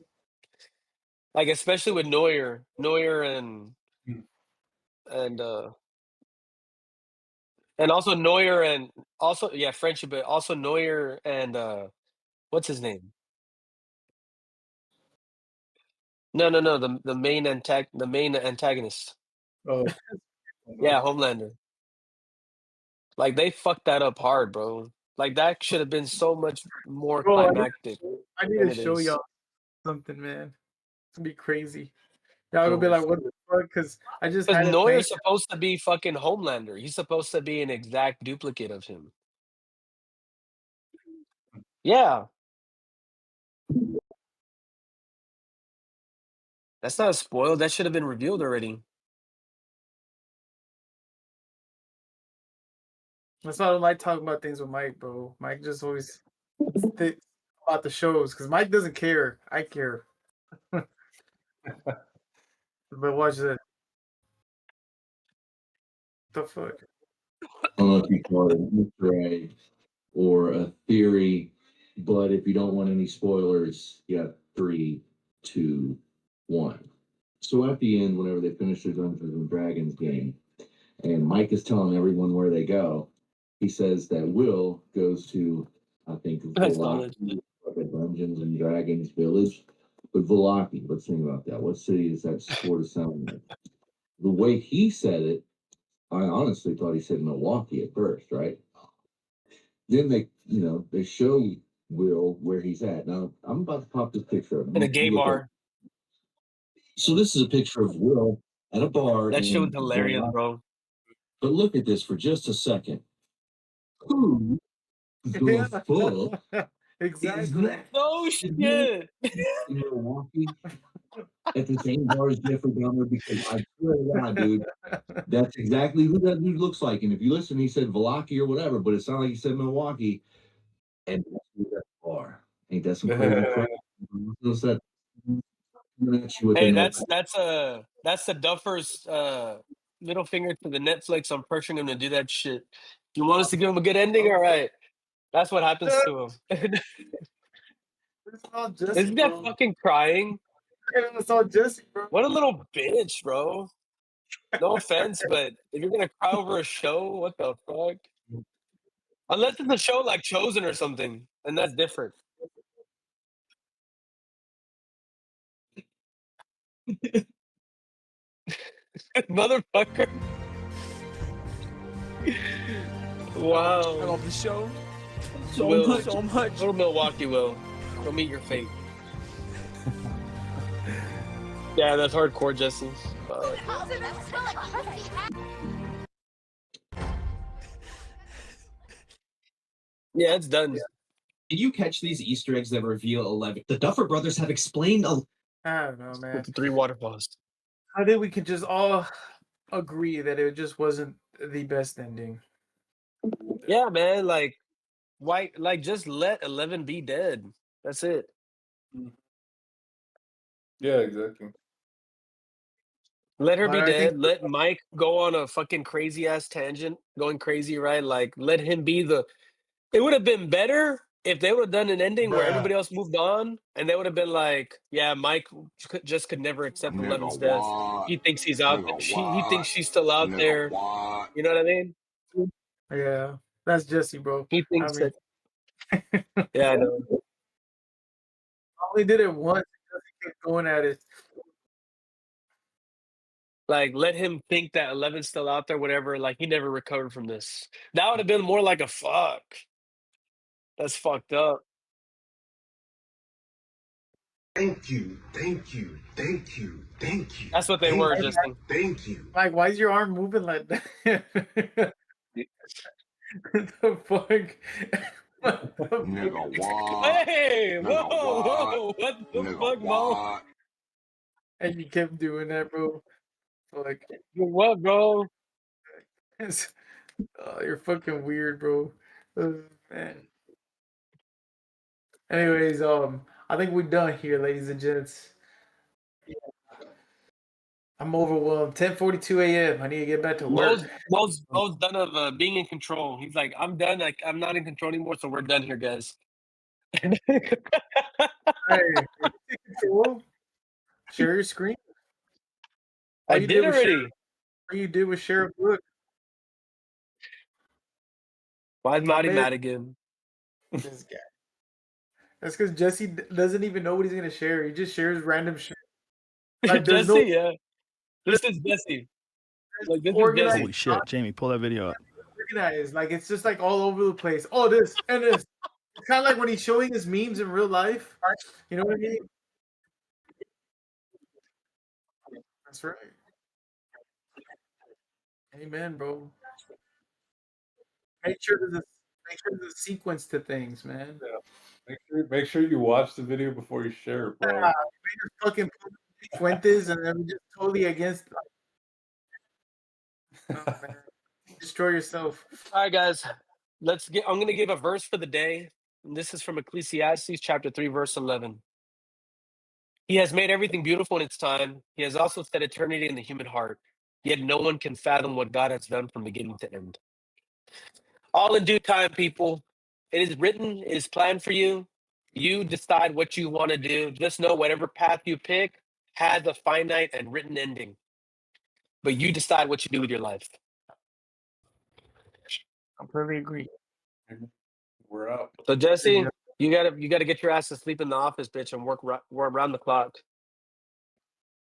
Like especially with Neuer and and also Neuer and also yeah, Frenchie, but also Neuer and what's his name? No, the main antagonist. oh, Yeah, Homelander. Like they fucked that up hard, bro. Like that should have been so much more Bro, climactic I need than to it show is. y'all something, man. It's gonna be crazy. Y'all gonna be oh, like, "What the fuck?" Because I just Because had it playing. Neuer's supposed to be fucking Homelander. He's supposed to be an exact duplicate of him. Yeah, that's not spoiled. That should have been revealed already. That's why I don't like talking about things with Mike, bro. Mike just always thinks about the shows because Mike doesn't care. I care. But watch this. The fuck? I don't know if you call it an Easter egg or a theory, but if you don't want any spoilers, you got 3, 2, 1. So at the end, whenever they finish their Dungeons and Dragons game, and Mike is telling everyone where they go, he says that Will goes to, I think, I saw that. Velaki, like a Dungeons and Dragons village. But Velaki, let's think about that. What city does that sort of sound like? The way he said it, I honestly thought he said Milwaukee at first, right? Then they show Will where he's at. Now I'm about to pop this picture up. In a gay Look at. bar. So this is a picture of Will at a bar That shit was in hilarious, Velaki. bro. But look at this for just a second. Who the fuck Exactly. is that? No shit. In Milwaukee at the same bar as Jeffrey Dahmer? Because I swear to God, dude, that's exactly who that dude looks like. And if you listen, he said Velaki or whatever, but it sounded like he said Milwaukee. And that's who that bar. Ain't that some crazy crap? What's that? With Hey, an that's the Duffers middle finger to the Netflix. I'm pressuring him to do that shit. You want us to give him a good ending? All right. That's what happens to him. It's all Jesse, Isn't that bro. fucking crying? It's all Jesse, bro. What a little bitch, bro. No offense, but if you're gonna cry over a show, what the fuck? Unless it's a show like Chosen or something, and that's different. Motherfucker. Wow. I love the show Will. so much. Go to Milwaukee, Will. Go meet your fate. Yeah, that's hardcore, Jesse. Fuck. Yeah, it's done. Did you catch these Easter eggs that reveal 11? The Duffer Brothers have explained I don't know, man. With the 3 waterfalls. I think we could just all agree that it just wasn't the best ending. Yeah, man. Like, why? Like, just let 11 be dead. That's it. yeah, exactly. Let her But be I think dead. Let Mike go on a fucking crazy ass tangent, going crazy, right? Like, let him be the. It would have been better if they would have done an ending where everybody else moved on, and they would have been like, "Yeah, Mike could never accept Eleven's death. He thinks he's out. He thinks she's still out there. You know what I mean? yeah, that's Jesse, bro. He I thinks mean, that. Yeah, I know. only did it once because he kept going at it. Like, let him think that 11's still out there, whatever. Like, he never recovered from this. That would have been more like a fuck. That's fucked up. Thank you, thank you, thank you, thank you. That's what they were, Justin. Thank you. Like, why is your arm moving like that? The fuck? What the Nigga, fuck? what? Hey, Nigga, whoa, what the Nigga, fuck, Mo? what? And you kept doing that, bro. Like, What, bro? oh, you're fucking weird, bro. Man. Anyways, I think we're done here, ladies and gents. I'm overwhelmed. 10:42 a.m. I need to get back to work. Mo's done of being in control. He's like, I'm done. Like, I'm not in control anymore, so we're done here, guys. Hey, take control. Share your screen. I did already. All you did was share a book. Why is Marty Man. mad again? This guy. That's because Jesse doesn't even know what he's gonna share. He just shares random shit. Like, there's Jesse, no yeah. This is Jesse. Like, this is organized. Jesse. Holy shit, Jamie, pull that video up. Organized. Like, it's just like all over the place. Oh, this and this. It's kind of like when he's showing his memes in real life. You know what I mean? That's right. Amen, bro. Make sure there's a sequence to things, man. Yeah. Make sure you watch the video before you share it, bro. Yeah, we just fucking Fuentes and then we just totally against. Oh, man. Destroy yourself. All right, guys. I'm going to give a verse for the day. And this is from Ecclesiastes chapter 3, verse 11. He has made everything beautiful in its time. He has also set eternity in the human heart. Yet no one can fathom what God has done from beginning to end. All in due time, people. It is written, it is planned for you. You decide what you want to do. Just know whatever path you pick has a finite and written ending. But you decide what you do with your life. Completely agree. We're out. So Jesse, you gotta get your ass to sleep in the office, bitch, and work around the clock.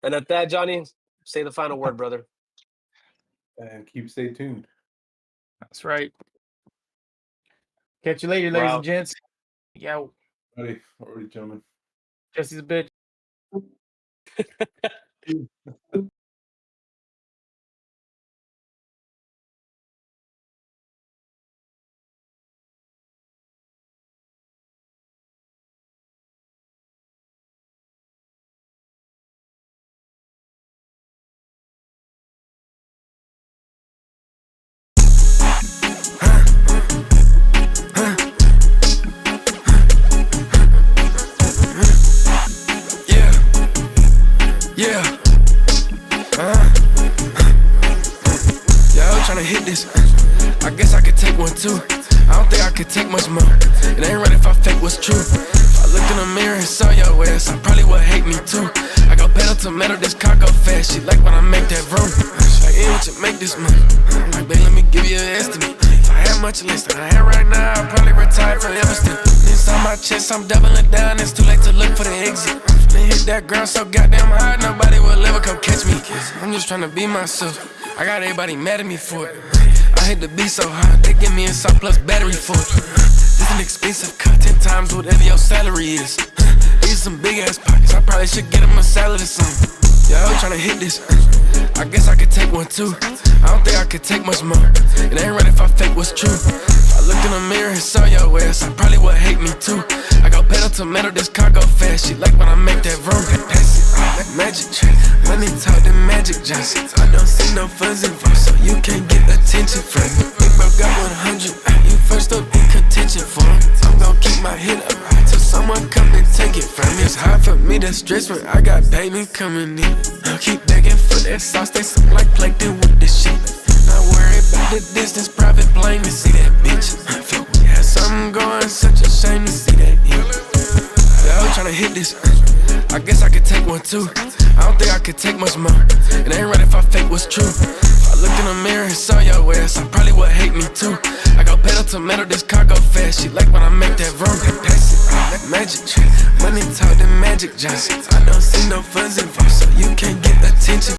And at that, Johnny, say the final word, brother. And stay tuned. That's right. Catch you later, ladies and gents. Yeah. Alrighty, gentlemen. Jesse's a bitch. Yeah. Yeah, I'm tryna hit this. I guess I could take one too. I don't think I could take much more. It ain't right if I fake what's true. If I looked in the mirror and saw your ass, I probably would hate me too. I go pedal to metal, this car go fast. She like when I make that room. She like, yeah, what you make this money? I'm like, babe, let me give you an estimate. If I had much less than I have right now, I'd probably retire forever still. Inside my chest, I'm doubling down. It's too late to look for the exit. They hit that ground so goddamn hard, nobody will ever come catch me. I'm just tryna be myself. I got everybody mad at me for it. I hit the beat so hard, they give me a surplus battery for it. This an expensive cut, 10 times whatever your salary is. These some big ass pockets, I probably should get them a salad or something. Yeah, I'm tryna hit this. I guess I could take one too. I don't think I could take much more. It ain't right if I fake what's true. If I looked in the mirror and saw your ass, I probably would hate me too. I go pedal to metal, this car go fast. She like when I make that room. Pass it, like magic trick. Money talk, the magic Johnsons. I don't see no funds involved, so you can't get attention from me. Big bro got 100. You first up in contention for him. I'm gon' keep my head up till someone come and take it from me. It's hard for me to stress when I got payment coming in. I'll keep begging for that sauce, they suck like plankton with this shit. Not worried about the distance, private plane to see that bitch. Fuck, we had something going, such a shame to see that here. Yeah, I'm tryna hit this. I guess I could take one too. I don't think I could take much more. It ain't right if I fake what's true. If I looked in the mirror and saw your ass, I probably would hate me too. I go pedal to metal, this car go fast. She like when I make that room. Pass it, like magic trick. Money talk the Magic Johnson. I don't see no funds in